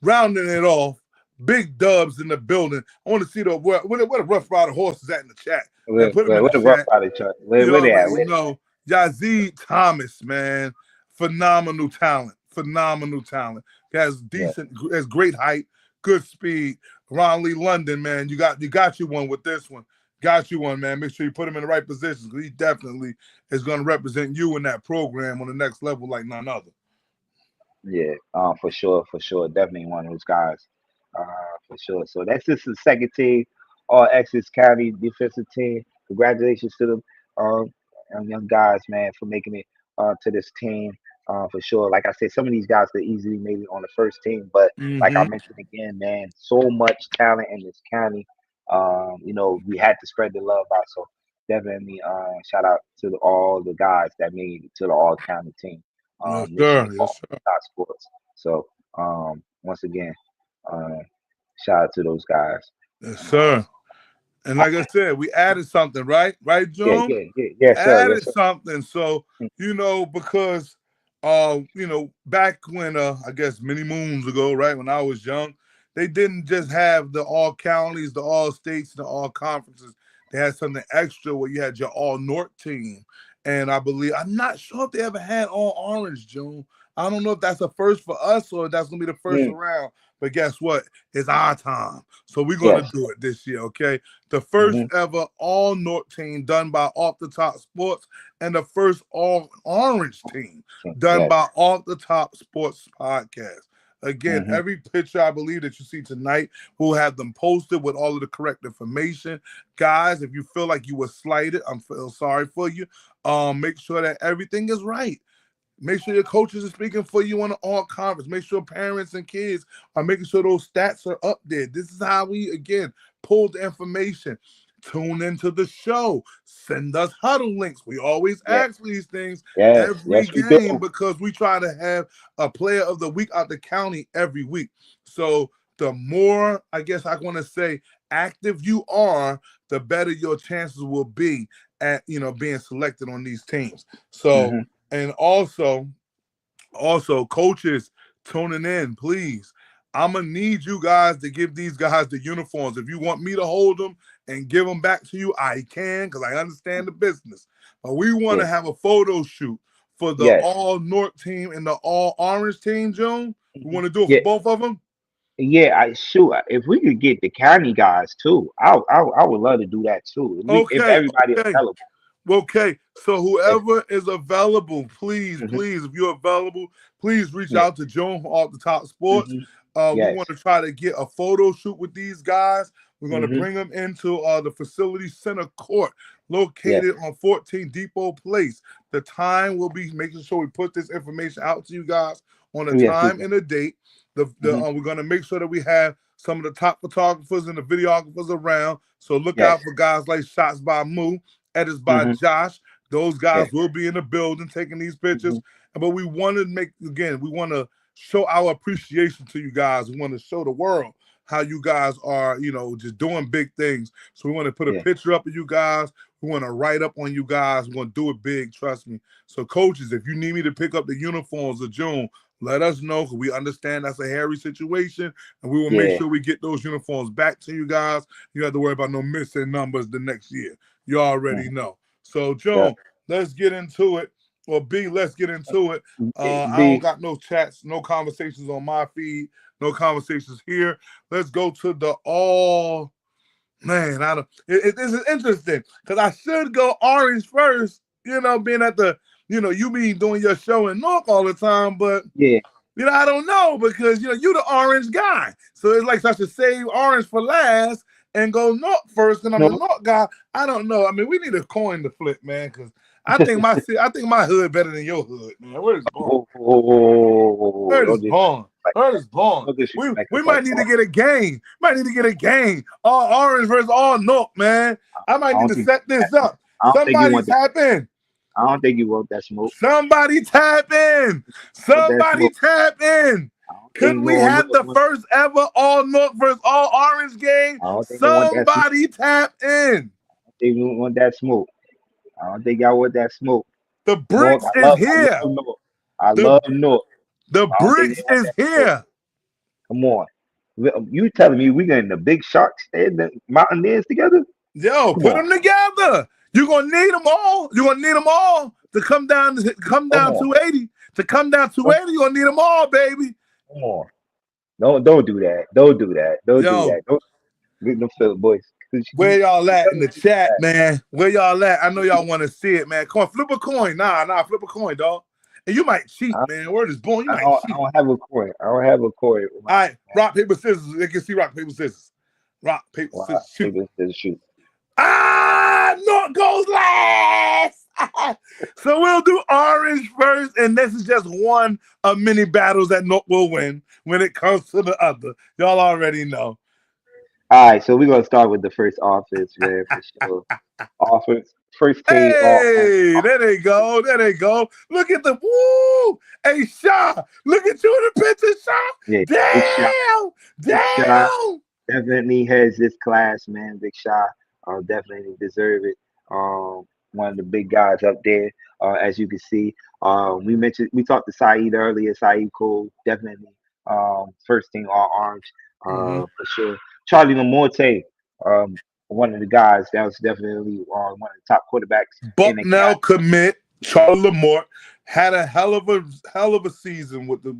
rounding it off. Big Dubs in the building. I want to see where the Rough Rider horses at in the chat. Man, put them in where the the rough chat. out of chart? You Where they at? already know. Yazid Thomas, man. Phenomenal talent. Phenomenal talent. Has Yeah. great height, good speed. Ron Lee London, man. You got you one with this one. Got you one, man. Make sure you put him in the right positions because he definitely is going to represent you in that program on the next level like none other. Yeah, for sure, definitely one of those guys, for sure. So that's just the second team, all Essex County defensive team. Congratulations to them, young guys, man, for making it to this team, for sure. Like I said, some of these guys could easily made it on the first team, but like I Mm-hmm. mentioned again, man, so much talent in this county. We had to spread the love out. So definitely, shout out to all the guys that made it to the all county team. Yes, Mentioning sir. all Yes, sir. top sports. So once again, uh, shout out to those guys. Yes, And sir. And like I said, we added something, right? Right, yeah, June? yeah, yeah, yes, sir, yes, Added sir. something. So, because back when I guess many moons ago, right, when I was young, they didn't just have the all counties, the all states, the all conferences. They had something extra where you had your all North team. And I'm not sure if they ever had all orange, June. I don't know if that's a first for us or if that's gonna be the first Mm, around. But guess what? It's our time. So we're gonna yes. do it this year, okay? The first Mm-hmm. ever all North team done by Off the Top Sports, and the first all orange team done Yes. by Off the Top Sports podcast. Again, Mm-hmm. every picture I believe that you see tonight, we'll have them posted with all of the correct information. Guys, if you feel like you were slighted, I'm feel sorry for you. Make sure that everything is right. Make sure your coaches are speaking for you on the all conference. Make sure parents and kids are making sure those stats are up there. This is how we, again, pull the information. Tune into the show. Send us huddle links. We always Yes. ask for these things Yes. every Yes, we do. game because we try to have a player of the week out the county every week. So the more, I guess I want to say, active you are, the better your chances will be at being selected on these teams. So Mm-hmm. and also coaches tuning in, please. I'm gonna need you guys to give these guys the uniforms. If you want me to hold them and give them back to you, I can because I understand the business. But we want Yeah. to have a photo shoot for the Yes. all North team and the all orange team, June. We Mm-hmm. want to do it for Yeah. both of them. Yeah. If we could get the county guys too, I would love to do that too. If Okay, everybody okay. available. Okay, so If, whoever is available, please, mm-hmm. please, if you're available, please reach Yeah. out to Joan from Off the Top Sports. Mm-hmm. We Yes. want to try to get a photo shoot with these guys. We're going to Mm-hmm. bring them into the facility center court Yes. located on 14 Depot Place. The time will be making sure we put this information out to you guys on the Yes. We time do. and the date. Mm-hmm. We're going to make sure that we have some of the top photographers and the videographers around. So look Yes. out for guys like Shots by Moo, edits by Mm-hmm. Josh. Those Yes. guys will be in the building taking these Mm-hmm. pictures. But we want to we want to show our appreciation to you guys. We want to show the world how you guys are, just doing big things. So we want to put a Yeah. picture up of you guys. We want to write up on you guys. We want to do it big, trust me. So coaches, if you need me to pick up the uniforms of June, let us know because we understand that's a hairy situation, and we will make Yeah. sure we get those uniforms back to you guys. You don't have to worry about no missing numbers the next year. You already Mm-hmm. know. So, Yeah. Joan, let's get into it. Or B, let's get into it. I don't B. got no chats, no conversations on my feed, no conversations here. Let's go to the all. Man, I don't. This is interesting because I should go orange first. Being at the, you be doing your show in North all the time, but Yeah. I don't know because you the orange guy. So it's like I should save orange for last and go North first, and I'm the No. North guy. I don't know. I mean, we need a coin to flip, man, because I think my hood better than your hood, man. Where's Bond? Where is Don't Bond? disrespect. Where is Bond? Don't We disrespect we us like might need to that. get a game. Might need to get a game. All orange versus all North, man. I I might need don't to think. set this up. I don't think you Somebody want that. tap in. I don't think you want that smoke. Somebody tap in. Want that Somebody smoke. tap in. I don't Could think we no have North the want. first ever all North versus all orange game? I don't think they want that smoke. Somebody tap in. They don't want that smoke. I don't think y'all want that smoke. The North. bricks is I here. love North. I The love North. the I don't think they bricks want is that smoke. here. Come on. You telling me we getting the big sharks and the Mountaineers together? Yo, Come put on. them together. You're gonna need them all. You're gonna need them all to come down 280. To come down Come 280, you're gonna need them all, baby. on. Don't do that. Don't do that. Don't do Yo, that. Don't get them Philip boys. Where y'all at in the chat, man? Where y'all at? I know y'all want to see it, man. Come on, flip a coin. Nah, flip a coin, dog. And you might cheat, man. Word is born. You might cheat. I don't have a coin. I don't have a coin. All right, rock, paper, scissors. They can see rock, paper, scissors. Rock, paper, scissors, shoot. Paper, scissors, shoot. North goes last. So we'll do orange first, and this is just one of many battles that North will win when it comes to the other. Y'all already know. All right, so we're gonna start with the first offense, man, for sure. Offense, first team. Hey, there they go. There they go. Look at the woo. Hey, Shaw, look at you in the picture, Shaw. Yeah, Damn. Definitely has this class, man. Big Shot, definitely deserve it. One of the big guys up there, as you can see. We talked to Saeed earlier. Saeed Cole, definitely first team all orange, for sure. Charlie Lamonte, one of the guys that was definitely one of the top quarterbacks in the Bucknell commit. Charlie Lamort had a hell of a season with the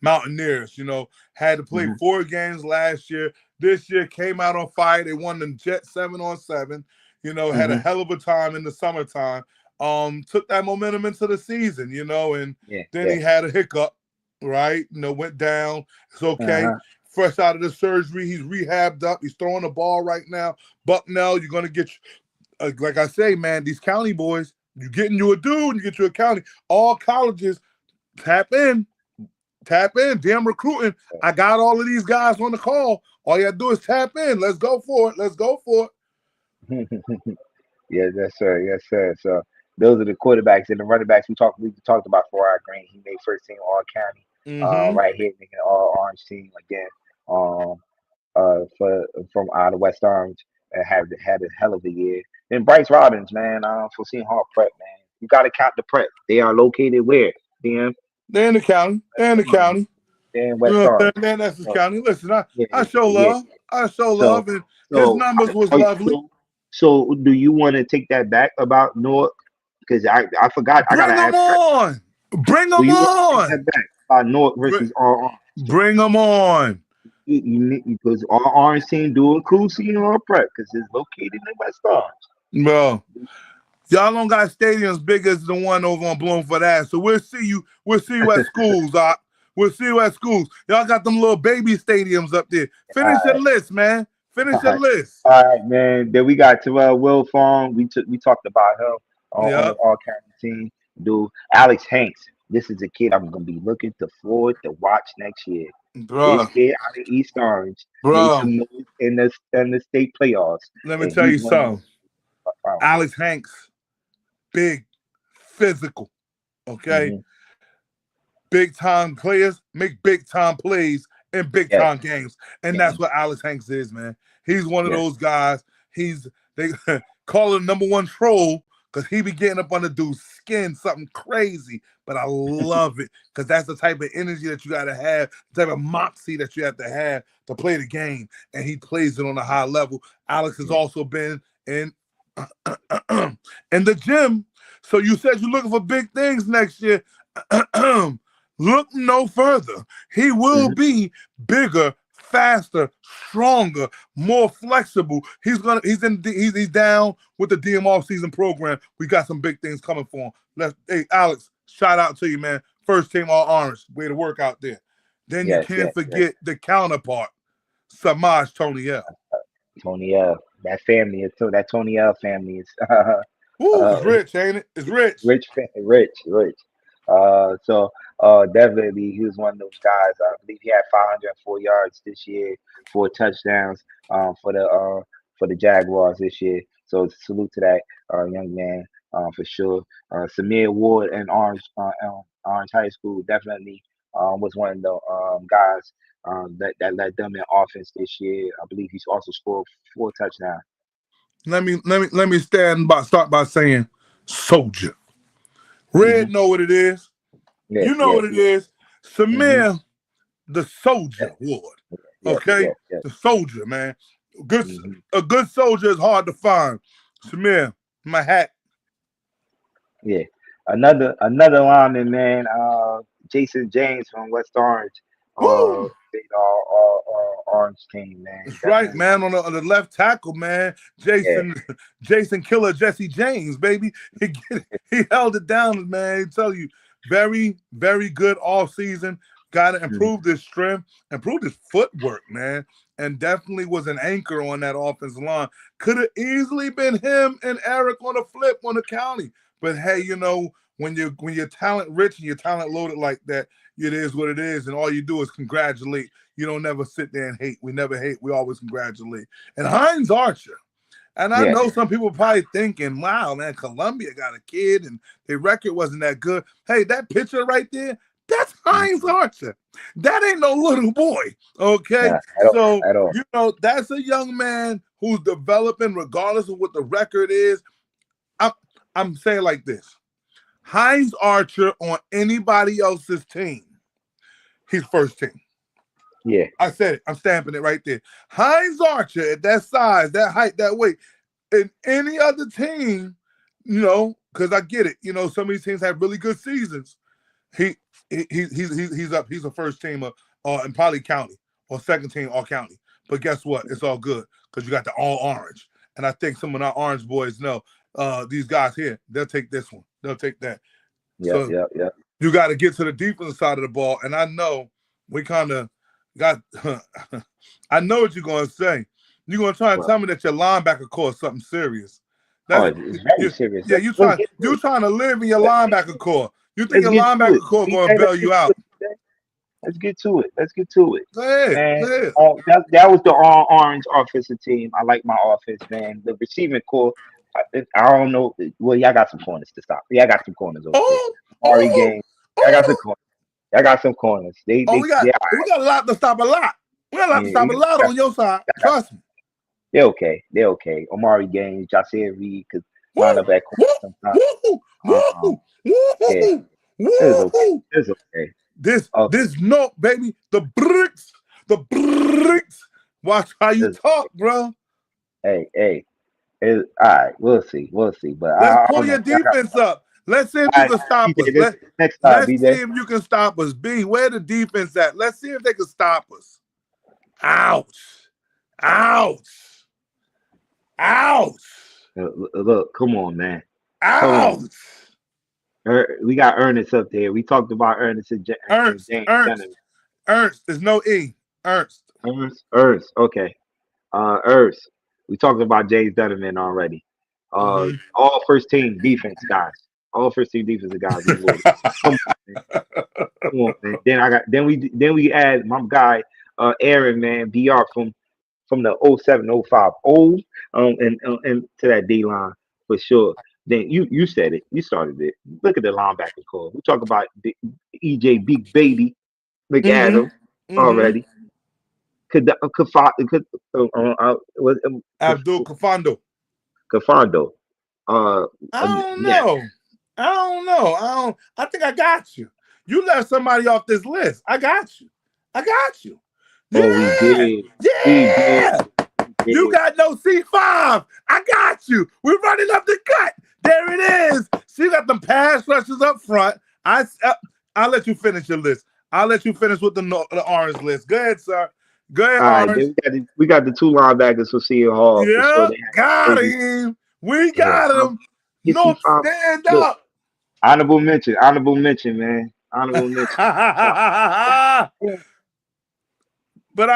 Mountaineers. You know, had to play 4 games last year. This year came out on fire. They won the Jet 7-on-7. You know, had a hell of a time in the summertime. Took that momentum into the season. You know, and then he had a hiccup. Right, you know, went down. It's okay. Fresh out of the surgery, he's rehabbed up. He's throwing the ball right now. Bucknell, you're gonna get, like I say, man, these county boys. You getting you a dude, you get you a county. All colleges tap in. Damn recruiting. I got all of these guys on the call. All you gotta do is tap in. Let's go for it. Yes, sir. Yes, sir. So those are the quarterbacks and the running backs we talked about for our Green. He made first team all county. Right here, making all orange team again. From out of West Orange, and had a hell of a year. Then Bryce Robbins, man, for Seton Hall Prep, man. You got to count the Prep. They are located where? DM. They're in the county. They're in West Orange. They're in Essex County. Listen, I show love. I show love, and his numbers was lovely. So, do you want to take that back about Newark? Because I forgot. I gotta ask. Bring them on. Take that back Newark versus all orange. Bring them on. Because all orange team doing cool Seton Hall Prep because it's located in West Orange. Bro, y'all don't got stadiums big as the one over on Bloomfield Ave. So we'll see you at schools, We'll see you at schools. Y'all got them little baby stadiums up there. Finish your list, man. Finish your list. All right, man. Then we got Terrell Wilform. We talked about him on the all county team. Dude, Alex Hanks. This is a kid I'm gonna be looking forward to watch next year. Bro. This kid out of East Orange made some noise in the state playoffs. Let me tell you something. Alex Hanks, big, physical, okay? Big time players make big time plays in big time games. And that's what Alex Hanks is, man. He's one of those guys. They call him #1 troll because he be getting up on the dude's skin, something crazy. But I love it because that's the type of energy that you got to have, the type of moxie that you have to play the game. And he plays it on a high level. Alex has also been in the gym. So you said you're looking for big things next year. Look no further. He will be bigger, faster, stronger, more flexible. He's down with the DM off-season program. We got some big things coming for him. Hey, Alex, shout out to you, man. First team all orange. Way to work out there. Then you can't forget the counterpart, Samaj Tony L. Tony L. That family is too. That Tony L family is. It's rich, ain't it? It's rich. Rich. So definitely he was one of those guys. I believe he had 504 yards this year, 4 touchdowns for the Jaguars this year. So salute to that young man for sure. Samir Ward and Orange High School definitely was one of the guys that led them in offense this year. I believe he's also scored 4 touchdowns. Let me start by saying soldier. Red know what it is. You know what it is. Samir, the soldier Ward. Okay? The soldier, man. A good soldier is hard to find. Samir, my hat. Yeah. Another lineman, man, Jason James from West Orange. Woo! Big orange team, man. That's right, Definitely. man. On the left tackle, man, Yeah, Jason Killer, Jesse James, baby. He held it down, man. I tell you, very, very good all season. Got to mhm. improve his strength, improve his footwork, man, and definitely was an anchor on that offensive line. Could have easily been him and Eric on a flip on the county, but hey, when you're talent rich and you're talent loaded like that, it is what it is, and all you do is congratulate. You don't never sit there and hate. We never hate. We always congratulate. And Hines Archer. And I Yeah, know some people probably thinking, wow, man, Columbia got a kid and their record wasn't that good. Hey, that picture right there, that's mhm. Hines Archer. That ain't no little boy. Okay. Nah, at all, So, at all. that's a young man who's developing regardless of what the record is. I'm, I'm saying like this. Hines Archer on anybody else's team, he's first team. Yeah, I said it. I'm stamping it right there. Hines Archer at that size, that height, that weight, in any other team, because I get it. Some of these teams have really good seasons. He, he's up. He's a first teamer in Poly County or second team all county. But guess what? It's all good because you got the all orange. And I think some of our orange boys know these guys here. They'll take this one. They'll take that. yep, So yep, yep. you got to get to the defensive side of the ball. And I know we kind of got, I know what you're going to say. You're going to try and Well, tell me that your linebacker caused something serious. oh, That's it's very you, serious. yeah. You Let's trying get to you it. trying to live in your Let's get linebacker core. You think let's your get to linebacker it. core going to BJ, bail let's get you to out? it. BJ. Let's get to it. Let's get to it. Go ahead, Man, go ahead. that was the all orange offensive team. I like my offense, man. The receiving core, I don't know. Well, y'all got some corners to stop. Yeah, I got some corners over there. Oh, Mari oh, game. I got some oh, corners. I got some corners. oh. We got a lot to stop a lot. We got a lot to Yeah, stop a lot got, on your side. got, Trust me. they're okay. They're okay. Omari Gaines, Jasiah Reed could line Woo, up at corner woo, sometimes. woo, Um, woo, yeah, woo, it's okay. woo. It's okay. This Okay, this no baby. The bricks. Watch how you it's talk, okay. bro. Hey. All right, we'll see. But Let's I pull don't your know. Y'all got defense up. Let's see if all you right, can stop us. BJ. This next time, Let's see BJ. if you can stop us. B, where the defense at? Let's see if they can stop us. Ouch. Ouch. Ouch. Look, come on, man. Come on. Ouch. We got Ernest up there. We talked about Ernest and Ernst. James Ernst. Dunham. Ernst. There's no E. Ernst. Ernst. Okay. Ernst. We talked about James Dunham already. Mm-hmm. All first team defense guys. All first team defensive guys we would. Come on, man. Come on, man. Then we add my guy Aaron, man, BR from the 07, 05 old and to that D line for sure. Then you said it. You started it. Look at the linebacker core. We talk about the EJ Big Baby. Look at Mm-hmm. him Mm-hmm. already. Was Abdul Kafando. Cafando. I don't Yeah. know. I think I got you. You left somebody off this list. I got you. Oh, we Yeah. did. We did. Yeah. We You did. got no C5. I got you. We're running up the cut. There it is. She got them pass rushes up front. I'll let you finish your list. I'll let you finish with the orange list. Go ahead, sir. Go ahead, All right, orange. then we got the two linebackers for Seton Hall for sure. Yeah, They had got crazy. him. We Yeah. got him. His C North, five. stand Look, up. honorable mention, man. Honorable mention. So, yeah, But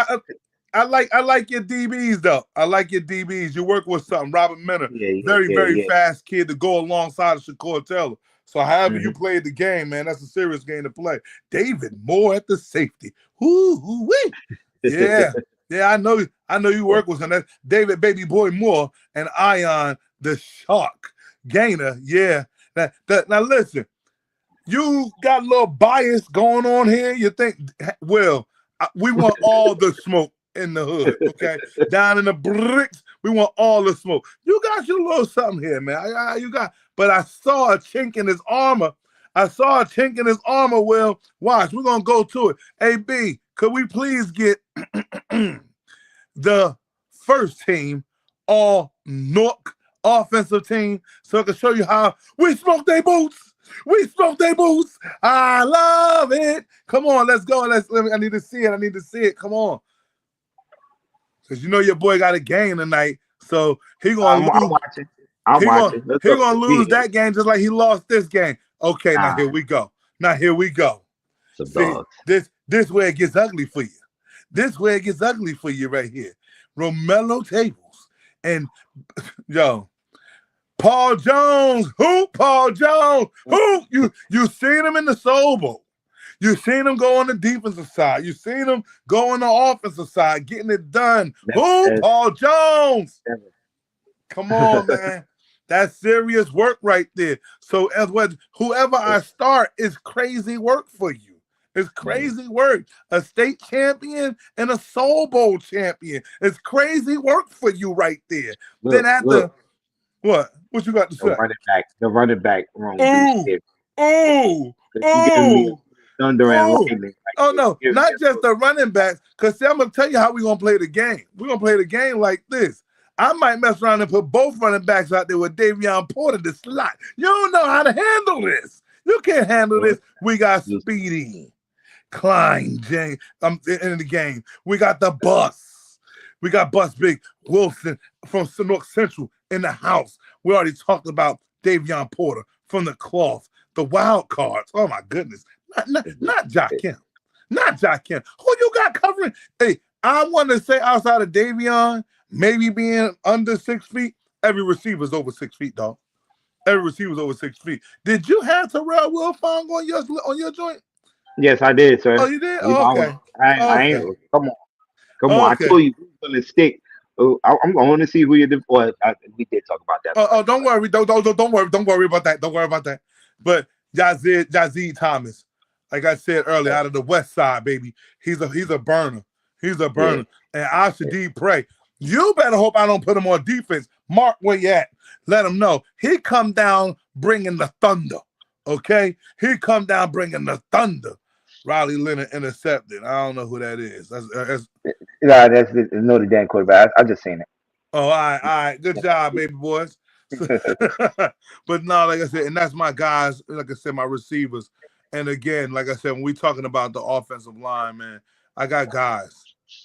I like your DBs though. I like your DBs. You work with something. Robert Minner, very very yeah. fast kid to go alongside of Shakur Taylor. So however you Hmm. played the game, man, that's a serious game to play. David Moore at the safety. Woo-wee. Yeah, yeah. I know you work with him. That's David Baby Boy Moore and Ion the Shark Gainer. Yeah. Now listen. You got a little bias going on here. You think, well, we want all the smoke in the hood, okay? Down in the bricks, we want all the smoke. You got your little something here, man. But I saw a chink in his armor. Well, watch, we're gonna go to it. Hey, B, could we please get the first team all Nork offensive team so I can show you how we smoke their boots? We smoke they boots. I love it. Come on, let's go. I need to see it. I need to see it. Come on. Because you know your boy got a game tonight. So he gonna I'm lose. watching. I'm watching. Let's He go. gonna lose that game just like he lost this game. Okay, now Nah, here we go. Now here we go. some See, dogs. this where it gets ugly for you. This where it gets ugly for you right here. Romello tables. And yo, Paul Jones. Who? Paul Jones. Who? You seen him in the Soul Bowl. You seen him go on the defensive side. You seen him go on the offensive side, getting it done. Who? Paul Jones. Come on, man. That's serious work right there. So whoever I start is crazy work for you. It's crazy work. A state champion and a Soul Bowl champion. It's crazy work for you right there. Then after what you got to say? The running back room. Oh, You giving me thunder and lightning. Oh no, not just the running backs. Because I'm gonna tell you how we're gonna play the game. We're gonna play the game like this. I might mess around and put both running backs out there with Davion Porter the slot. You don't know how to handle this. You can't handle this. We got Speedy, Klein, James in the game. We got the bus. We got Bus Big Wilson from North Central in the house. We already talked about Davion Porter from the cloth, the wild cards. Oh my goodness. Not Jakim. Not Jakim. Who you got covering? Hey, I want to say outside of Davion, maybe being under 6 feet, every receiver's over 6 feet, dog. Every receiver's over 6 feet. Did you have Terrell Wilfong on your joint? Yes, I did, sir. Oh, you did? You know, Okay. I ain't. Come on. Okay. I told you we was gonna stick. I'm going to see who you did. We did talk about that. Oh, don't worry. Don't worry. Don't worry about that. Don't worry about that. But Yazid Thomas, like I said earlier, out of the West Side, baby, he's a burner. He's a burner. Yeah. And I should pray. You better hope I don't put him on defense. Mark, where you at? Let him know. He come down bringing the thunder. Okay? He come down bringing the thunder. Riley Leonard intercepted. I don't know who that is. That's the Notre Dame quarterback. I just seen it. Oh, all right. Good job, baby boys. But no, like I said, and that's my guys, like I said, my receivers. And again, like I said, when we talking about the offensive line, man, I got guys.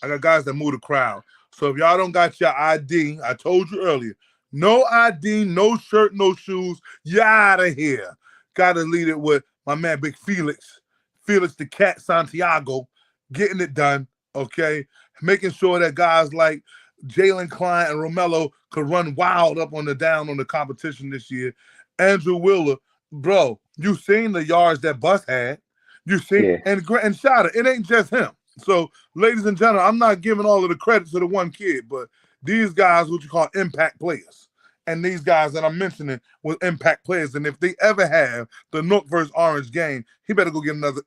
That move the crowd. So if y'all don't got your ID, I told you earlier, no ID, no shirt, no shoes, you're out of here. Got to lead it with my man, Big Felix the Cat Santiago, getting it done, okay? Making sure that guys like Jalen Klein and Romello could run wild up on the competition this year. Andrew Wheeler, bro, you seen the yards that Bus had. You seen, and Shada, it ain't just him. So, ladies and gentlemen, I'm not giving all of the credit to the one kid, but these guys, what you call impact players. And these guys that I'm mentioning were impact players. And if they ever have the Nook versus Orange game, he better go get another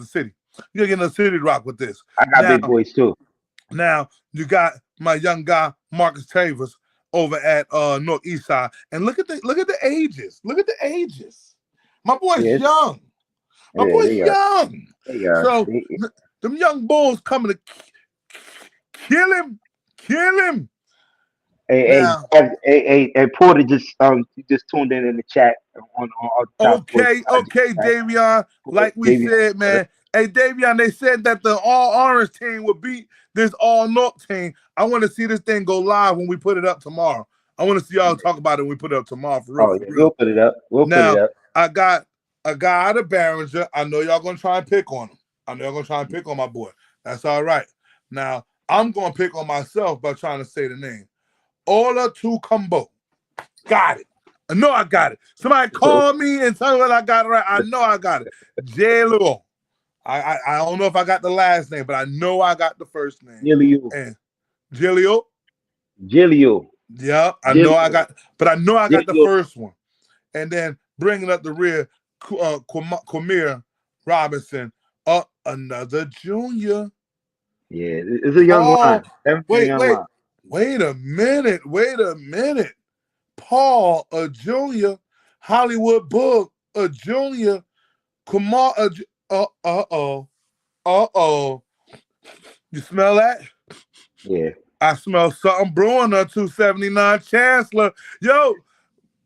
city. You gotta get another city to rock with this. I got big boys too. Now you got my young guy, Marcus Tavers, over at North East Side. And look at the ages. Look at the ages. My boy's young. My boy's young. So them young bulls coming to kill him. Hey, Porter just tuned in the chat on Okay, Davion. Like we said, man. Hey, Davion, they said that the all-orange team would beat this all-North team. I want to see this thing go live when we put it up tomorrow. I want to see y'all talk about it when we put it up tomorrow for real. We'll put it up. Put it up. I got a guy out of Barringer. I know y'all gonna try and pick on him. I know y'all gonna try and pick on my boy. That's all right. Now, I'm gonna pick on myself by trying to say the name. Ola Tucumbo. Got it. I know I got it. Somebody call me and tell me that I got it right. I know I got it. J-Lo. I don't know if I got the last name, but I know I got the first name. Gilio. Yeah, I know I got the first one. And then bringing up the rear, Quamir Robinson. Another junior. Yeah, it's a young line. Wait a minute. Paul, a junior. Hollywood Book, a junior. Kumar, uh-oh. You smell that? Yeah. I smell something brewing on 279 Chancellor. Yo,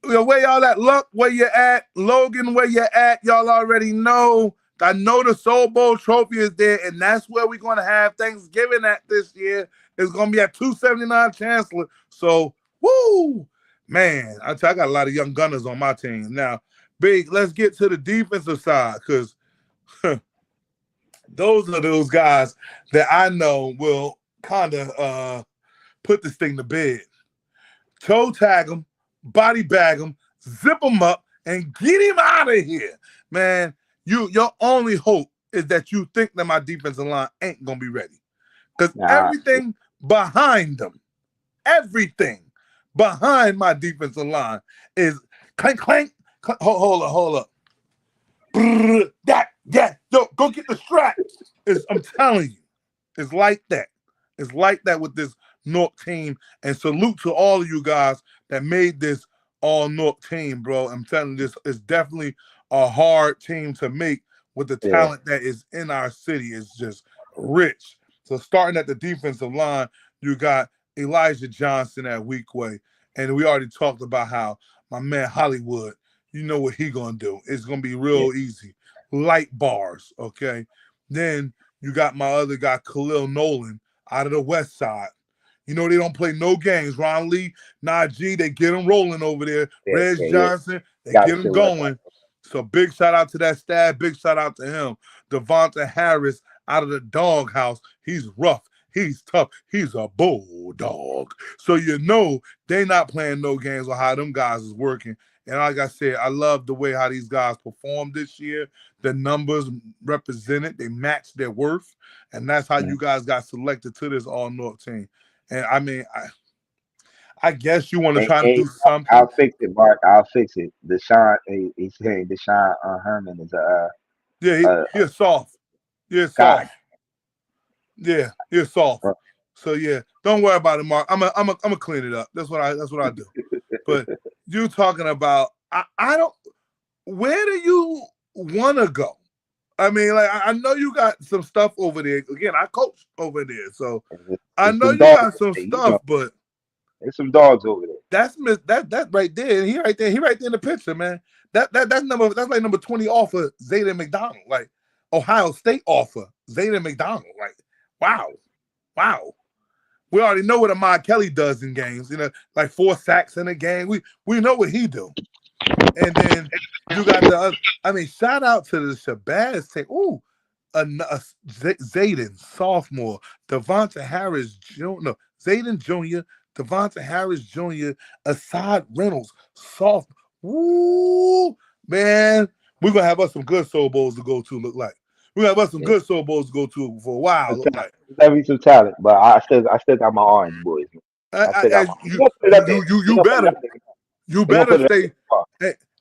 Where y'all at? Luck, where you at? Logan, where you at? Y'all already know. I know the Soul Bowl trophy is there, and that's where we're going to have Thanksgiving at this year. It's going to be at 279 Chancellor. So, woo! Man, I got a lot of young gunners on my team. Now, Big, let's get to the defensive side, because those are those guys that I know will kind of put this thing to bed. Toe tag him, body bag him, zip him up, and get him out of here. Man, your only hope is that you think that my defensive line ain't going to be ready. Because everything behind them, everything behind my defensive line is clank, clank, clank. Hold up. Brrr, yo, go get the strap. I'm telling you, it's like that. It's like that with this North team. And salute to all of you guys that made this all North team, bro. I'm telling you, this is definitely a hard team to make with the talent that is in our city. It's just rich. So starting at the defensive line, you got Elijah Johnson at Weekway. And we already talked about how my man Hollywood, you know what he gonna do. It's gonna be real easy. Light bars, okay? Then you got my other guy, Khalil Nolan, out of the West Side. You know, they don't play no games. Ron Lee, Najee, they get them rolling over there. Reg Johnson, they get them going. So big shout out to that staff. Big shout out to him. Devonta Harris out of the doghouse. He's rough. He's tough. He's a bulldog. So you know they not playing no games on how them guys is working. And like I said, I love the way how these guys performed this year. The numbers represented. They matched their worth. And that's how you guys got selected to this All-North team. And I mean, I guess you want to try to do something. I'll fix it, Mark. I'll fix it. Deshaun, he's saying Deshaun Herman is he's soft. He's soft. Yeah, he's soft. So yeah, don't worry about it, Mark. I'm a clean it up. That's what I do. But you talking about I don't. Where do you want to go? I mean, like I know you got some stuff over there. Again, I coach over there, so I know you got some stuff, but there's some dogs over there. That's right there. He right there. He right there in the picture, man. That's like number 20 offer Zayden McDonald, like Ohio State offer Zayden McDonald. Like, wow. We already know what Ahmad Kelly does in games. You know, like 4 sacks in a game. We know what he do. And then you got the other, I mean, shout out to the Shabazz team. Ooh, Zayden, sophomore, Devonta Harris Jr., Zayden Jr., Devonta Harris Jr., Asad Reynolds, soft. Woo, man. We're going to have us some good Soul Bowls to go to, look like. We're going to have us some good Soul Bowls to go to for a while, look like. There'll be some talent, but I still got my Orange Boys. You better stay.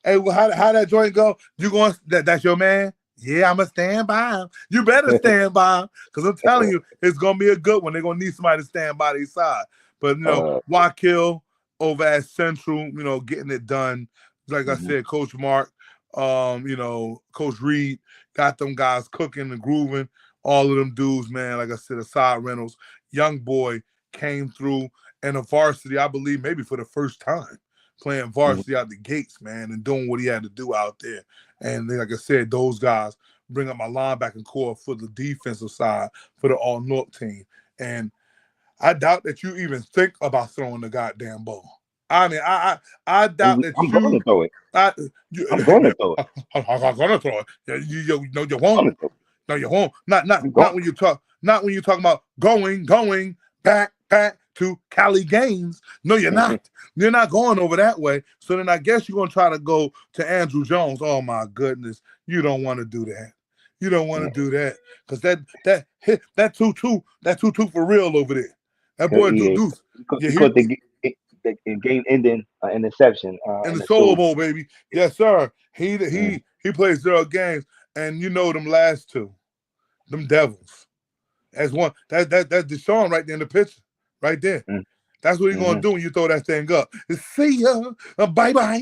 Hey, well, how that joint go? You going? That's your man? Yeah, I'ma stand by him. You better stand by him, because I'm telling you, it's gonna be a good one. They're gonna need somebody to stand by their side. But you know, Wakil over at Central, you know, getting it done. Like I said, Coach Mark, Coach Reed got them guys cooking and grooving. All of them dudes, man. Like I said, Asad Reynolds, young boy, came through, and a varsity, I believe, maybe for the first time, playing varsity out the gates, man, and doing what he had to do out there. And like I said, those guys bring up my linebacker core for the defensive side for the All-North team. And I doubt that you even think about throwing the goddamn ball. I mean, I doubt that I'm going to throw it. I'm going to throw it. I'm going to throw it. You won't. No, you won't. Not when you talk. Not when you talk about going back to Cali games. No, you're not. You're not going over that way. So then I guess you're gonna try to go to Andrew Jones. Oh my goodness, you don't want to do that. You don't want to do that, because that 2-2 for real over there. That boy Deuce. He caught the game ending interception in the Soul Bowl, baby. Yes, sir. He plays 0 games, and you know them last 2, them Devils. That's one. That's Deshaun right there in the picture, right there. That's what he's gonna do when you throw that thing up. See ya, bye bye.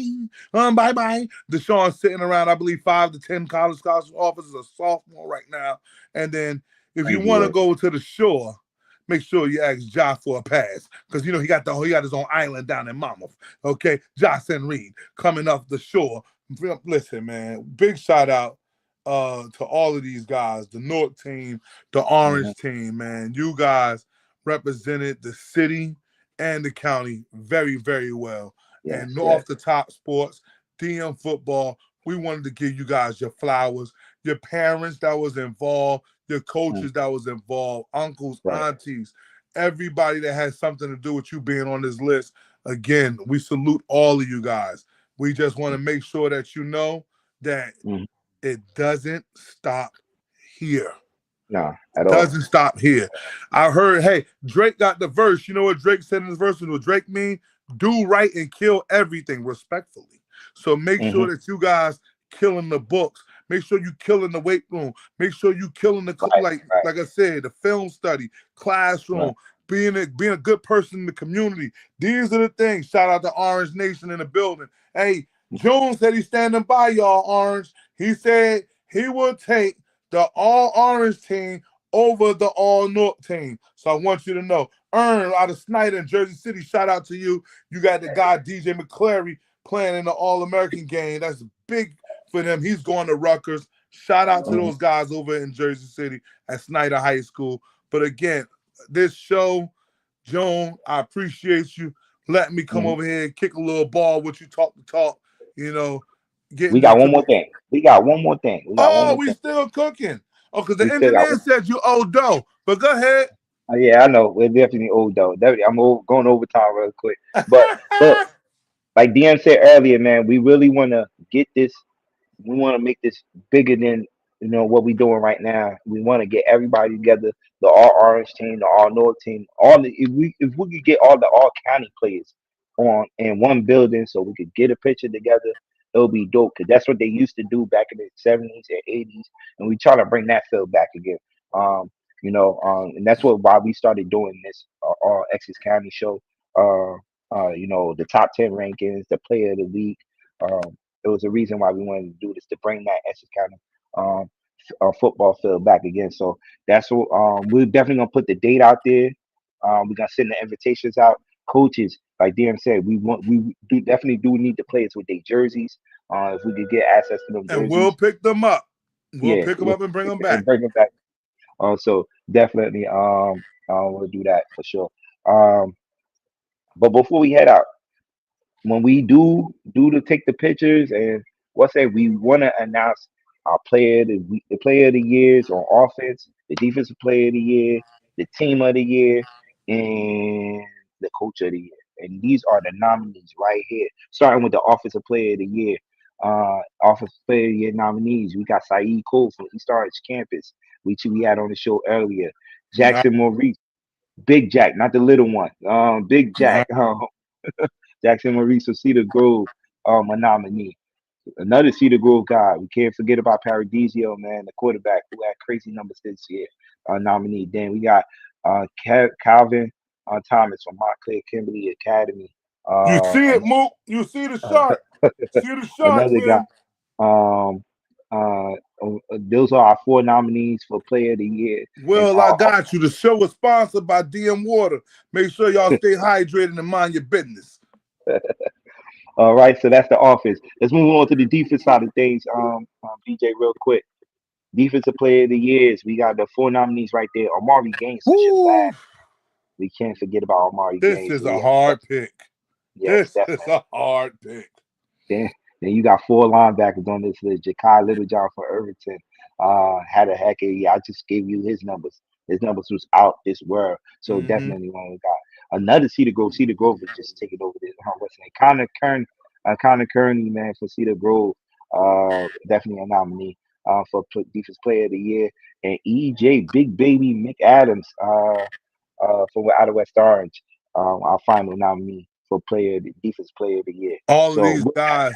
Deshaun's sitting around, I believe, 5 to 10 college scholarship offers, a sophomore right now. And then if you want to go to the shore, make sure you ask Ja for a pass because you know he got his own island down in Monmouth. Okay, Jocelyn Reed coming off the shore. Listen, man, big shout out to all of these guys, the North team, the Mm-hmm. Orange team, man. You guys represented the city and the county very, very well. Yes, And yes. off the top sports, DM football, we wanted to give you guys your flowers, your parents that was involved, your Mm, coaches that was involved, uncles, right. aunties, everybody that has something to do with you being on this list. Again, we salute all of you guys. We just want to make sure that you know that Mm, it doesn't stop here. no, at all. Doesn't stop here. I heard, hey, Drake got the verse. You know what Drake said in his verse? What Drake mean? Do right and kill everything respectfully. So make Hmm. sure that you guys killing the books. Make sure you killing the weight room. Make sure you killing the Right, right, like I said, the film study, right. classroom, being a good person in the community. These are the things. Shout out to Orange Nation in the building. Hey, Jones said he's standing by y'all, Orange. He said he will take the all orange team over the all North team. So I want you to know. Earn out of Snyder in Jersey City. Shout out to you. You got the guy DJ McClary playing in the All American game. That's big for them. He's going to Rutgers. Shout out to Hmm. those guys over in Jersey City at Snyder High School. But again, this show, Joan, I appreciate you letting me come Hmm. over here and kick a little ball with you, talk the talk, you know, We getting got into one the. more thing. We got one more thing. We got one Oh, more we thing. still cooking. Oh, because We the still got engineer one. said you owe dough. But go ahead. Yeah, I know. We're definitely old though. I'm going overtime real quick. But look, like DM said earlier, man, we really want to get this. We want to make this bigger than what we're doing right now. We want to get everybody together, the all orange team, the all north team, all the if we could get all the all county players on in one building, so we could get a picture together. It'll be dope because that's what they used to do back in the 70s and 80s, and we try to bring that feel back again. Um, and that's why we started doing this all Essex County show. The top 10 rankings, the player of the week. It was a reason why we wanted to do this to bring that Essex County um, football field back again. So that's what we're definitely gonna put the date out there. We're gonna send the invitations out. Coaches, like DM said, we do definitely do need the players with their jerseys. If we could get access to them And we'll jerseys, pick them up. We'll yeah, pick them up and bring them back. and bring them back. So definitely, we'll do that for sure. Um, but before we head out, when we do to take the pictures and what's that, we want to announce our the player of the years on offense, the defensive player of the year, the team of the year, and the coach of the year. And these are the nominees right here. Starting with the offensive player of the year. Offensive player of the year nominees. We got Saeed Cole from East Orange Campus, which we had on the show earlier. Nah, Jackson Maurice, Big Jack, not the little one. Big nah. Jack. Jackson Maurice of Cedar Grove, a nominee. Another Cedar Grove guy. We can't forget about Paradisio, man, the quarterback who had crazy numbers this year, nominee. Then we got Calvin Thomas from Montclair Kimberly Academy. You Uh, see it, an- Mook. You see the uh, shark. See the shark, another guy. man. Um, those are our four nominees for Player of the Year. And Well, I got you. The show is sponsored by DM Water. Make sure y'all stay hydrated and mind your business. all right, so that's the offense. Let's move on to the defense side of things. DJ, real quick. Defensive player of the years. We got the four nominees right there. Amari Gaines was your Woo! last. We can't forget about Amari This Gaines. is So a yeah, hard pick. yes, This is definitely. a hard pick. Then you got four linebackers on this list. Jakai Littlejohn for Irvington. Had a heck of a year. I just gave you his numbers. His numbers was out this world. So Mm-hmm. definitely one we got. Another Cedar Grove. Cedar Grove is just taking over this. What's his name? Connor Kearney, man, for Cedar Grove. Definitely a nominee for defense player of the year. And EJ Big Baby McAdams from out of West Orange. Our final nominee for defense player of the year. All of So these guys,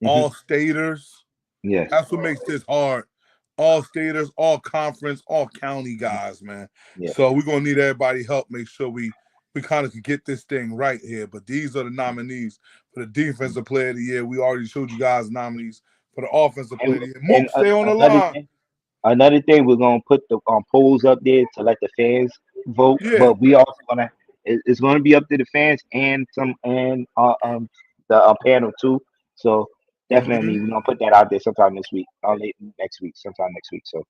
mhm, all staters. yes, That's what makes this hard. All staters, all conference, all county guys, man. yes. So we're gonna need everybody help. Make sure we kind of can get this thing right here. But these are the nominees for the defensive player of the year. We already showed you guys nominees for the offensive player And of the year. and Mook, stay on the another line. thing, we're gonna put the polls up there to let the fans vote, Yeah. but we also gonna it's gonna be up to the fans and some and the panel too. So Hmm. definitely we're gonna put that out there sometime this week, late next week, sometime next week. So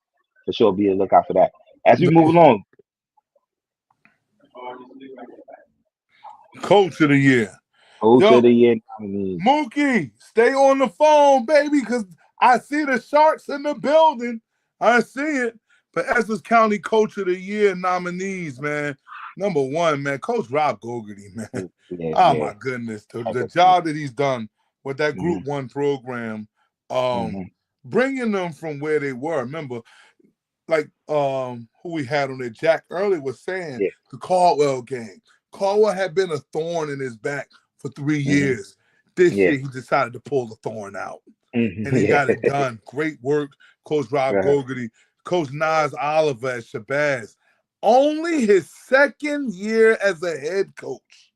for sure, be a lookout for that. As we move along, Coach of the year. Coach of Yo, the Year nominees. Mookie, stay on the phone, baby, because I see the Sharks in the building. I see it. But Essex County Coach of the Year nominees, man. Number one, man, Coach Rob Gogarty, man. Yeah, Oh yeah, my goodness, the definitely. job that he's done with that Hmm. Group One program, um, Hmm. bringing them from where they were. Remember, like who we had on there, Jack earlier was saying Yeah. the Caldwell game. Caldwell had been a thorn in his back for 3 years. Hmm. This Yeah. year he decided to pull the thorn out. Hmm. And he Yeah. got it done. Great work, Coach Rob Uh-huh. Gogarty, Coach Nas Oliver at Shabazz. Only his second year as a head coach,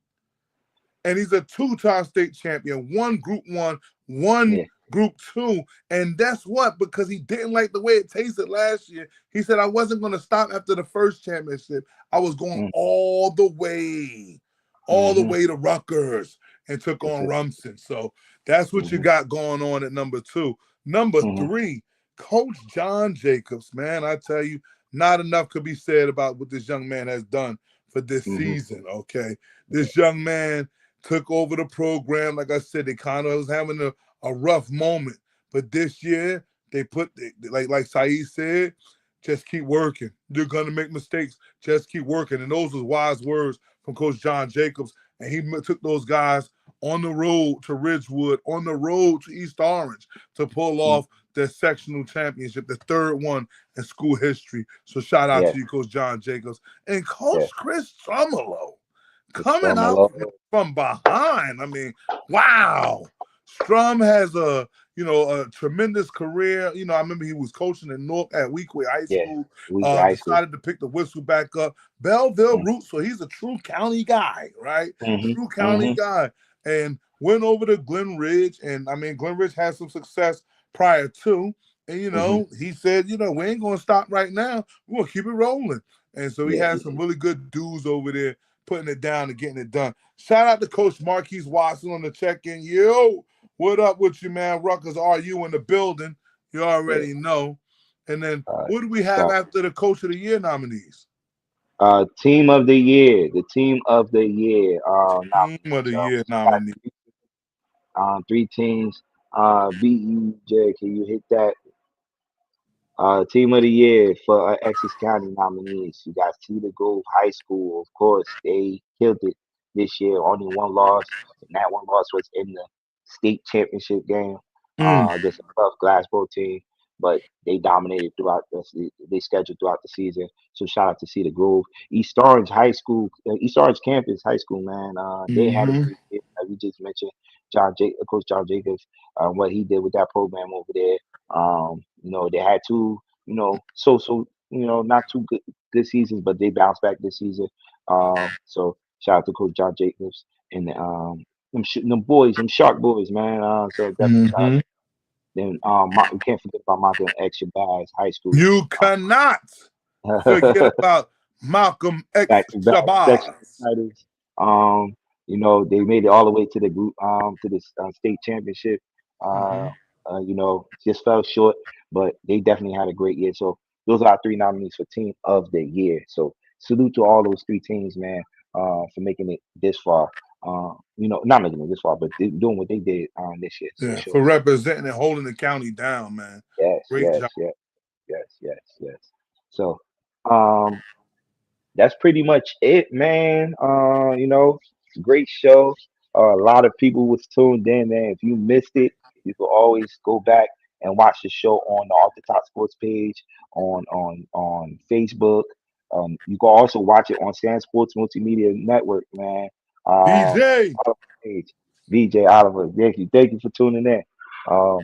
and he's a two-time state champion, one Group One, one Yeah. Group Two, and that's what, because he didn't like the way it tasted last year. He said, I wasn't going to stop after the first championship. I was going all the Mm-hmm. way to Rutgers, and took That's on it. Rumson. So that's what you Hmm. got going on at number two. Number Hmm. three, Coach John Jacobs. Man, I tell you, not enough could be said about what this young man has done for this Hmm. season. Okay, this young man took over the program. Like I said, they kind of was having a rough moment. But this year, they put, like Saeed said, just keep working. You're going to make mistakes. Just keep working. And those was wise words from Coach John Jacobs. And he took those guys on the road to Ridgewood, on the road to East Orange to pull off the sectional championship, the third one in school history. So shout out Yeah. to you, Coach John Jacobs. And Coach Yeah. Chris Trumolo It's coming from out Malone. from behind. I mean, wow. Strum has a tremendous career. I remember he was coaching in North at Weequahic High Yeah. School. We high school. Decided to pick the whistle back up. Belleville roots, so he's a true county guy, right? Mm-hmm. True county Mm-hmm. guy. And went over to Glen Ridge. And I mean, Glen Ridge had some success prior to. And Mm-hmm. he said, we ain't gonna stop right now. We're gonna keep it rolling. And so he Yeah. had some really good dudes over there putting it down and getting it done. Shout out to Coach Marquise Watson on the check-in. Yo, what up with you, man? Rutgers, are you in the building? You Yeah. already know. And then Uh, who do we have so, after the Coach of the Year nominees? team of the year. The team of the year Team of nominees. the Year We got nominee. three teams. BEJ, can you hit that? Team of the year for Essex County nominees. You got Cedar Grove High School. Of course, they killed it this year. Only one loss, and that one loss was in the state championship game Mm. against a tough Glassboro team. But they dominated throughout they scheduled throughout the season. So shout out to Cedar Grove, East Orange High School, East Orange Campus High School. Man, they had a Mm-hmm. great year. We just mentioned Coach John Jacobs, what he did with that program over there. They had two, not too good seasons, but they bounced back this season. So shout out to Coach John Jacobs and them boys, them Shark boys, man. So definitely shout out Mm-hmm. to them. We can't forget about Malcolm X Shabazz High School. You cannot forget about Malcolm X Back to back section Shabazz. titles. Um, they made it all the way to the group to the state championship. Mm-hmm. Uh, just fell short, but they definitely had a great year. So those are our three nominees for team of the year. So salute to all those three teams, man, for making it this far. Not making it this far, but doing what they did this year for Yeah, sure. for representing and holding the county down, man. Yes, Great yes, job. yes, yes, yes, yes. So, um, that's pretty much it, man. Great show. A lot of people was tuned in, man. If you missed it, you can always go back and watch the show on the Off the Top Sports page on Facebook. You can also watch it on Sand Sports Multimedia Network, man. BJ. Page. VJ Oliver, thank you for tuning in. Um,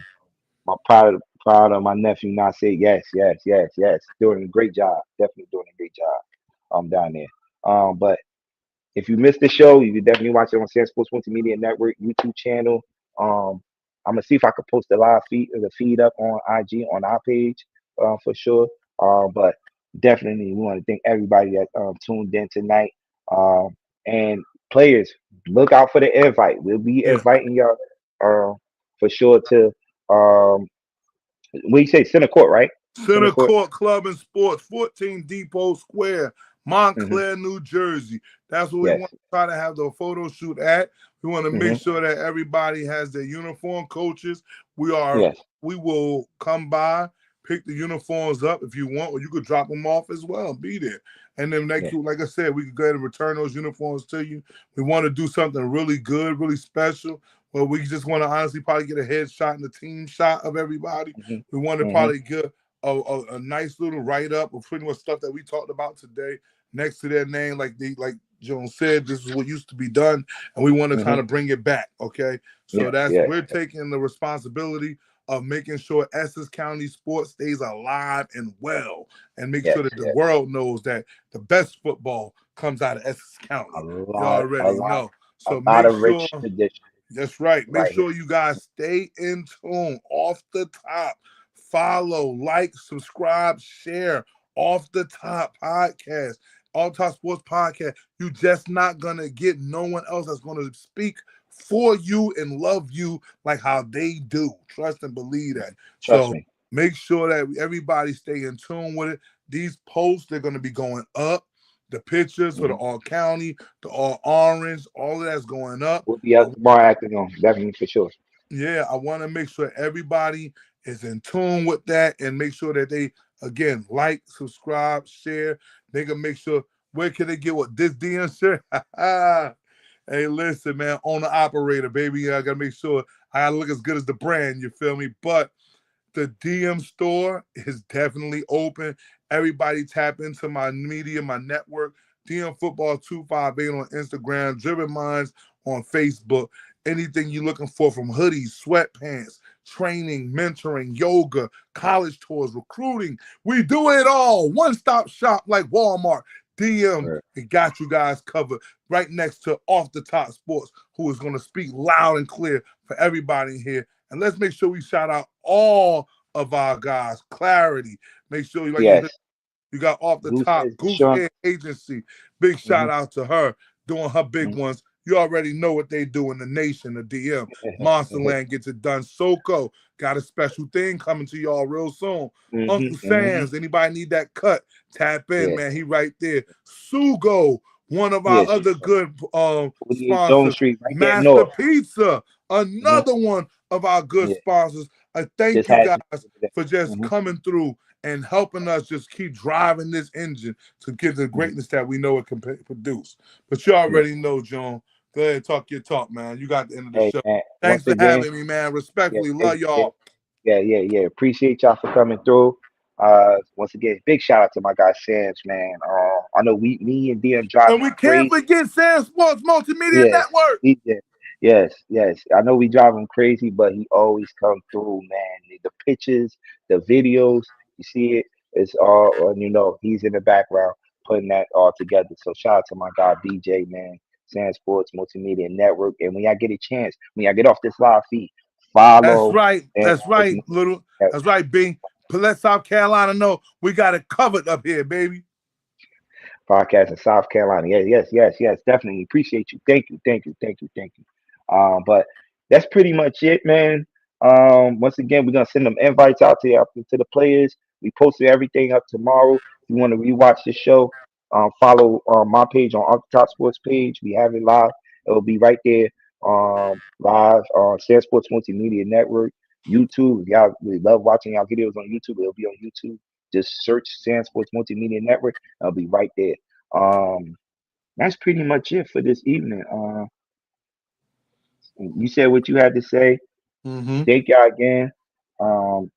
I'm proud of my nephew. Not say yes, yes, yes, yes. Doing a great job. Definitely doing a great job. Down there. But if you missed the show, you can definitely watch it on San Sports Multimedia Network YouTube channel. Um, I'm gonna see if I could post the live feed up on IG on our page for sure. But definitely we want to thank everybody that tuned in tonight. And players, look out for the invite. We'll be Yeah. inviting y'all for sure to what you say, center court, right? Center Center court. Court Club and Sports, 14 Depot Square, Hmm. Montclair, New Jersey. That's where we Yes. want to try to have the photo shoot at. We want to make Hmm. sure that everybody has their uniform. Coaches, we are Yes. we will come by, pick the uniforms up if you want, or you could drop them off as well and be there. And then next, Yes. like I said, we could go ahead and return those uniforms to you. We want to do something really good, really special. Well, we just want to honestly probably get a headshot and a team shot of everybody. Hmm. We want to Hmm. probably get a nice little write up of pretty much stuff that we talked about today next to their name, like Joan said, this is what used to be done, and we want to Hmm. kind of bring it back. Okay, so Yes. that's Yes. we're taking the responsibility of making sure Essex County sports stays alive and well, and make Yes. sure that the Yes. world knows that the best football comes out of Essex A County. You lot. A already lot. know. A So lot make of sure rich tradition that's right. Make right here. sure you guys stay in tune off the top. Follow, like, subscribe, share off the top podcast, all top sports podcast. You just not gonna get no one else that's gonna speak for you and love you like how they do. Trust and believe that. Trust So me. make sure that everybody stay in tune with it. These posts, they're gonna be going up. The pictures for the Hmm. all county, the all orange, all of that's going up. We'll be up tomorrow afternoon, definitely for sure. Yeah, I want to make sure everybody is in tune with that and make sure that they again like, subscribe, share. They can make sure where can they get what this DM shirt? Hey, listen, man, owner operator, baby. I gotta make sure I gotta look as good as the brand, you feel me? But the DM store is definitely open. Everybody tap into my media, my network. DM Football 258 on Instagram, Driven Minds on Facebook. Anything you're looking for from hoodies, sweatpants, training, mentoring, yoga, college tours, recruiting. We do it all. One stop shop like Walmart. DM Right. and got you guys covered right next to Off the Top Sports, who is going to speak loud and clear for everybody here. And let's make sure we shout out all of our guys. Clarity. Make sure you like Yes. you got off the Goose top is Goose Sean. Head Agency. Big Hmm. shout out to her doing her big ones. You already know what they do in the nation, the DM. Monsterland gets it done. Soko got a special thing coming to y'all real soon. Hmm. Uncle Hmm. Sam's, anybody need that cut? Tap in, Yes. man. He right there. Sugo, one of our Yes. other good 48 Jones sponsors. Street, right there Master north. Pizza, Hmm. another one of our good Yeah. sponsors. I thank Just you had guys some over there. for just Hmm. coming through and helping us just keep driving this engine to get the Hmm. greatness that we know it can produce. But you Yeah. already know, John. Go ahead, talk your talk, man. You got the end of the Hey, show. man. Thanks Once for again, having me, man. yeah, Respectfully, yeah, love yeah, y'all. yeah. Appreciate y'all for coming through. Once again, big shout out to my guy Sam's, man. I know me and DM And driving we can't crazy. forget Sam Sports Multimedia Yes, Network. yes. I know we drive him crazy, but he always come through, man. The pictures, the videos, you see it. It's all, he's in the background putting that all together. So shout out to my guy BJ, man. Sand Sports Multimedia Network. And when y'all get a chance, when y'all get off this live feed, That's follow right. Sand That's Sports right, little. Multimedia Network. That's right, B. Let South Carolina know we got it covered up here, baby. Podcast in South Carolina. Yes. Definitely appreciate you. Thank you. But that's pretty much it, man. Once again, we're gonna send them invites out to the players. We posted everything up tomorrow. If you want to rewatch the show, follow my page on Off the Top Sports page. We have it live. It will be right there, live on Sand Sports Multimedia Network, YouTube. If y'all we love watching y'all videos on YouTube, it'll be on YouTube. Just search Sand Sports Multimedia Network. I'll be right there. Um, that's pretty much it for this evening. You said what you had to say. Mm-hmm. Thank y'all again. Um,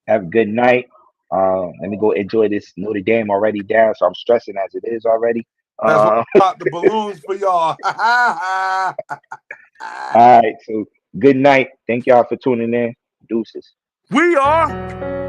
have a good night. Let me go enjoy this Notre Dame already down, so I'm stressing as it is already. That's why Uh, I popped the balloons for y'all. all right, so good night. Thank y'all for tuning in. Deuces. We are